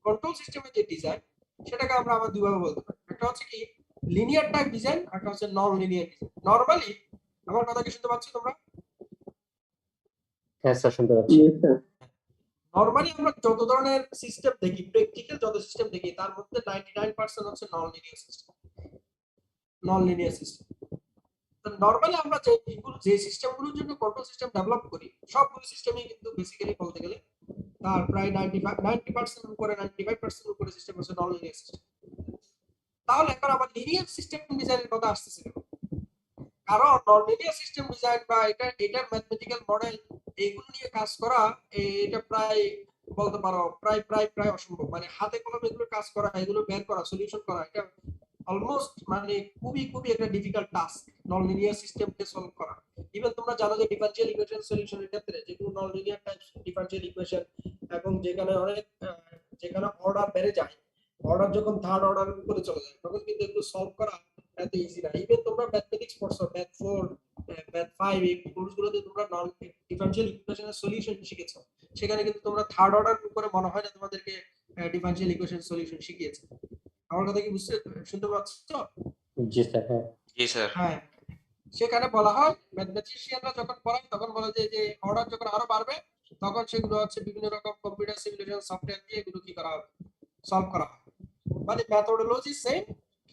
কন্ট্রোল সিস্টেমের যে ডিজাইন, সেটাকে আমরা আবার দুইভাবে বলতে পারি। একটা হচ্ছে কি লিনিয়ার টাইপ ডিজাইন, আর একটা হচ্ছে নন লিনিয়ার ডিজাইন। নরমালি আমার কথা কি শুনতে পাচ্ছ তোমরা? হ্যাঁ স্যার, শুনতে পাচ্ছি। নরমালি আমরা যত ধরনের সিস্টেম দেখি, প্র্যাকটিক্যাল যত সিস্টেম দেখি, তার মধ্যে 99% হচ্ছে নন লিনিয়ার সিস্টেম। নরমালি আমরা যে সিস্টেমগুলোর জন্য কন্ট্রোল সিস্টেম ডেভেলপ করি, সবগুলো সিস্টেমই কিন্তু বেসিক্যালি বলতে গেলে তার প্রায় 90% উপরে, 95% উপরে সিস্টেম হচ্ছে নন লিনিয়ার সিস্টেম। তাহলে এখন আবার লিনিয়ার সিস্টেম ডিজাইনের কথা আসতেছে, কারণ নন লিনিয়ার সিস্টেম ডিজাইন বা এটার ম্যাথমেটিক্যাল মডেল, এইগুলো নিয়ে কাজ করা, এটা প্রায় বলতে পারো প্রায় অসম্ভব। মানে হাতে কলমে এগুলো কাজ করা, এগুলো বের করা, সলিউশন করা, এটা অলমোস্ট মানে খুবই একটা ডিফিকাল্ট টাস্ক নন লিনিয়ার সিস্টেমকে সলভ করা। ইভেন তোমরা জানো যে ডিফারেনশিয়াল ইকুয়েশন সলিউশনের ক্ষেত্রে, যেগুলো non linear type differential equation, এবং যেখানে অর্ডার বেড়ে যায়, অর্ডার যখন থার্ড অর্ডার উপরে চলে যায়, তখন কিন্তু এগুলো সলভ করা এত ইজি না। ইভেন তোমরা ম্যাথমেটিক্স পড়ছো, ম্যাথ 4, ম্যাথ 5, এই কোর্সগুলোতে তোমরা নন ডিফারেনশিয়াল ইকুয়েশনের সলিউশন শিখেছো, সেখানে কিন্তু তোমরা থার্ড অর্ডার উপরে মনে হয় না তোমাদেরকে ডিফারেনশিয়াল ইকুয়েশন সলিউশন শিখিয়েছে। আমার কথা কি শুনতে পাচ্ছ? জি স্যার। হ্যাঁ জি স্যার। হ্যাঁ, সেখানে বলা হয় ম্যাথমেটিশিয়ানরা যখন পড়ায়, তখন বলে যে অর্ডার যখন আরো বাড়বে, তখন সেগুলো হচ্ছে বিভিন্ন রকম কম্পিউটার সিমুলেশন সফটওয়্যার দিয়ে এগুলো কি করা হবে, সলভ করা হয়। মানে মেথডোলজি সেম,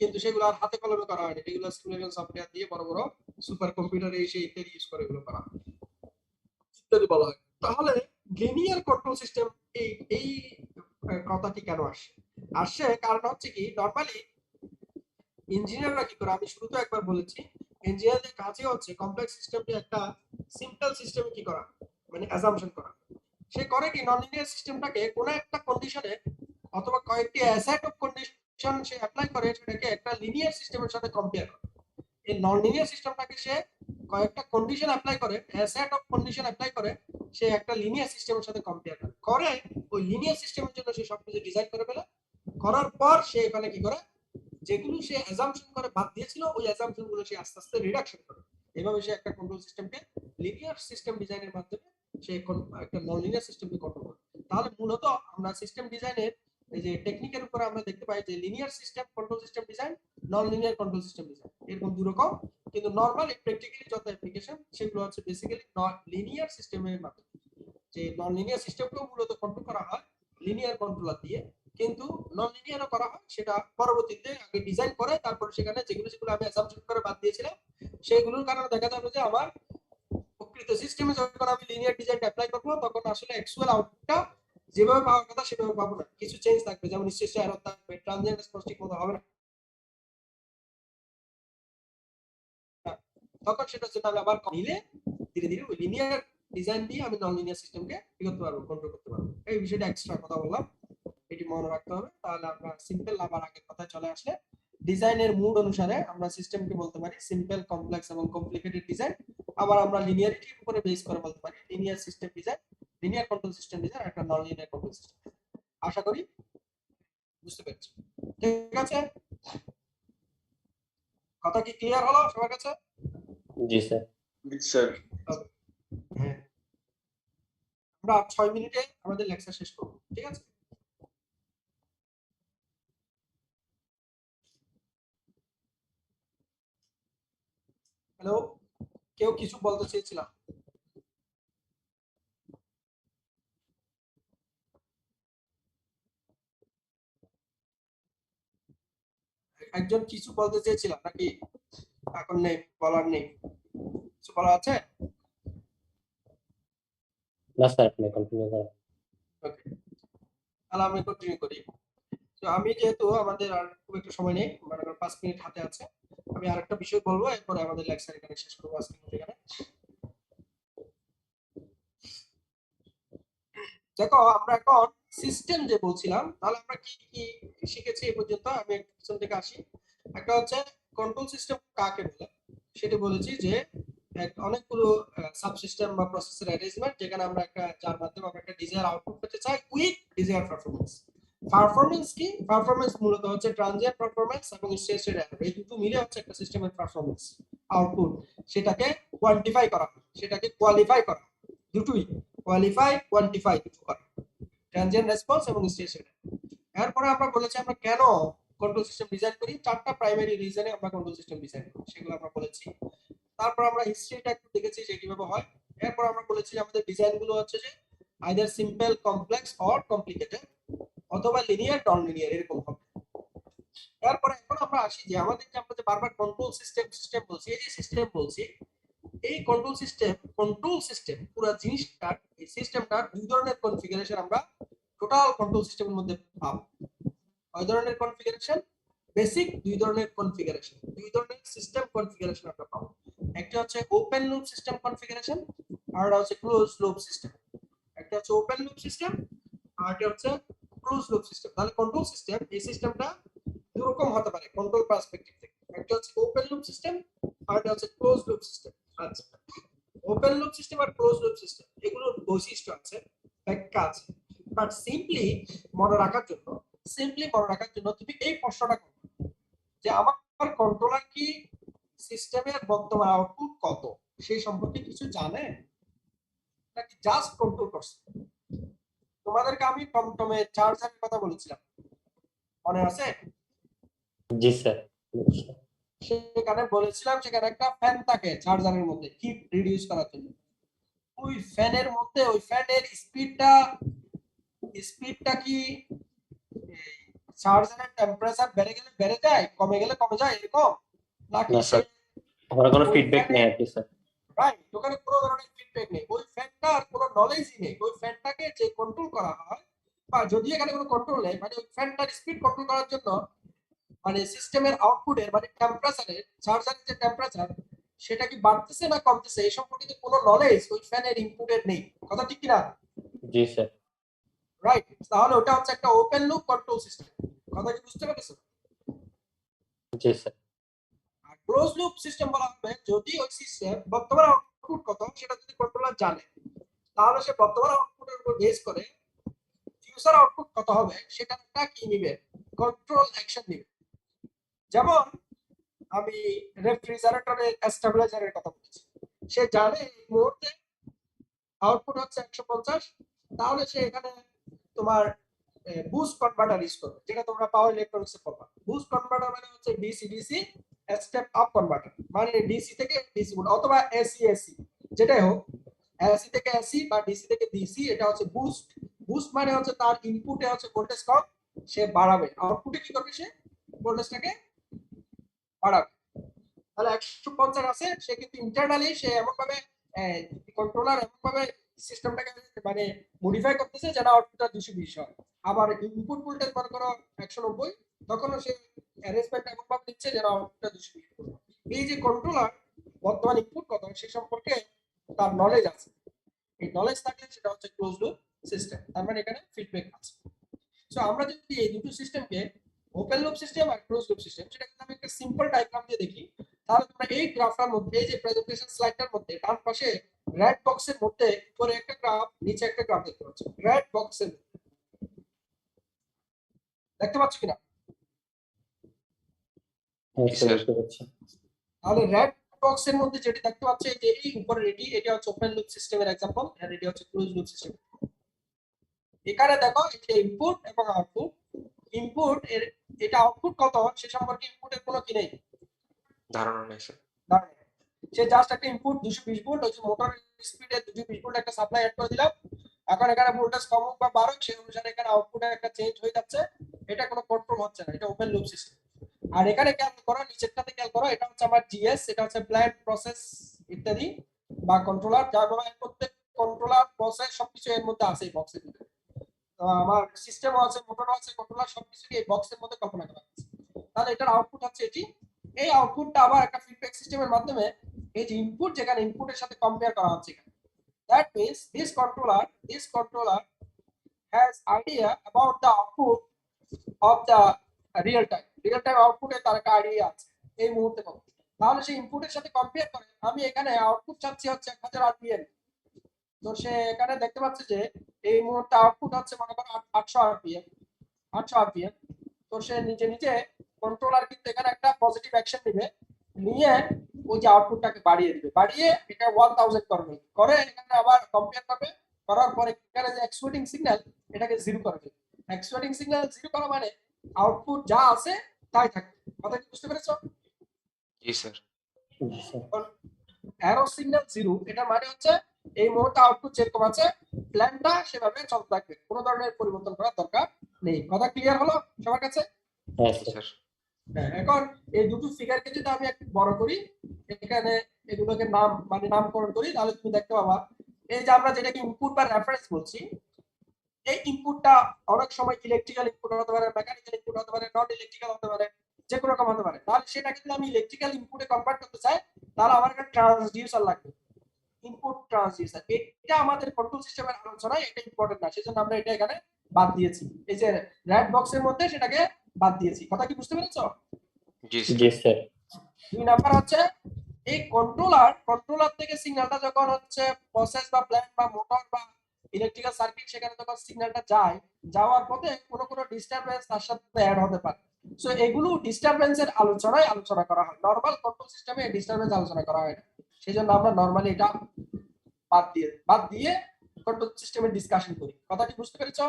কিন্তু সেগুলো আর হাতে কলমে করা হয়নি, এগুলো সিমুলেশন সফটওয়্যার দিয়ে বড় বড় সুপার কম্পিউটারে এসে ইত্যাদি ইউজ করে এগুলো করা হয়, ইত্যাদি বলা হয়। তাহলে লিনিয়ার কন্ট্রোল সিস্টেম এই কথাটি কেন আসে? কারণ হচ্ছে কি নরমালি ইঞ্জিনিয়াররা কি করে, আমি শুরুতে একবার বলেছি, ইঞ্জিনিয়ারদের কাজই হচ্ছে কমপ্লেক্স সিস্টেমকে একটা সিম্পল সিস্টেমে কি করা, মানে অ্যাজাম্পশন করা। সে করে কি নন লিনিয়ার সিস্টেমটাকে কোন একটা কন্ডিশনে অথবা কয়েকটি set of condition say apply করে, সেটাকে একটা লিনিয়ার সিস্টেমের সাথে কম্পেয়ার করে। এই নন লিনিয়ার সিস্টেমটাকে সে কয়েকটা কন্ডিশন অ্যাপ্লাই করে, সেট অফ কন্ডিশন অ্যাপ্লাই করে, সে একটা লিনিয়ার সিস্টেমের সাথে কম্পেয়ার করে ওই লিনিয়ার সিস্টেমের জন্য সে সবকিছু ডিজাইন করে ফেলে। করার পর সে এখানে কি করে, যেগুলো সে অ্যাজাম্পশন করে বাদ দিয়েছিল, ওই অ্যাজাম্পশন গুলো সে আস্তে আস্তে রিডাকশন করে। এভাবে সে একটা কন্ট্রোল সিস্টেমকে লিনিয়ার সিস্টেম ডিজাইনের মাধ্যমে সে একটা নন লিনিয়ার সিস্টেমকে কন্ট্রোল করে। তাহলে মূলত আমরা সিস্টেম ডিজাইনের এই যে টেকনিকের উপরে আমরা দেখতে পাই যে linear system control system design, non linear control system design, এরকম দুই রকম। কিন্তু নরমালি প্র্যাকটিক্যালি যত অ্যাপ্লিকেশন সেগুলো হচ্ছে বেসিক্যালি নন লিনিয়ার সিস্টেমের মাধ্যমে। যে নন লিনিয়ার সিস্টেমকেও মূলত কন্ট্রোল করা হয় লিনিয়ার কন্ট্রোলার দিয়ে, কিন্তু নন লিনিয়ারও করা হয় সেটা পরবর্তীতে আগে ডিজাইন করে তারপরে সেখানে যেগুলো আমি অ্যাসাম্পশন করে বাদ দিয়েছিলাম সেগুলোর কারণে দেখা যাবে যে আমার প্রকৃত সিস্টেমে যখন আমি লিনিয়ার ডিজাইনটা অ্যাপ্লাই করব তখন আসলে অ্যাকচুয়াল আউটপুটটা যেভাবে পাওয়ার কথা সেভাবে পাবো না, কিছু চেঞ্জ থাকবে, যেমন স্টেজ এরর থাকবে, ট্রানজিয়েন্ট রেসপন্স ঠিকমতো হবে না, তখন সেটা হচ্ছে আমি আবার নিলে ধীরে ধীরে ওই লিনিয়ার ডিজাইন দিয়ে আমি নন লিনিয়ার সিস্টেমকে কি করতে পারবো, কন্ট্রোল করতে পারবো। এই বিষয়টা এক্সট্রা কথা বললাম, এটি মনে রাখতে হবে। তাহলে আমরা সিম্পল আবার আগের কথায় চলে আসলে ডিজাইনের মুড অনুসারে আমরা সিস্টেমকে বলতে পারি সিম্পল, কমপ্লেক্স এবং কমপ্লিকেটেড ডিজাইন। আবার আমরা লিনিয়ারিটির উপরে বেস করে বলতে পারি linear system design, linear control system design, একটা নন লিনিয়ার কন্ট্রোল সিস্টেম। আশা করি বুঝতে পেরেছি। ঠিক আছে, কথা কি ক্লিয়ার হলো সবার কাছে? জি স্যার। স্যার হ্যাঁ, আমরা 6 মিনিটে আমাদের লেকচার শেষ করব, ঠিক আছে? হ্যালো, কেউ কিছু বলতে চেয়েছিলাম? একজন কিছু বলতে চেয়েছিলাম নাকি এখন নেই, বলার নেই? কিছু বলার আছে? না স্যার, আপনি কন্টিনিউ করেন। ওকে, তাহলে আমি কন্টিনিউ করি। তো আমি যেহেতু আমাদের আর খুব একটা সময় নেই, মানে 5 মিনিট হাতে আছে, আমি আরেকটা বিষয় বলবো, এরপরে আমাদের লেকচার এখানে শেষ করবো আজকে এখানে। দেখো, আমরা এখন সিস্টেম যে বলছিলাম, তাহলে আমরা কি কি শিখেছি এই পর্যন্ত? আমি পিছন থেকে আসি। একটা হচ্ছে কন্ট্রোল সিস্টেম কাকে বলে, সেটা বলেছি যে অনেকগুলো সাবসিস্টেম বা প্রসেসর অ্যারেঞ্জমেন্ট যেখানে আমরা একটা যার মাধ্যমে আমরা একটা ডিজায়ার আউটপুট পেতে চাই উইথ ডিজায়ার পারফরম্যান্স। পারফরম্যান্স কি? পারফরম্যান্স মূলত হচ্ছে ট্রানজিয়েন্ট পারফরম্যান্স এবং স্টেজ এরর, এই দুটো মিলে হচ্ছে একটা সিস্টেমের পারফরম্যান্স আউটপুট। সেটাকে কোয়ান্টিফাই করা, সেটাকে কোয়ালিফাই করা, দুটোই কোয়ালিফাই কোয়ান্টিফাই দুটো করা, ট্রানজিয়েন্ট রেসপন্স এবং স্টেজ এরর। এরপরে আমরা বলেছি আমরা কেন কন্ট্রোল সিস্টেম ডিজাইন করি, চারটা প্রাইমারি রিজনে আমরা কন্ট্রোল সিস্টেম ডিজাইন করি, সেগুলো আমরা বলেছি। তারপর আমরা হিস্ট্রিটা একটু দেখেছি যে কিভাবে হয়। এরপর আমরা বলেছি যে আমাদের ডিজাইন গুলো হচ্ছে যে either simple, complex or complicated, অথবা লিনিয়ার, নন লিনিয়ার, এরকম হবে। তারপরে এখন আমরা আসি যে আমাদের যে আমরা যে বারবার কন্ট্রোল সিস্টেম সিস্টেম বলছি, এই যে সিস্টেম বলছি, এই কন্ট্রোল সিস্টেম পুরো জিনিসটার, এই সিস্টেমটার দুই ধরনের কনফিগারেশন আমরা টোটাল কন্ট্রোল সিস্টেমের মধ্যে পাবো। কয় ধরনের কনফিগারেশন? বেসিক দুই ধরনের কনফিগারেশন, দুই ধরনের সিস্টেম কনফিগারেশন আমরা পাবো। একটা হচ্ছে ওপেন লুপ সিস্টেম কনফিগারেশন, আর একটা হচ্ছে ক্লোজ লুপ সিস্টেম। একটা হচ্ছে ওপেন লুপ সিস্টেম, আর একটা হচ্ছে ক্লোজ লুপ সিস্টেম। তাহলে কন্ট্রোল সিস্টেম, এই সিস্টেমটা দুই রকম হতে পারে কন্ট্রোল পার্সপেক্টিভ থেকে। একটা হচ্ছে ওপেন লুপ সিস্টেম, আর একটা হচ্ছে ক্লোজ লুপ সিস্টেম। আচ্ছা, ওপেন লুপ সিস্টেম আর ক্লোজ লুপ সিস্টেম এগুলোর বৈশিষ্ট্য আছে, ব্যাখ্যা আছে, বাট সিম্পলি মনে রাখার জন্য তুমি এই প্রশ্নটা করো যে আমার কন্ট্রোলার কি সিস্টেমের বর্তমান আউটপুট কত সেই সম্পর্কে কিছু জানে নাকি জাস্ট কন্ট্রোল করছে? তোমাদেরকে আমি টমটমে চার্জারের কথা বলেছিলাম, মনে আছে? জি স্যার। সেখানে বলেছিলাম সেখানে একটা ফ্যান থাকে চার্জারের মধ্যে হিট রিডিউস করার জন্য। ওই ফ্যানের মধ্যে ওই ফ্যানের স্পিডটা কি চার্জারের টেম্পারেচার বেড়ে গেলে বেড়ে যায়, কমে গেলে কমে যায়, এরকম নাকি? না স্যার, আমার কোনো ফিডব্যাক নেই আর কি স্যার। রাইট, ওখানে কোনো ধরনের ফিডব্যাক নেই, ওই ফ্যানটার কোনো নলেজই নেই। ওই ফ্যানটাকে যে কন্ট্রোল করা হয়, বা যদি এখানে কোনো কন্ট্রোল নেই, মানে ওই ফ্যানটার স্পিড কন্ট্রোল করার জন্য মানে সিস্টেমের আউটপুটের মানে টেম্পারেচারের, চার্জারের যে টেম্পারেচার সেটা কি বাড়তেছে না কমতেছে এই সম্পর্কিত কোনো নলেজ ওই ফ্যানের ইনপুটের নেই। কথা ঠিক কিনা? জি স্যার। রাইট, তাহলে ওটা হচ্ছে একটা ওপেন লুপ কন্ট্রোল সিস্টেম। কথা কি বুঝতে পেরেছো? জি স্যার। আর ক্লোজ লুপ সিস্টেম বলা হবে যদি ওই সিস্টেম বর্তমান আউটপুট কত সেটা যদি কন্ট্রোলার জানে, তাহলে সে বর্তমান আউটপুটের উপর বেস করে ফিউচার আউটপুট কত হবে সেটা একটা কি নিবে, কন্ট্রোল অ্যাকশন নিবে। যেমন আমি রেফ্রিজারেটরের স্টেবিলাইজারের কথা বলছি, সে জানে এই মুহূর্তে আউটপুট হচ্ছে 150, তাহলে সে এখানে তোমার বুস্ট কনভার্টার ইউজ করবে, যেটা তোমরা পাওয়ার ইলেকট্রনিক্সে পাবা। বুস্ট কনভার্টার মানে হচ্ছে DC DC step up converter, মানে ডিসি থেকে ডিসি মোড অথবা এসি এসি, যেটাই হোক, এসি থেকে এসি বা ডিসি থেকে ডিসি, এটা হচ্ছে বুস্ট। বুস্ট মানে হচ্ছে তার ইনপুটে হচ্ছে ভোল্টেজ কম, সে বাড়াবে, আউটপুটে কি করবে, সে ভোল্টেজটাকে বাড়াবে। তাহলে 150 আছে, সে কিন্তু ইন্টারনালি সে এমন ভাবে কন্ট্রোলার এমন ভাবে সিস্টেমটাকে মানে মডিফাই করতেছে যেন আউটপুটটা 220 হয়। আবার ইনপুট ভোল্টেজ মনে করো 190, তখনও সে অ্যারেঞ্জমেন্ট এমন ভাবে দিচ্ছে যেন আউটপুটটা 220 হয়। এই যে কন্ট্রোলার বর্তমান ইনপুট কত সে সম্পর্কে তার নলেজ আছে, এই নলেজ থাকলে সেটা হচ্ছে ক্লোজ লুপ সিস্টেম, তার মানে এখানে ফিডব্যাক আছে। সো আমরা যদি এই দুটো সিস্টেমকে ওপেন লুপ সিস্টেম আর ক্লোজ লুপ সিস্টেম, সেটা কিন্তু আমি একটা সিম্পল ডায়াগ্রাম দিয়ে দেখি, তাহলে তোমরা এই গ্রাফটার মধ্যে, এই যে প্রেজেন্টেশন স্লাইডটার মধ্যে ডান পাশে রেড বক্সের মধ্যে উপরে একটা গ্রাফ, নিচে একটা গ্রাফ দেখতে পাচ্ছ। রেড বক্সের দেখতে পাচ্ছ কিনা? হ্যাঁ জি, স্যার স্যার। বুঝতে পারছি। তাহলে রেড বক্সের মধ্যে যেটা দেখতে পাচ্ছ, এই যে এই উপরে এটা হচ্ছে ওপেন লুপ সিস্টেমের एग्जांपल, আর এটা হচ্ছে ক্লোজ লুপ সিস্টেম। এখানে দেখো এই যে ইনপুট এবং আউটপুট, ইনপুট এর এটা আউটপুট কত সে সম্পর্কে ইনপুটের কোনো কি নেই, ধারণা নেই স্যার। ধারণা নেই। সে জাস্ট একটা ইনপুট 220 ভোল্ট, ওই যে মোটরের স্পিডে 220 ভোল্ট একটা সাপ্লাই অ্যাড করে দিলাম, এখন এখানে ভোল্টেজ কম হোক বা বাড়ুক সেই অনুসারে এখানে আউটপুটে একটা চেঞ্জ হয়ে যাচ্ছে, এটা কোনো কন্ট্রোল হচ্ছে না, এটা ওপেন লুপ সিস্টেম। আর এখানে খেয়াল করো, নিচেরটাতে খেয়াল করো, এটা হচ্ছে আমার জিএস, এটা হচ্ছে প্ল্যান্ট প্রসেস ইত্যাদি বা কন্ট্রোলার, যার মানে প্রত্যেক কন্ট্রোলার প্রসেস সবকিছু এর মধ্যে আছে এই বক্সের ভিতরে। তো আমার সিস্টেম আছে, মোটর আছে, কন্ট্রোলার সবকিছু এই বক্সের মধ্যে কল্পনা করা হচ্ছে। তাহলে এটার আউটপুট হচ্ছে এটি, এই আউটপুটটা আবার একটা ফিডব্যাক সিস্টেমের মাধ্যমে এই যে ইনপুট, যেখানে ইনপুটের সাথে কম্পেয়ার করা হচ্ছে এখানে, that means this controller has idea about the output of the real time output এর তার একটা আইডিয়া আছে এই মুহূর্তে কত, তাহলে সেই ইনপুটের সাথে কম্পেয়ার করে আমি এখানে আউটপুট চাচ্ছি হচ্ছে 1000 আরপিএম, তো সে এখানে দেখতে পাচ্ছে যে এই মুহূর্তে আউটপুট হচ্ছে মনে করো 800 আরপিএম, 800 আরপিএম। তো সে নিজে নিজে কন্ট্রোলার কিন্তু এখানে একটা পজিটিভ অ্যাকশন নেবে, নিয়ে ওই যে আউটপুটটাকে বাড়িয়ে দিবে, বাড়িয়ে এটা 1000 করবে, করে এখানে আবার কম্পেয়ার করবে, করার পরে এখানে যে এক্সপোর্টিং সিগন্যাল এটাকে জিরো করে দেবে। এক্সপোর্টিং সিগন্যাল জিরো করা মানে আউটপুট যা আছে তাই থাকবে। কথা কি বুঝতে পেরেছো? জি স্যার। জি স্যার। অ্যারো সিগন্যাল জিরো, এটা মানে হচ্ছে এই মুহূর্তে আউটপুট যেরকম আছে প্ল্যানটা সেভাবে চলতে থাকবে, কোনো ধরনের পরিবর্তন করার দরকার নেই। কথা ক্লিয়ার হলো সবার কাছে? হ্যাঁ জি স্যার। স্যার। এখন এই দুটো ফিগারকে যদি আমি একটু বড় করি, এখানে এগুলোকে নাম মানে নামকরণ করি, তাহলে তুমি দেখতে পাবা এই যে আমরা যেটাকে ইনপুট বা রেফারেন্স বলছি, এই ইনপুটটা অনেক সময় ইলেকট্রিক্যাল ইনপুট হতে পারে, মেকানিক্যাল ইনপুট হতে পারে, নন ইলেকট্রিক্যাল হতে পারে, যে কোনো রকম হতে পারে। তাহলে সেটাকে যদি আমি ইলেকট্রিক্যাল ইনপুটে কনভার্ট করতে চাই, তাহলে আমার একটা ট্রান্সডিউসার লাগবে, ইনপুট ট্রান্সডিউসার। এটা আমাদের কন্ট্রোল সিস্টেমের আলোচনায় এটা ইম্পর্টেন্ট না, সেজন্য আমরা এটা এখানে বাদ দিয়েছি, এই যে রেড বক্সের মধ্যে সেটাকে বাদ দিয়েছি। কথা কি বুঝতে পেরেছো? জি জি স্যার। স্যার। 2 নাম্বার হচ্ছে এই কন্ট্রোলার থেকে সিগন্যালটা যখন হচ্ছে প্রসেস বা প্ল্যান্ট বা মোটর বা ইলেকট্রিক্যাল সার্কিট, সেখানে যখন সিগন্যালটা যায়, যাওয়ার পথে কোনো ডিস্টারবেন্স তার সাথে অ্যাড হতে পারে। সো এগুলো ডিস্টারবেন্সের আলোচনা করা হয়, নরমাল কন্ট্রোল সিস্টেমে ডিস্টারবেন্স আলোচনা করা হয় না, সেজন্য আমরা নরমালি এটা বাদ দিয়ে কন্ট্রোল সিস্টেমের ডিসকাশন করি। কথা কি বুঝতে পেরেছো?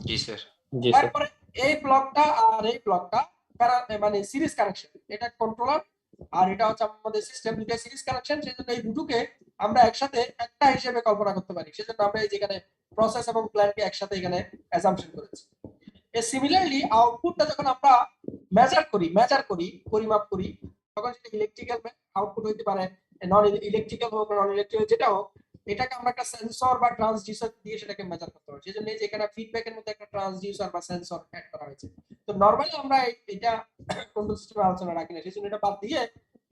জি স্যার। জি স্যার। তারপরে এই ব্লকটা আর এই ব্লকটা মানে সিরিজ কানেকশন, এটা কন্ট্রোলার আর এটা হচ্ছে আমাদের সিস্টেম, দুটো সিরিজ কানেকশন, সেজন্য এই দুটোকে আমরা একসাথে একটা হিসেবে কল্পনা করতে পারি, সেজন্য আমরা এই যেখানে প্রসেস এবং প্ল্যানকে একসাথে এখানে অ্যাসাম্পশন করেছি। সিমিলারলি আউটপুটটা যখন আমরা মেজার করি পরিমাপ করি, তখন সেটা ইলেকট্রিক্যাল আউটপুট হইতে পারে, নন ইলেকট্রিক্যাল হোক, নন ইলেকট্রিক্যাল যেটা হোক, এটাকে আমরা একটা সেন্সর বা ট্রান্সডিউসার দিয়ে সেটাকে মেজার করতে পারি, সেজন্য এই যে এখানে ফিডব্যাকের মধ্যে একটা ট্রান্সডিউসার বা সেন্সর অ্যাড করা হয়েছে। তো নরমালি আমরা এটা কন্ট্রোল সিস্টেমে আলোচনা রাখি না, সেজন্য এটা বাদ দিয়ে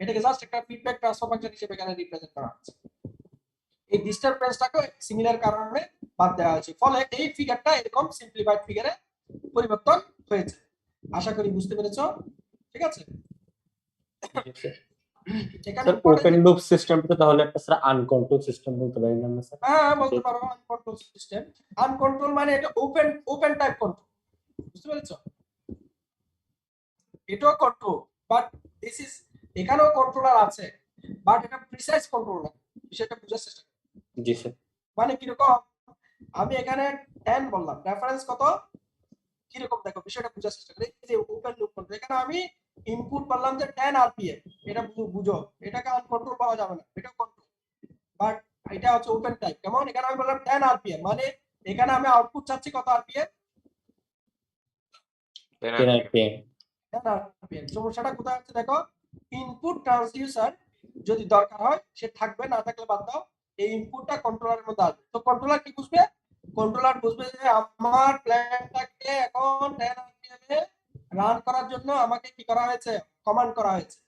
এটাকে জাস্ট একটা ফিডব্যাক ট্রান্সফার ফাংশন হিসেবে এখানে রিপ্রেজেন্ট করা হচ্ছে। এই ডিস্টারবেন্সটাকে সিমিলার কারণে বাদ দেওয়া হয়েছে, ফলে এই ফিগারটা এরকম সিম্পলিফাইড ফিগারে পরিবর্তন হয়েছে। আশা করি বুঝতে পেরেছো? ঠিক আছে। জি স্যার। এখানে স্যার ওপেন লুপ সিস্টেমটা তাহলে একটা স্যার আনকন্ট্রোল সিস্টেম বলতে পারি না স্যার? হ্যাঁ বলতে পারো আনকন্ট্রোল সিস্টেম। আনকন্ট্রোল মানে এটা ওপেন টাইপ কন্ট্রোল, বুঝতে পেরেছো? এটাও কন্ট্রোল, বাট দিস ইজ, এখানেও কন্ট্রোলার আছে, বাট এটা প্রিসাইজ কন্ট্রোল না, বিষয়টা বোঝার চেষ্টা করো। জি স্যার। মানে কিরকম, আমি এখানে 10 বললাম, রেফারেন্স কত কিরকম দেখো বিষয়টা বোঝার চেষ্টা করি। এই যে ওপেন লুপ কন্ট্রোল, এখানে আমি ইনপুট বললাম যে 10 আরপিএম, এটা বুঝো, এটাকে আনকন্ট্রোল পাওয়া যাবে না, এটা কন্ট্রোল, বাট এটা হচ্ছে ওপেন টাইপ। কেমন, এখানে আমি বললাম 10 আরপিএম, মানে এখানে আমি আউটপুট চাচ্ছি কত আরপিএম, 10 10 RPM, RPM। 10 আরপিএম। সমস্যাটা কোথায় হচ্ছে দেখো, ইনপুট ট্রান্সডিউসার যদি দরকার হয় সে থাকবে, না থাকলে বাদ দাও, এই ইনপুটটা কন্ট্রোলারের মধ্যে আসবে। তো কন্ট্রোলার কি বুঝবে, কন্ট্রোলার বুঝবে যে আমার প্ল্যানটাকে এখন 10 আরপিএম এ রান করার জন্য আমাকে কি করা হয়েছে, কমান্ড করা হয়েছে।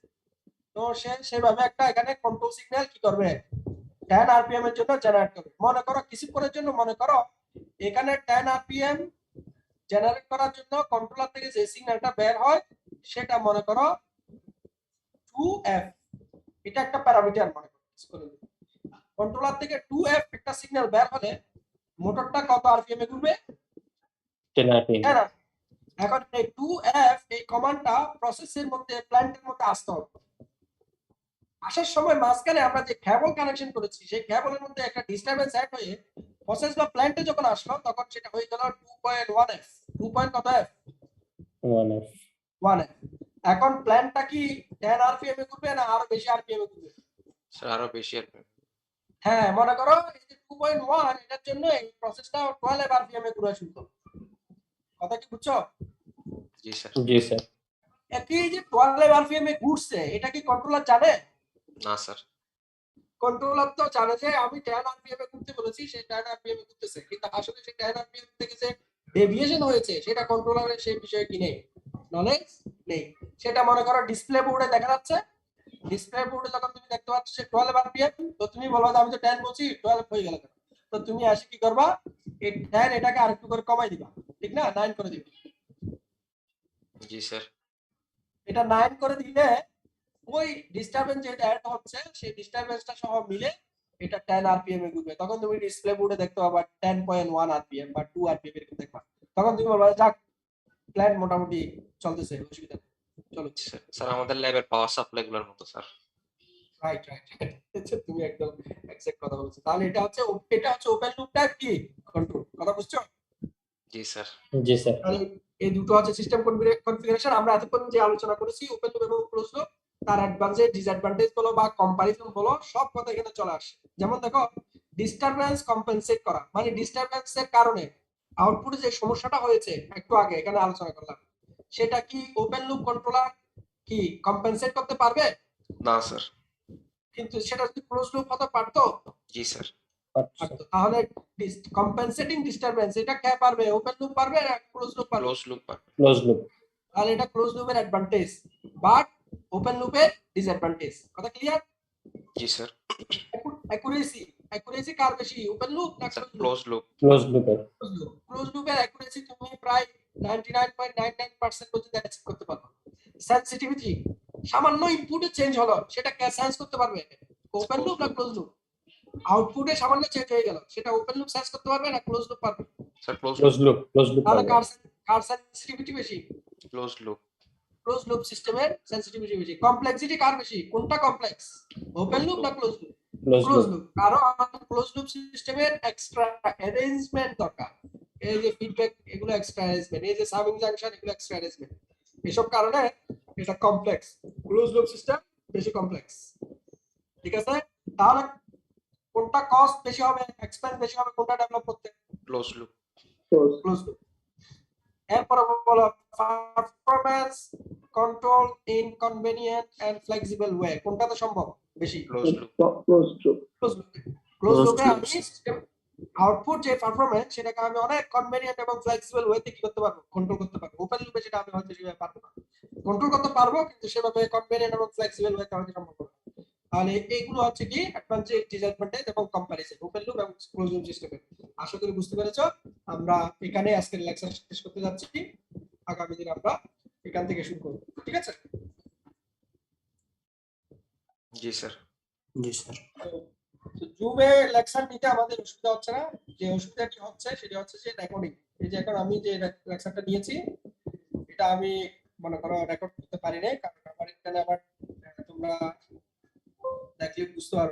তো সে সেভাবে একটা এখানে কন্ট্রোল সিগন্যাল কি করবে, 10 আরপিএম এর জন্য জেনারেট করবে। মনে করো কিছুক্ষণের জন্য, মনে করো এখানে 10 আরপিএম জেনারেট করার জন্য কন্ট্রোলার থেকে যে সিগন্যালটা বের হয় সেটা মনে করো 2f, এটা একটা প্যারামিটার মনে করো। কন্ট্রোলার থেকে 2f একটা সিগন্যাল বের হলে মোটরটা কত আরপিএম এ ঘুরবে, 10 RPM। হ্যাঁ। এখন এই 2f এই কমান্ডটা প্রসেসের মধ্যে, প্ল্যান্টের মধ্যে আসতে হবে। আসার সময় মাঝখানে আমরা যে কেবল কানেকশন করেছি সেই কেবলের মধ্যে একটা ডিস্টারবেন্স অ্যাড হয়ে প্রসেস বা প্ল্যান্টে যখন আসলো তখন সেটা হয়ে গেল 2.1f। 2. কত f, 1F। 1f। এখন প্ল্যান্টটা কি 10 আরপিএম এ ঘুরবে না আরো বেশি আরপিএম এ ঘুরবে, স্যার আরো বেশি RPM, হ্যাঁ মনে করো এই যে 2.1, এটার জন্য এই প্রসেসটা 12 আরপিএম এ ঘুরে শুরু করবে। কথা কি বুঝছো? জি স্যার, জি স্যার। একই যে 12 আরপিএম এ ঘুরছে, এটা কি কন্ট্রোলার জানে? না স্যার, কন্ট্রোলার তো জানে যে আমি 10 আরপিএম এ ঘুরতে বলেছি, সে 10 আরপিএম এ ঘুরতেছে, কিন্তু আসলে সেই 10 আরপিএম থেকে যে ডেভিয়েশন হয়েছে সেটা কন্ট্রোলারের সেই বিষয়ে কি নেই, নলেজ নেই। সেটা মনে করো ডিসপ্লে বোর্ডে দেখা যাচ্ছে, ডিসপ্লে বোর্ডে যখন তুমি দেখতে পাচ্ছ যে 12 আরপিএম, তো তুমি বলবা যে আমি তো 10 বলছি 12 হয়ে গেল কেন? তো তুমি আসি কি করবা, এই 10 এটাকে আরেকটু করে কমাই দিবা, ঠিক না, 9 করে দিবা। জি স্যার, এটা 9 করে দিলে ওই ডিস্টারবেন্স যেটা অ্যাড হচ্ছে সেই ডিস্টারবেন্সটা সহ মিলে এটা 10 আরপিএম এ ঘুরবে। তখন তুমি ডিসপ্লে বোর্ডে দেখতে পাবা 10.1 আরপিএম বা 2 আরপিএম এরকম দেখবা। তখন তুমি বলবা যাক প্ল্যান মোটামুটি চলতেছে, অসুবিধা নেই, চলো। স্যার স্যার আমাদের ল্যাবের পাওয়ার সাপ্লাই গুলোর মতো স্যার। রাইট রাইট, তুমি একদম এক্সাক্ট কথা বলছো। তাহলে এটা হচ্ছে ওপেন লুপ টাইপ কি কন্ট্রোল, কথা বুঝছো? জি স্যার, জি স্যার। তাহলে এই দুটো হচ্ছে সিস্টেম কনফিগারেশন। আমরা এতক্ষণ যে আলোচনা করেছি ওপেন লুপ এবং ক্লোজ লুপ, তার অ্যাডভান্টেজ ডিসঅ্যাডভান্টেজ বলো বা কম্পারিজন বলো, সব কথা এখানে চলে আসে। যেমন দেখো, ডিস্টারবেন্স কম্পেনসেট করা, মানে ডিস্টারবেন্সের কারণে আউটপুটে যে সমস্যাটা হয়েছে একটু আগে এখানে আলোচনা করলাম, সেটা কি ওপেন লুপ কন্ট্রোলার কি কম্পেনসেট করতে পারবে? না স্যার, কিন্তু সেটা যদি ক্লোজ লুপ হতে পারতো, জি স্যার, আচ্ছা। তাহলে কম্পেনসেটিং ডিস্টারবেন্স এটা কে পারবে, ওপেন লুপ পারবে না ক্লোজ লুপ পারবে? Close loop, close loop. তাহলে এটা ক্লোজ লুপের অ্যাডভান্টেজ, বাট ওপেন লুপের ডিসঅ্যাডভান্টেজ। কথা ক্লিয়ার? জি স্যার, অ্যাকুরেসি কার বেশি, ওপেন লুপ না sir close loop? Close loop, close লুপের। ক্লোজ লুপের অ্যাকুরেসি তুমি প্রায় 99.99% পর্যন্ত অ্যাচিভ করতে পারবে। সেনসিটিভিটি, সামান্য ইনপুটে চেঞ্জ হলো সেটা কে সেন্স করতে পারবে, ওপেন লুপ না ক্লোজ লুপ? আউটপুটে সামান্য চেঞ্জ হয়ে গেল সেটা ওপেন লুপ সেন্স করতে পারবে না ক্লোজ লুপ পারবে? Sir close close loop, loop. Close loop. তাহলে কার সেনসিটিভিটি বেশি? ক্লোজ লুপ, ক্লোজ লুপ সিস্টেমের সেনসিটিভিটি বেশি। কমপ্লেক্সিটি কার বেশি, কোনটা কমপ্লেক্স, ওপেন লুপ না close loop? Close close loop. Loop. কারণ ক্লোজ লুপ সিস্টেমের এক্সট্রা অ্যারেঞ্জমেন্ট দরকার, এই যে ফিডব্যাক এগুলো এক্সট্রা অ্যারেঞ্জমেন্ট, এই যে সামিং জাংশন এগুলো এক্সট্রা অ্যারেঞ্জমেন্ট, এসব কারণে এটা কমপ্লেক্স। ক্লোজ লুপ সিস্টেম বেশি কমপ্লেক্স, ঠিক আছে? তাহলে কোনটা কস্ট বেশি হবে, এক্সপেন্স বেশি হবে কোনটা ডেভেলপ করতে? Close loop, close loop. এরপর বলো performance control in convenient and flexible way, কোনটাতে সম্ভব বেশি? ক্লোজ লুপ, ক্লোজ লুপে। ক্লোজ Closed লুপে loop আমি আউটপুট যে পারফরম্যান্স সেটাকে আমি অনেক কনভেনিয়েন্ট এবং ফ্লেক্সিবল ওয়েতে কি করতে পারবো, কন্ট্রোল করতে পারবো। ওপেন লুপে সেটা আমি হয়তো সেভাবে পারবো না, কন্ট্রোল করতে পারবো কিন্তু সেভাবে কনভেনিয়েন্ট এবং ফ্লেক্সিবল ওয়েতে হয়তো সম্ভব না। তাহলে এইগুলো হচ্ছে কি অ্যাডভান্টেজ ডিসঅ্যাডভান্টেজ এবং কম্পারিজন ওপেন লুপ এবং ক্লোজ লুপ সিস্টেমের। আশা করি বুঝতে পেরেছো। আমরা এখানে আজকের লেকচার শেষ করতে যাচ্ছি, আগামী দিন আমরা এখান থেকে শুরু করব, ঠিক আছে? জি স্যার, জি স্যার। জুমে লেকচার নিতে আমাদের অসুবিধা হচ্ছে না, যে অসুবিধাটি হচ্ছে সেটা হচ্ছে যে রেকর্ডিং। এই যে এখন আমি যে লেকচারটা নিয়েছি এটা আমি মনে করো রেকর্ড করতে পারি না, কারণ আমার এখানে আবার তোমরা দেখলে বুঝতে পারবে